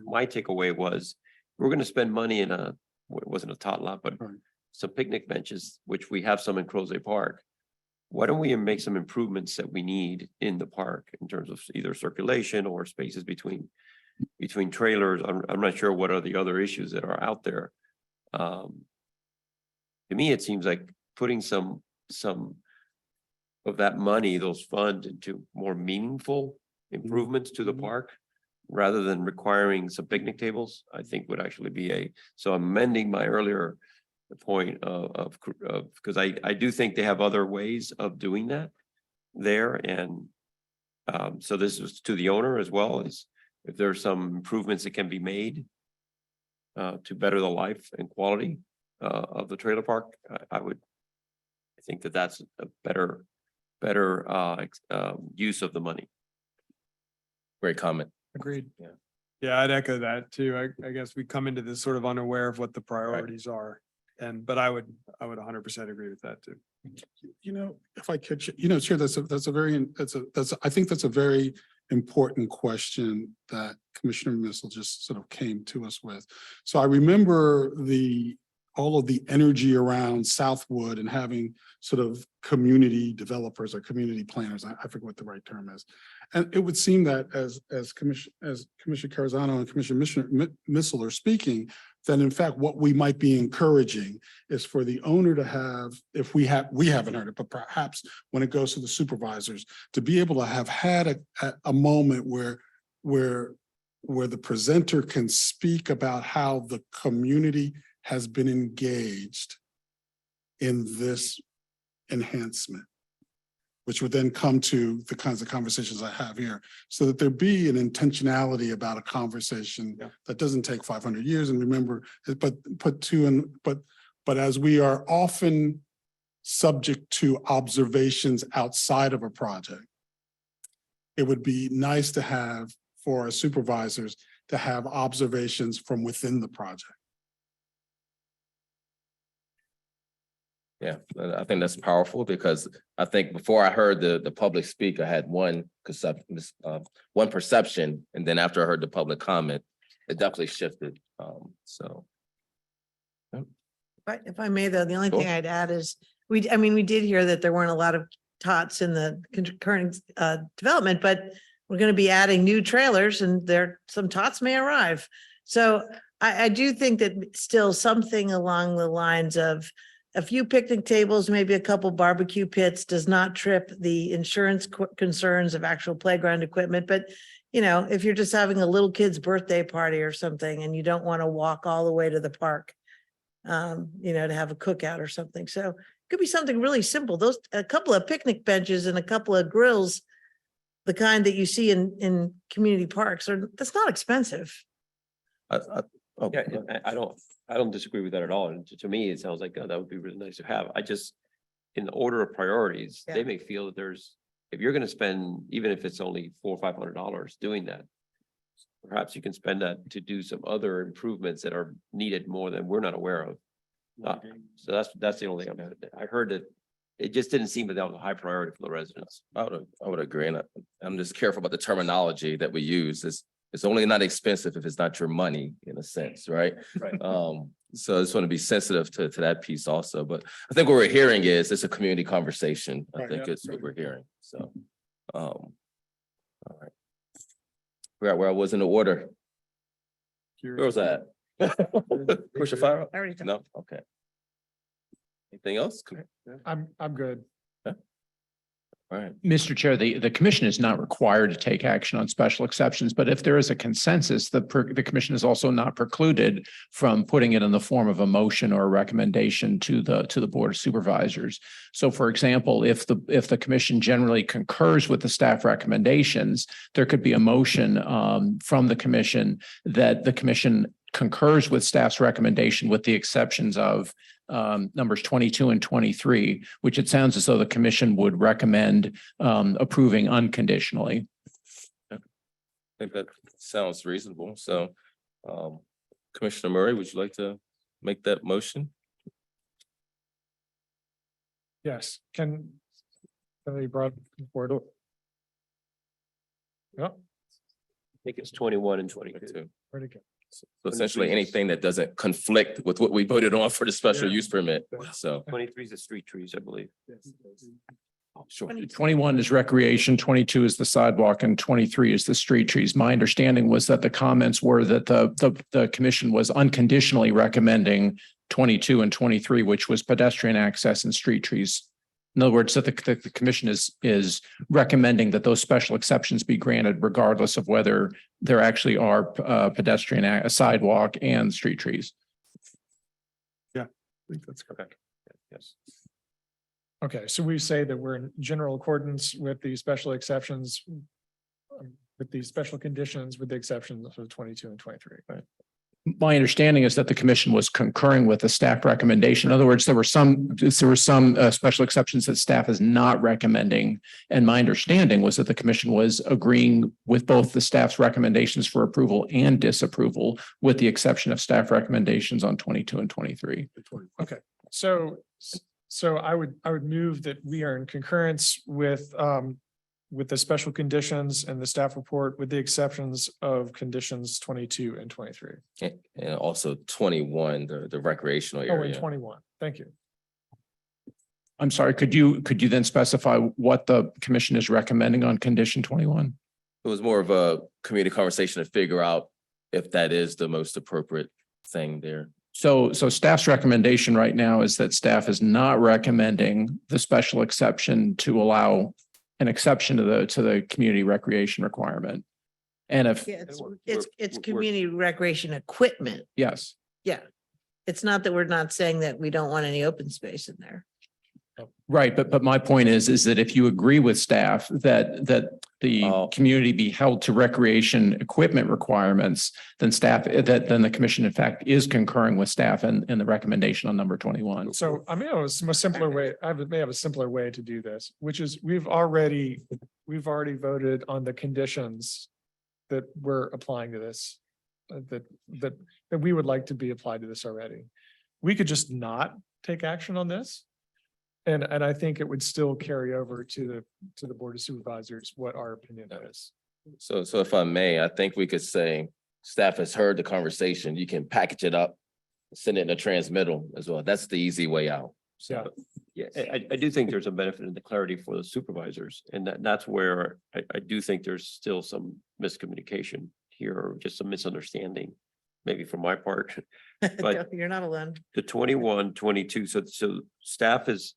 my takeaway was, we're going to spend money in it wasn't a tot lot, but some picnic benches, which we have some in Crozet Park. Why don't we make some improvements that we need in the park in terms of either circulation or spaces between trailers? I'm not sure what are the other issues that are out there. To me, it seems like putting some of that money, those funds, into more meaningful improvements to the park, rather than requiring some picnic tables, I think would actually be so I'm amending my earlier point of because I do think they have other ways of doing that there. And so this is to the owner as well, as if there's some improvements that can be made to better the life and quality of the trailer park. I think that's a better use of the money. Great comment. Agreed. Yeah, I'd echo that too. I guess we come into this sort of unaware of what the priorities are. But I would 100% agree with that too. If I could, Chair, I think that's a very important question that Commissioner Missile just sort of came to us with. So I remember all of the energy around Southwood and having sort of community developers or community planners. I forget what the right term is. And it would seem that as Commissioner Carazano and Commissioner Missile are speaking, then in fact, what we might be encouraging is for the owner to have, if we haven't heard it, but perhaps when it goes to the supervisors, to be able to have had a moment where the presenter can speak about how the community has been engaged in this enhancement, which would then come to the kinds of conversations I have here, so that there be an intentionality about a conversation that doesn't take 500 years. And remember, but as we are often subject to observations outside of a project, it would be nice to have, for our supervisors, to have observations from within the project. Yeah, I think that's powerful, because I think before I heard the public speak, I had one perception, and then after I heard the public comment, it definitely shifted. If I may, though, the only thing Sure. I'd add is, we did hear that there weren't a lot of tots in the current development, but we're going to be adding new trailers, and some tots may arrive. So I do think that still something along the lines of a few picnic tables, maybe a couple barbecue pits, does not trip the insurance concerns of actual playground equipment. But, if you're just having a little kid's birthday party or something, and you don't want to walk all the way to the park, to have a cookout or something. So it could be something really simple. A couple of picnic benches and a couple of grills, the kind that you see in community parks, that's not expensive. I don't disagree with that at all. And to me, it sounds like that would be really nice to have. In the order of priorities, they may feel that if you're going to spend, even if it's only $400 or $500 doing that, perhaps you can spend that to do some other improvements that are needed more than we're not aware of. So that's the only thing I heard, that it just didn't seem that was a high priority for the residents. I would agree, and I'm just careful about the terminology that we use. It's only not expensive if it's not your money, in a sense, right? Right. So I just want to be sensitive to that piece also. But I think what we're hearing is it's a community conversation. I think it's what we're hearing. So, all right. Where I was in the order. Where was that? Push your fire up? I already done. No, okay. Anything else? I'm good. All right. Mr. Chair, the commission is not required to take action on special exceptions, but if there is a consensus, the commission is also not precluded from putting it in the form of a motion or a recommendation to the Board of Supervisors. So for example, if the commission generally concurs with the staff recommendations, there could be a motion from the commission that the commission concurs with staff's recommendation with the exceptions of numbers 22 and 23, which it sounds as though the commission would recommend approving unconditionally. I think that sounds reasonable. So Commissioner Murray, would you like to make that motion? Yes, can be brought forward. Yep, I think it's 21 and 22. pretty good. So essentially anything that doesn't conflict with what we voted on for the special use permit. So 23 is the street trees, I believe. sure. 21 is recreation, 22 is the sidewalk, and 23 is the street trees. My understanding was that the comments were that the commission was unconditionally recommending 22 and 23, which was pedestrian access and street trees. In other words, that the commission is recommending that those special exceptions be granted regardless of whether there actually are pedestrian sidewalk and street trees. I think that's correct. Yes. Okay, so we say that we're in general accordance with the special exceptions, with the special conditions, with the exceptions of 22 and 23, right? My understanding is that the commission was concurring with the staff recommendation. In other words, there were some special exceptions that staff is not recommending. And my understanding was that the commission was agreeing with both the staff's recommendations for approval and disapproval, with the exception of staff recommendations on 22 and 23. Okay, so I would move that we are in concurrence with the special conditions and the staff report, with the exceptions of conditions 22 and 23. And also 21, the recreational Oh, and area. 21. Thank you. I'm sorry, could you then specify what the commission is recommending on condition 21? It was more of a community conversation to figure out if that is the most appropriate thing there. So staff's recommendation right now is that staff is not recommending the special exception to allow an exception to the community recreation requirement. And if, Yeah, it's community recreation equipment. yes, Yeah. It's not that we're not saying that we don't want any open space in there. right. But my point is that if you agree with staff that the community be held to recreation equipment requirements, then then the commission in fact is concurring with staff and the recommendation on number 21. So I mean, a simpler way, may have a simpler way to do this, which is we've already voted on the conditions that we're applying to this, that we would like to be applied to this already. We could just not take action on this. And I think it would still carry over to the Board of Supervisors what our opinion is. So if I may, I think we could say staff has heard the conversation. You can package it up, send it in a transmittal as well. That's the easy way out. Yeah. Yeah, I do think there's a benefit in the clarity for the supervisors, and that's where I do think there's still some miscommunication here, or just some misunderstanding, maybe from my part. But You're not alone. the 21, 22, so staff is,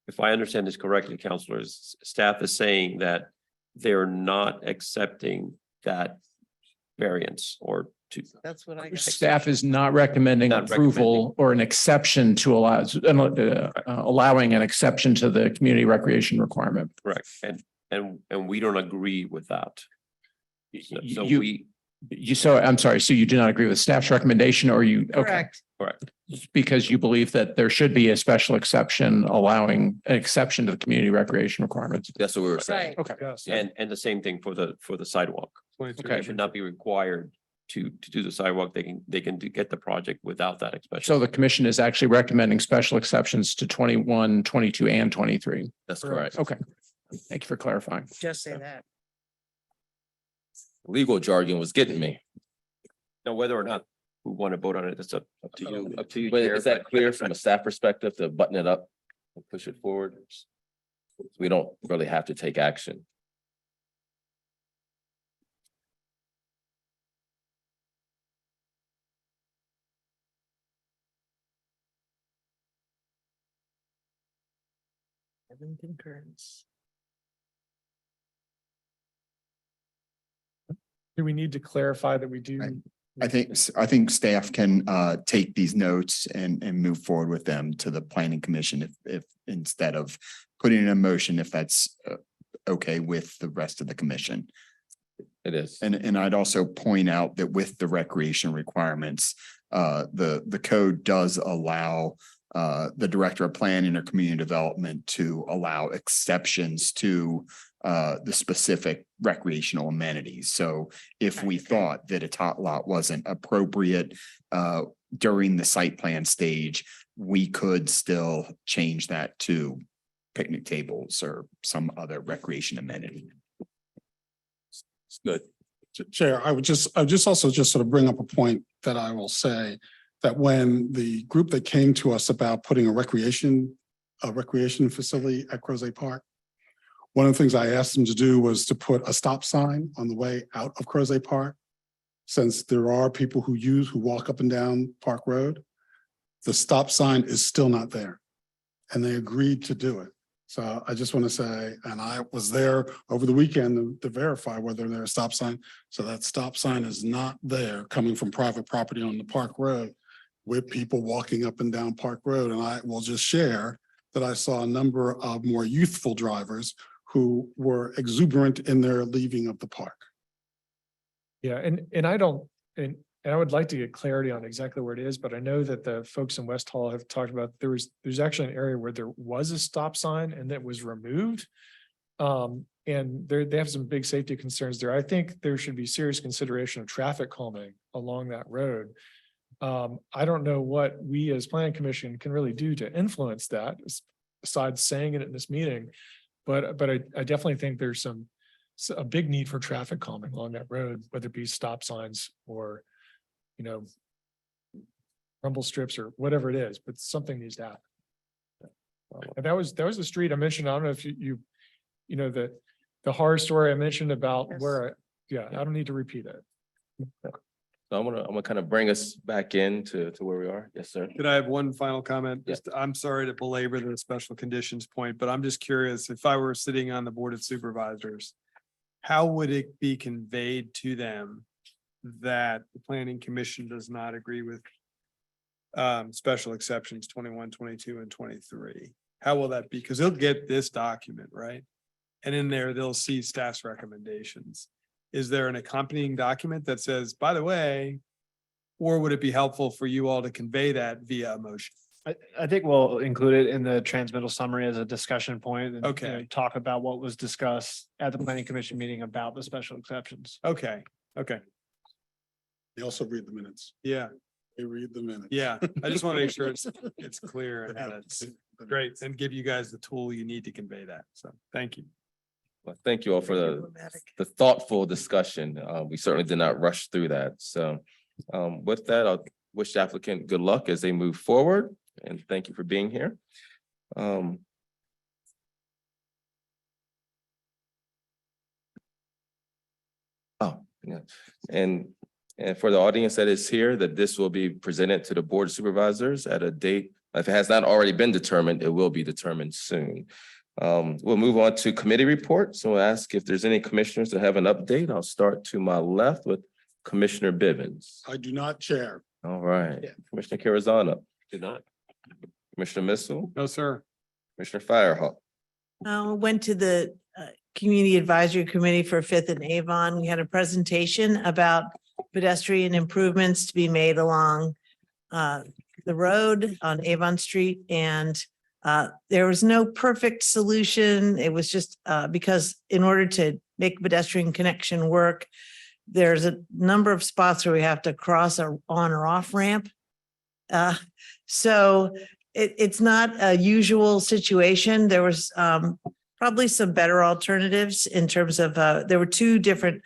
if I understand this correctly, counselors, staff is saying that they're not accepting that variance or to. That's what I got. Staff is not recommending Not approval or an exception to allowing an exception to the community recreation requirement. Correct, and we don't agree with that. So I'm sorry, so you do not agree with staff's recommendation, or you? Okay. Correct. Because you believe that there should be a special exception allowing an exception to the community recreation requirements. That's what we were saying. Right. Okay. Yes. And the same thing for the sidewalk. They should not be required to do the sidewalk. They can get the project without that exception. So the commission is actually recommending special exceptions to 21, 22, and 23. That's correct. Okay. Thank you for clarifying. Just say that. Legal jargon was getting me. Now, whether or not we want to vote on it, that's up to you. Up to you. But Chair, is that but- clear from a staff perspective to button it up and push it forward? We don't really have to take action. Do we need to clarify that we do? I think staff can take these notes and move forward with them to the planning commission if instead of putting in a motion, if that's okay with the rest of the commission. It is. And I'd also point out that with the recreation requirements, the code does allow the director of planning or community development to allow exceptions to the specific recreational amenities. So if we thought that a tot lot wasn't appropriate during the site plan stage, we could still change that to picnic tables or some other recreation amenity. It's good. Chair, I would just also just sort of bring up a point that I will say that when the group that came to us about putting a recreation facility at Crozet Park, one of the things I asked them to do was to put a stop sign on the way out of Crozet Park. Since there are people who walk up and down Park Road, the stop sign is still not there. And they agreed to do it. So I just want to say, and I was there over the weekend to verify whether there's a stop sign. So that stop sign is not there coming from private property on the Park Road with people walking up and down Park Road. And I will just share that I saw a number of more youthful drivers who were exuberant in their leaving of the park. Yeah, and I don't, and I would like to get clarity on exactly where it is, but I know that the folks in West Hall have talked about there's actually an area where there was a stop sign and that was removed. And they have some big safety concerns there. I think there should be serious consideration of traffic calming along that road. I don't know what we as planning commission can really do to influence that, besides saying it in this meeting. But I definitely think there's a big need for traffic calming along that road, whether it be stop signs or, rumble strips or whatever it is, but something needs to happen. And that was the street I mentioned. I don't know if the horror story I mentioned about where, I don't need to repeat it. So I'm gonna kind of bring us back into where we are. Yes, sir. Could I have one final comment? Yeah. I'm sorry to belabor the special conditions point, but I'm just curious, if I were sitting on the Board of Supervisors, how would it be conveyed to them that the Planning Commission does not agree with special exceptions 21, 22, and 23? How will that be? Because they'll get this document, right? And in there, they'll see staff's recommendations. Is there an accompanying document that says, by the way, or would it be helpful for you all to convey that via a motion? I think we'll include it in the transmittal summary as a discussion point. And, Okay. talk about what was discussed at the planning commission meeting about the special exceptions. Okay, They also read the minutes. yeah, They read the minutes. yeah. I just want to make sure it's clear and that it's great and give you guys the tool you need to convey that. So thank you. Well, thank you all for the thoughtful discussion. We certainly did not rush through that. So with that, I'll wish the applicant good luck as they move forward, and thank you for being here. Yeah, and for the audience that is here, that this will be presented to the Board of Supervisors at a date. If it has not already been determined, it will be determined soon. We'll move on to committee reports. So we'll ask if there's any commissioners that have an update. I'll start to my left with Commissioner Bivens. I do not chair. All right, Commissioner Carazana, Did not. Commissioner Missile, No, sir. Commissioner Firehawk. Went to the Community Advisory Committee for Fifth and Avon. We had a presentation about pedestrian improvements to be made along the road on Avon Street. And there was no perfect solution. It was just because in order to make pedestrian connection work, there's a number of spots where we have to cross a on or off ramp. So it's not a usual situation. There was probably some better alternatives in terms of, there were two different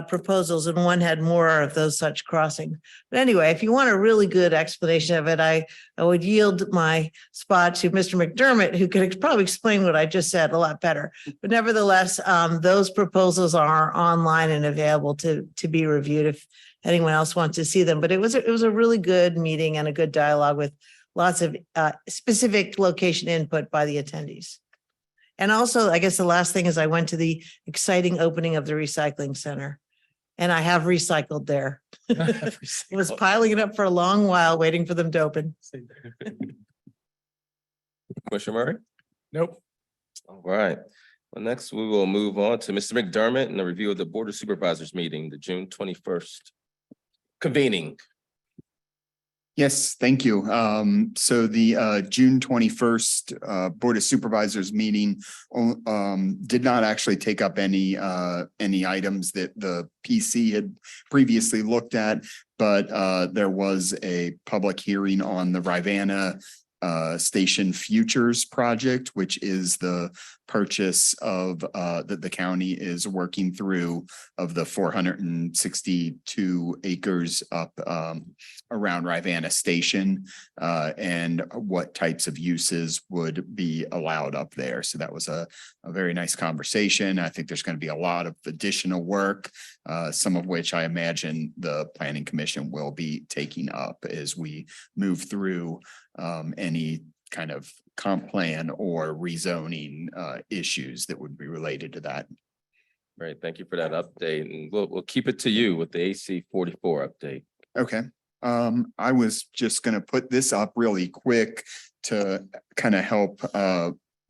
proposals and one had more of those such crossing. But anyway, if you want a really good explanation of it, I would yield my spot to Mr. McDermott, who could probably explain what I just said a lot better. But nevertheless, those proposals are online and available to be reviewed if anyone else wants to see them. But it was a really good meeting and a good dialogue with lots of specific location input by the attendees. And also, I guess the last thing is I went to the exciting opening of the recycling center. And I have recycled there. It was piling it up for a long while, waiting for them to open. Commissioner Murray? Nope. All right. Well, next we will move on to Mr. McDermott and the review of the Board of Supervisors meeting, the June 21st convening. Yes, thank you. So the June 21st Board of Supervisors meeting did not actually take up any items that the PC had previously looked at, but there was a public hearing on the Rivanna Station Futures project, which is the purchase of that the county is working through of the 462 acres up around Rivanna Station and what types of uses would be allowed up there. So that was a very nice conversation. I think there's going to be a lot of additional work, some of which I imagine the Planning Commission will be taking up as we move through any kind of comp plan or rezoning issues that would be related to that. Great, thank you for that update, and we'll keep it to you with the AC 44 update. Okay. I was just gonna put this up really quick to kind of help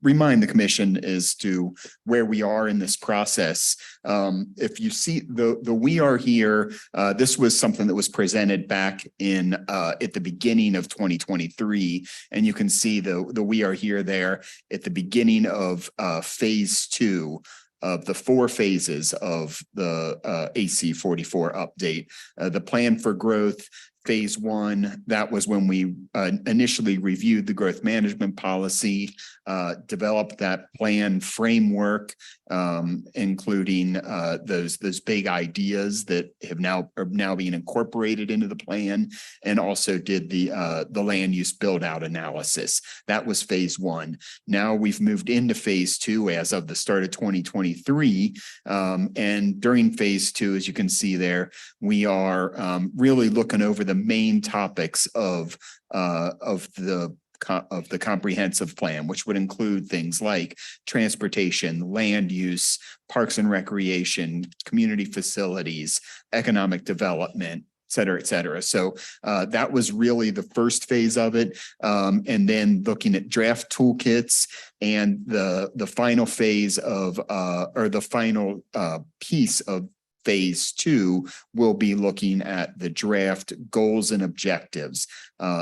remind the commission as to where we are in this process. If you see the we are here, this was something that was presented back in at the beginning of 2023. And you can see the we are here there at the beginning of phase 2 of the 4 phases of the AC 44 update. The plan for growth, phase 1, that was when we initially reviewed the growth management policy, developed that plan framework, including those big ideas that are now being incorporated into the plan, and also did the land use build out analysis. That was phase 1. Now we've moved into phase 2 as of the start of 2023, and during phase 2, as you can see there, we are really looking over the main topics of the comprehensive plan, which would include things like transportation, land use, parks and recreation, community facilities, economic development, et cetera, et cetera. So that was really the first phase of it. And then looking at draft toolkits and the final phase of or the final piece of phase 2 will be looking at the draft goals and objectives,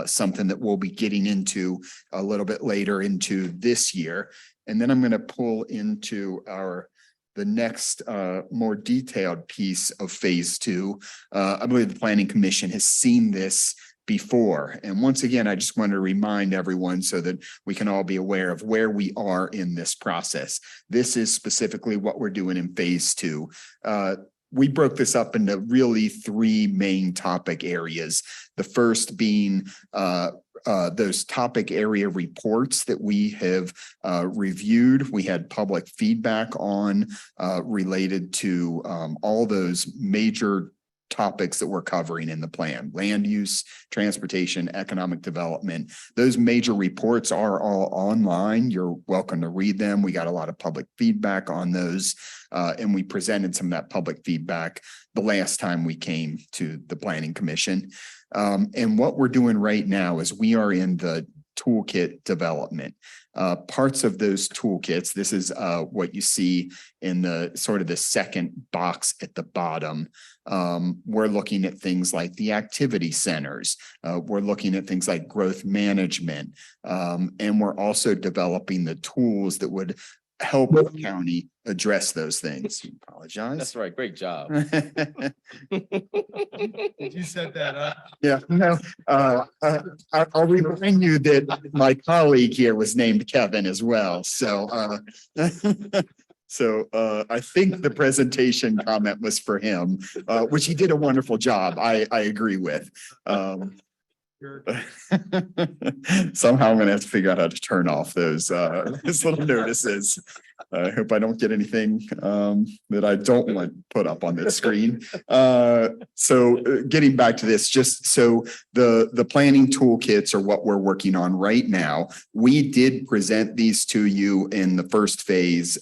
something that we'll be getting into a little bit later into this year. And then I'm going to pull into the next more detailed piece of phase 2. I believe the Planning Commission has seen this before. And once again, I just want to remind everyone so that we can all be aware of where we are in this process. This is specifically what we're doing in phase 2. We broke this up into really 3 main topic areas. The first being those topic area reports that we have reviewed. We had public feedback on related to all those major topics that we're covering in the plan: land use, transportation, economic development. Those major reports are all online. You're welcome to read them. We got a lot of public feedback on those. And we presented some of that public feedback the last time we came to the Planning Commission. And what we're doing right now is we are in the toolkit development. Parts of those toolkits, this is what you see in the sort of the second box at the bottom. We're looking at things like the activity centers. We're looking at things like growth management. And we're also developing the tools that would help the county address those things. Apologize. That's right. Great job. You set that up. Yeah, no, I'll remind you that my colleague here was named Kevin as well. So, I think the presentation comment was for him, which he did a wonderful job. I agree with. Somehow I'm gonna have to figure out how to turn off those little notices. I hope I don't get anything that I don't want put up on the screen. Getting back to this, just so the planning toolkits are what we're working on right now. We did present these to you in the first phase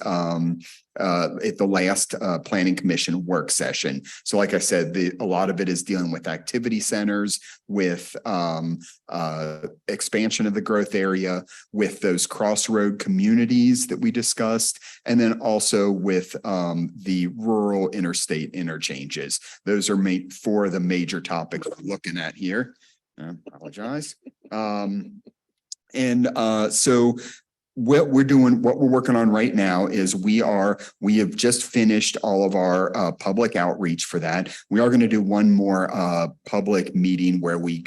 at the last planning commission work session. So like I said, a lot of it is dealing with activity centers, with expansion of the growth area, with those crossroad communities that we discussed, and then also with the rural interstate interchanges. Those are four of the major topics we're looking at here. I apologize. So what we're working on right now is we have just finished all of our public outreach for that. We are going to do one more public meeting where we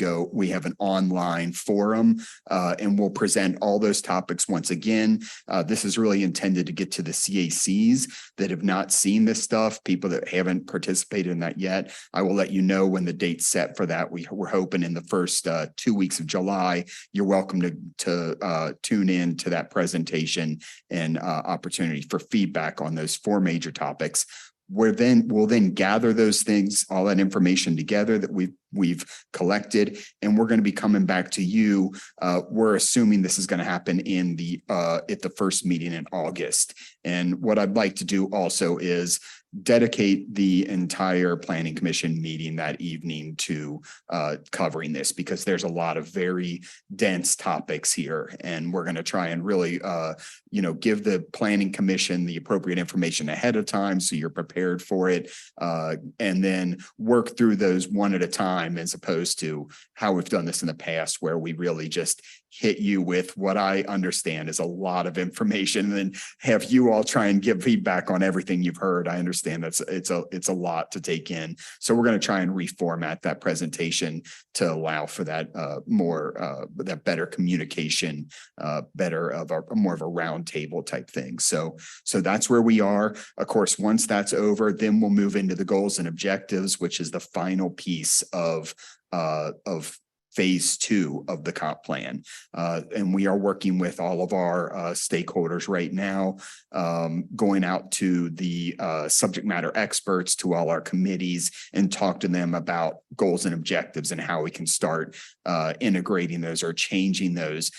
have an online forum and we'll present all those topics once again. This is really intended to get to the CACs that have not seen this stuff, people that haven't participated in that yet. I will let you know when the date's set for that. We're hoping in the first 2 weeks of July. You're welcome to tune in to that presentation and opportunity for feedback on those four major topics. We'll then gather those things, all that information together that we've collected, and we're going to be coming back to you. We're assuming this is going to happen at the first meeting in August. And what I'd like to do also is dedicate the entire planning commission meeting that evening to covering this, because there's a lot of very dense topics here, and we're going to try and really give the planning commission the appropriate information ahead of time so you're prepared for it, and then work through those one at a time, as opposed to how we've done this in the past, where we really just hit you with what I understand is a lot of information and then have you all try and give feedback on everything you've heard. I understand it's a lot to take in. So we're going to try and reformat that presentation to allow for that that better communication, more of a round table type thing. So that's where we are. Of course, once that's over, then we'll move into the goals and objectives, which is the final piece of phase 2 of the comp plan. And we are working with all of our stakeholders right now, going out to the subject matter experts, to all our committees, and talk to them about goals and objectives and how we can start integrating those or changing those.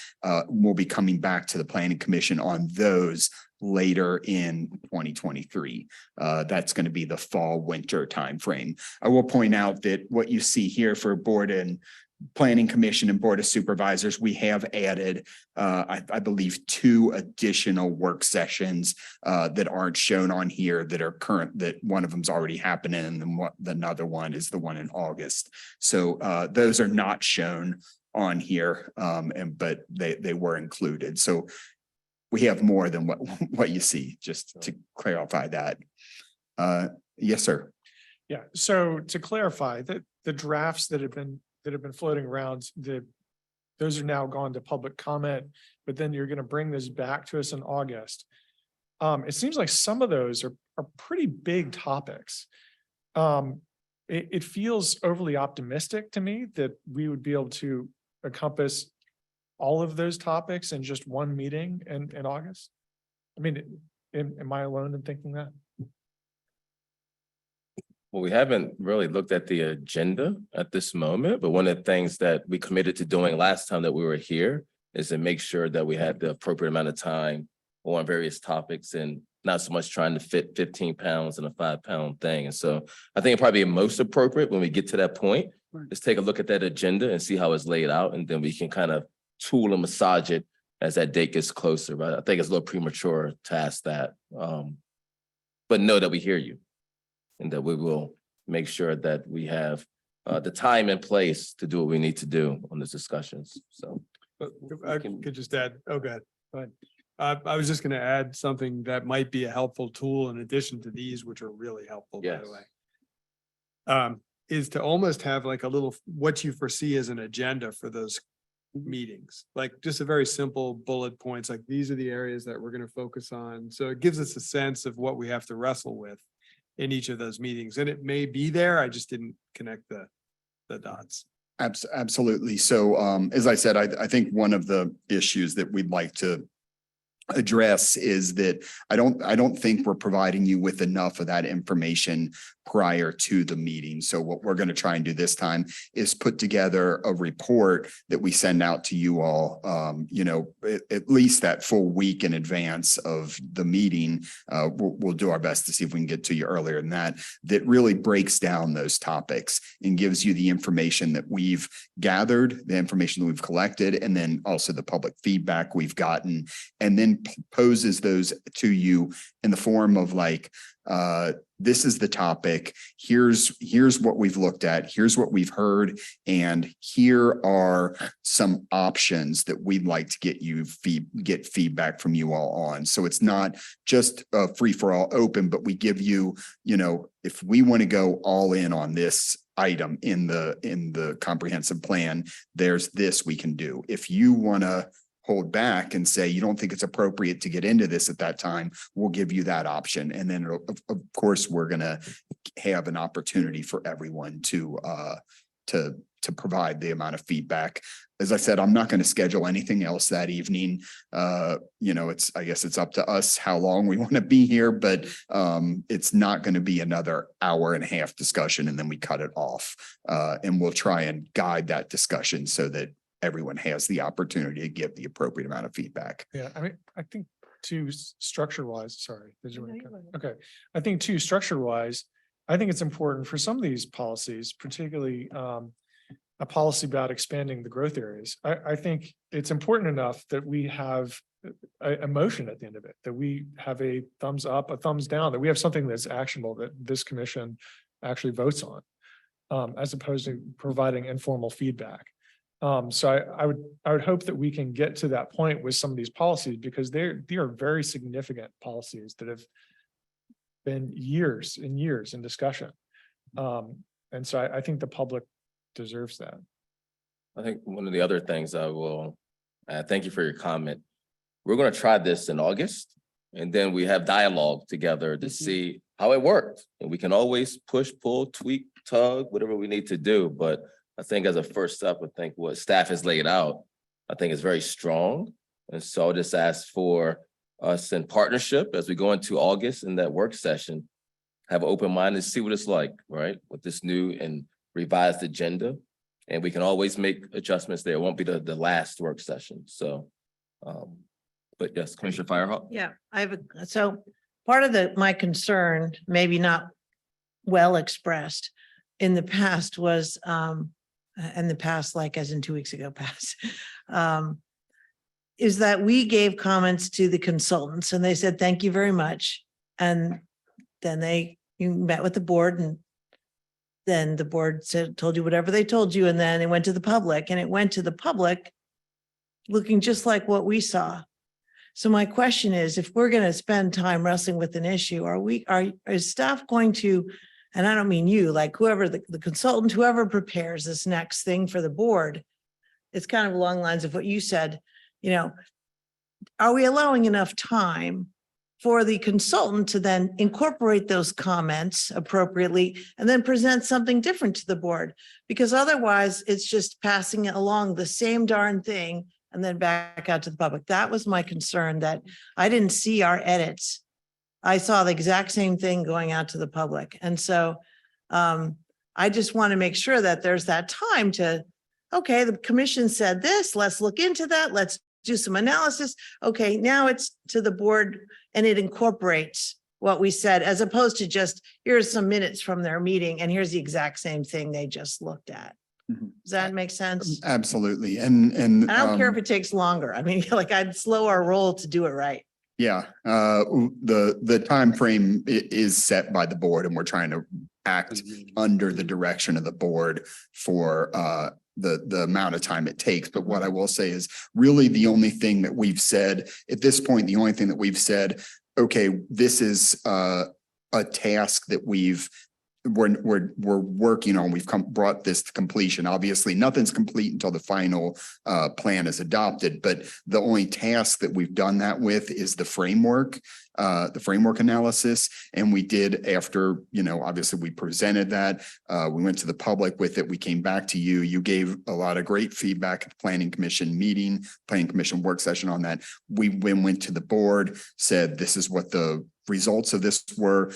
We'll be coming back to the Planning Commission on those later in 2023. That's going to be the fall winter timeframe. I will point out that what you see here for board and Planning Commission and Board of Supervisors, we have added, I believe, 2 additional work sessions that aren't shown on here that are current, that one of them's already happening, and then another one is the one in August. So those are not shown on here, but they were included. So we have more than what you see, just to clarify that. Yes, sir. Yeah, so to clarify, that the drafts that have been floating around, those are now gone to public comment, but then you're going to bring this back to us in August. It seems like some of those are pretty big topics. It feels overly optimistic to me that we would be able to encompass all of those topics in just one meeting in August. I mean, am I alone in thinking that? Well, we haven't really looked at the agenda at this moment, but one of the things that we committed to doing last time that we were here is to make sure that we had the appropriate amount of time on various topics and not so much trying to fit 15 pounds in a 5-pound thing. And so I think it probably most appropriate when we get to that point, is take a look at that agenda and see how it's laid out, and then we can kind of tool and massage it as that date gets closer. But I think it's a little premature to ask that. But know that we hear you, and that we will make sure that we have the time in place to do what we need to do on these discussions. So I could just add, go ahead. I was just going to add something that might be a helpful tool in addition to these, which are really helpful, by the way. Is to almost have like a little, what you foresee as an agenda for those meetings, like just a very simple bullet points, like these are the areas that we're going to focus on. So it gives us a sense of what we have to wrestle with in each of those meetings. And it may be there, I just didn't connect the dots. Absolutely. So as I said, I think one of the issues that we'd like to address is that I don't think we're providing you with enough of that information prior to the meeting. So what we're going to try and do this time is put together a report that we send out to you all, at least that full week in advance of the meeting. We'll do our best to see if we can get to you earlier than that, that really breaks down those topics and gives you the information that we've gathered, the information that we've collected, and then also the public feedback we've gotten, and then poses those to you in the form of like, this is the topic. Here's what we've looked at. Here's what we've heard. And here are some options that we'd like to get feedback from you all on. So it's not just free for all open, but we give you, if we want to go all in on this item in the comprehensive plan, there's this we can do. If you want to hold back and say you don't think it's appropriate to get into this at that time, we'll give you that option. And then of course, we're going to have an opportunity for everyone to provide the amount of feedback. As I said, I'm not going to schedule anything else that evening. I guess it's up to us how long we want to be here, but it's not going to be another hour and a half discussion and then we cut it off. And we'll try and guide that discussion so that everyone has the opportunity to give the appropriate amount of feedback. Yeah, I mean, I think structure wise, sorry. Okay, I think structure wise, I think it's important for some of these policies, particularly a policy about expanding the growth areas. I think it's important enough that we have a motion at the end of it, that we have a thumbs up, a thumbs down, that we have something that's actionable that this commission actually votes on, as opposed to providing informal feedback. So I would hope that we can get to that point with some of these policies, because they are very significant policies that have been years and years in discussion. And so I think the public deserves that. I think one of the other things I will, thank you for your comment. We're going to try this in August, and then we have dialogue together to see how it worked. And we can always push, pull, tweak, tug, whatever we need to do. But I think as a first step, I think what staff has laid out, I think is very strong. And so I'll just ask for us in partnership as we go into August in that work session, have an open mind and see what it's like, right? With this new and revised agenda. And we can always make adjustments there. It won't be the last work session. So, but yes, Commissioner Firehawk. Yeah, so part of my concern, maybe not well expressed in the past was, like as in 2 weeks ago past, is that we gave comments to the consultants and they said, thank you very much. And then you met with the board and then the board told you whatever they told you. And then it went to the public, and it went to the public looking just like what we saw. So my question is, if we're going to spend time wrestling with an issue, is staff going to, and I don't mean you, like whoever the consultant, whoever prepares this next thing for the board, it's kind of along the lines of what you said, are we allowing enough time for the consultant to then incorporate those comments appropriately and then present something different to the board? Because otherwise it's just passing it along the same darn thing and then back out to the public. That was my concern, that I didn't see our edits. I saw the exact same thing going out to the public. And so I just want to make sure that there's that time to, okay, the commission said this, let's look into that. Let's do some analysis. Okay, now it's to the board and it incorporates what we said, as opposed to just, here's some minutes from their meeting and here's the exact same thing they just looked at. Does that make sense? Absolutely. And I don't care if it takes longer. I mean, like I'd slow our roll to do it right. Yeah, the time frame is set by the board, and we're trying to act under the direction of the board for the amount of time it takes. But what I will say is really the only thing that we've said at this point, the only thing that we've said, okay, this is a task that we've we're working on, brought this to completion. Obviously, nothing's complete until the final plan is adopted, but the only task that we've done that with is the framework analysis. And we did after, obviously we presented that, we went to the public with it. We came back to you. You gave a lot of great feedback at the Planning Commission meeting, Planning Commission work session on that. We went to the board, said, this is what the results of this were.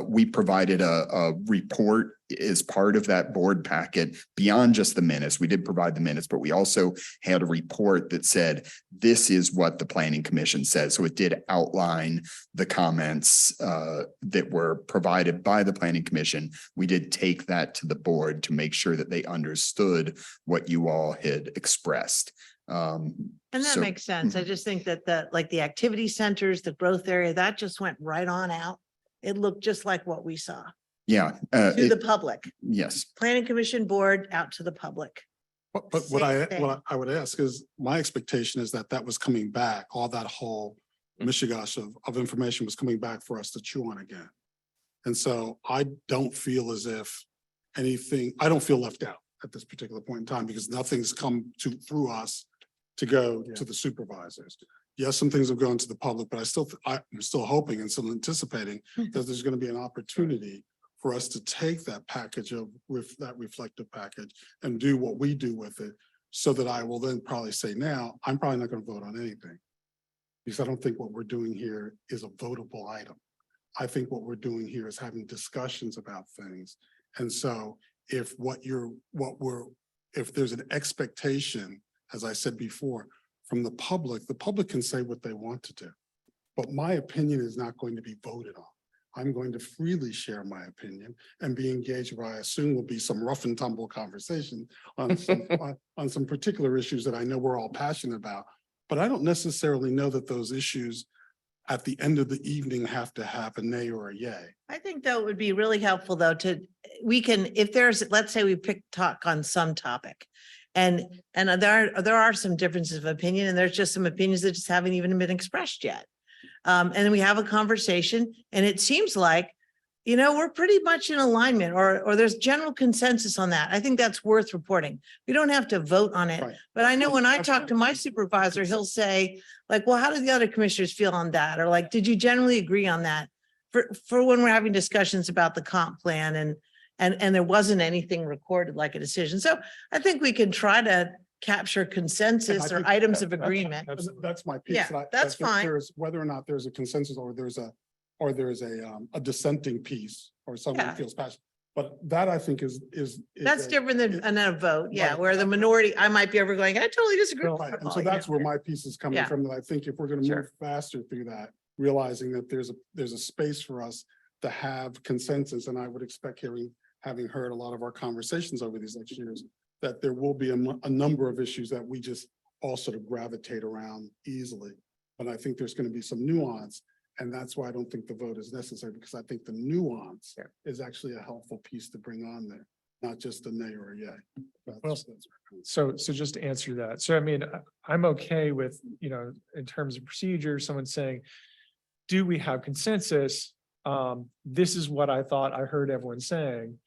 We provided a report as part of that board packet beyond just the minutes. We did provide the minutes, but we also had a report that said, this is what the Planning Commission said. So it did outline the comments that were provided by the Planning Commission. We did take that to the board to make sure that they understood what you all had expressed. And that So- makes sense. I just think that the activity centers, the growth area, that just went right on out. It looked just like what we saw Yeah. to the public, Yes. planning commission board out to the public. But what I would ask is, my expectation is that was coming back, all that whole mishigash of information was coming back for us to chew on again. And so I don't feel as if I don't feel left out at this particular point in time, because nothing's come through us to go to the supervisors. Yes, some things have gone to the public, but I'm still hoping and still anticipating that there's going to be an opportunity for us to take that package that reflective package and do what we do with it, so that I will then probably say, now, I'm probably not going to vote on anything, because I don't think what we're doing here is a votable item. I think what we're doing here is having discussions about things. And so if there's an expectation, as I said before, from the public can say what they want to do. But my opinion is not going to be voted on. I'm going to freely share my opinion and be engaged where I assume will be some rough and tumble conversation on some particular issues that I know we're all passionate about. But I don't necessarily know that those issues at the end of the evening have to have a nay or a yay. I think though it would be really helpful though let's say we talk on some topic. And there are some differences of opinion, and there's just some opinions that just haven't even been expressed yet. And we have a conversation, and it seems like, we're pretty much in alignment, or there's general consensus on that. I think that's worth reporting. We don't have to vote on it, Right. but I know when I talk to my supervisor, he'll say like, well, how do the other commissioners feel on that? Or like, did you generally agree on that? For when we're having discussions about the comp plan and there wasn't anything recorded like a decision. So I think we can try to capture consensus or items of agreement. That's my piece. Yeah, that that's fine. Whether or not there's a consensus or there's a dissenting piece or someone Yeah. feels passionate. But that I think is. That's a- different than a vote. Yeah, Right. where the minority, I might be ever going, I totally disagree. with Right, and football," so you that's know. where my piece is coming Yeah. from, that I think if we're gonna Sure. move faster through that, realizing that there's a space for us to have consensus, and I would expect having heard a lot of our conversations over these next years, that there will be a number of issues that we just all sort of gravitate around easily. But I think there's gonna be some nuance, and that's why I don't think the vote is necessary, because I think the nuance is actually a helpful piece to bring on there, not just a nay or a yay. Well, So just to answer that, so I mean, I'm okay with, in terms of procedure, someone saying, do we have consensus? This is what I thought I heard everyone saying.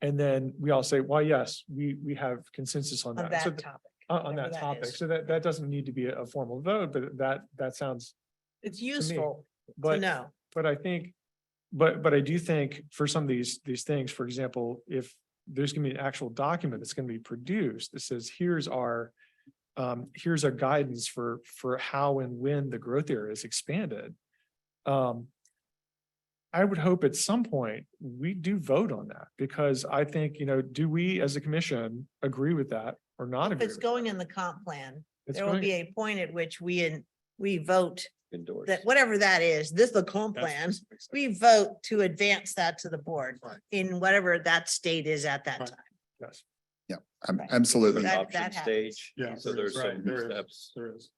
And then we all say, well, yes, we have consensus on On that. So that topic. on whatever that that topic. is. So that doesn't need to be a formal vote, but that sounds, It's useful to but, know. but I think, but I do think for some of these things, for example, if there's gonna be an actual document that's gonna be produced that says, here's our guidance for how and when the growth area is expanded. I would hope at some point we do vote on that, because I think, do we as a commission agree with that or not If agree? it's with going in the comp plan, It's there will going- be a point at which we vote Indoors. that whatever that is, the comp plan, we vote to advance that to the board Right. in whatever that state is at that Right. time. Yes. Absolutely. That Option happens. stage. Yeah, So there's right, some there is, steps. there is.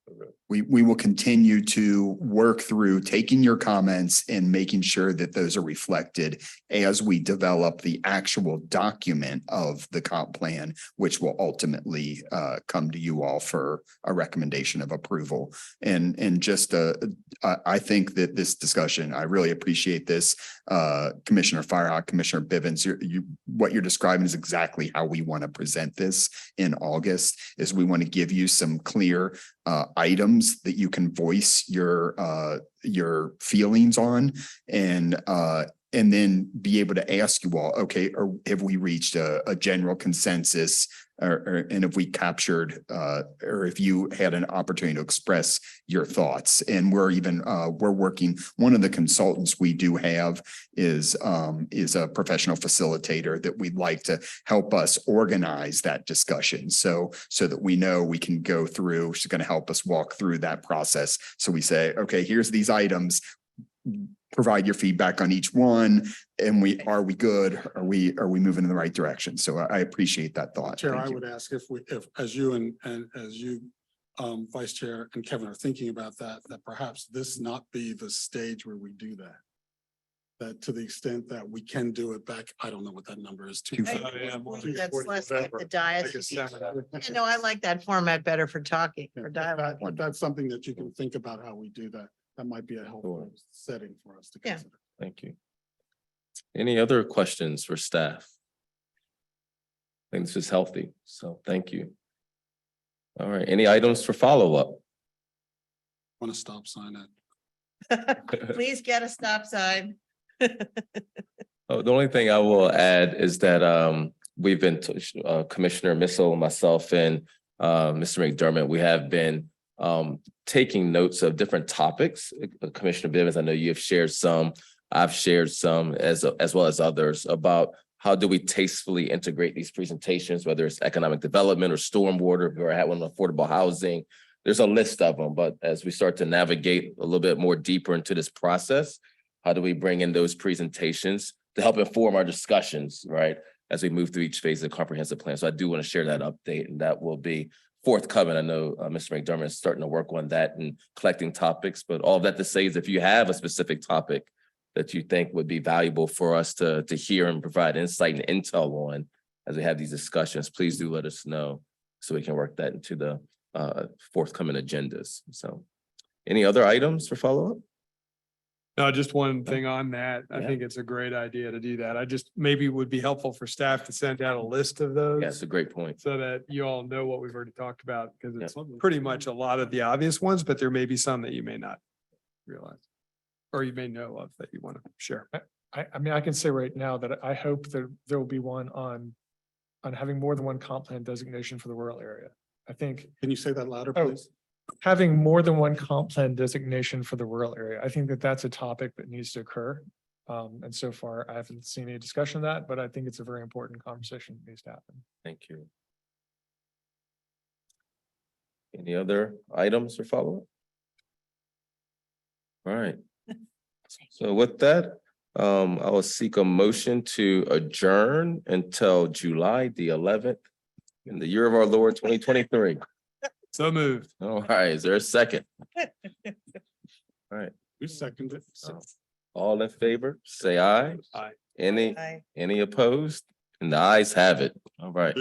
We will continue to work through taking your comments and making sure that those are reflected as we develop the actual document of the comp plan, which will ultimately come to you all for a recommendation of approval. And just I think that this discussion, I really appreciate this. Commissioner Firehawk, Commissioner Bivens, what you're describing is exactly how we want to present this in August, is we want to give you some clear items that you can voice your feelings on, and then be able to ask you all, okay, or have we reached a general consensus, and if we captured, or if you had an opportunity to express your thoughts. And we're working, one of the consultants we do have is a professional facilitator that we'd like to help us organize that discussion. So that we know we can go through, she's going to help us walk through that process. So we say, okay, here's these items, provide your feedback on each one. And are we good? Are we moving in the right direction? So I appreciate that thought. Chair, Thank I you. would ask if as you and as you, Vice Chair and Kevin are thinking about that perhaps this not be the stage where we do that. That to the extent that we can do it back, I don't know what that number is. That's less like the dais. You know, I like that format better for talking, for dialogue. That's something that you can think about how we do that. That might be a helpful setting for us to Yeah. consider. Thank you. Any other questions for staff? I think this is healthy, so thank you. All right, any items for follow-up? Want to stop sign it. Please get a stop sign. Oh, the only thing I will add is that we've been, Commissioner Missile, myself, and Mr. McDermott, we have been taking notes of different topics. Commissioner Bivens, I know you have shared some, I've shared some as well as others about how do we tastefully integrate these presentations, whether it's economic development or stormwater, or had one on affordable housing. There's a list of them, but as we start to navigate a little bit more deeper into this process, how do we bring in those presentations to help inform our discussions, right? As we move through each phase of the comprehensive plan. So I do want to share that update, and that will be forthcoming. I know Mr. McDermott is starting to work on that and collecting topics, but all of that to say is if you have a specific topic that you think would be valuable for us to hear and provide insight and intel on as we have these discussions, please do let us know so we can work that into the forthcoming agendas. So any other items for follow-up? No, just one thing on that. I Yeah. think it's a great idea to do that. I just, maybe it would be helpful for staff to send out a list of those. Yeah, that's a great point. So that you all know what we've already talked about, because it's pretty much a lot of the obvious ones, but there may be some that you may not realize. Or you may know of that you want to share. I mean, I can say right now that I hope that there will be one on having more than one comp plan designation for the rural area. I think Can you say that louder, Oh. please? having more than one comp plan designation for the rural area, I think that that's a topic that needs to occur. And so far, I haven't seen any discussion of that, but I think it's a very important conversation that needs to happen. Thank you. Any other items for follow-up? All right. So with that, I will seek a motion to adjourn until July the 11th in the year of our Lord 2023. So moved. All right, is there a second? All right, We second it. all in favor, say aye. Aye. Any Aye. opposed? And the ayes have it. All right.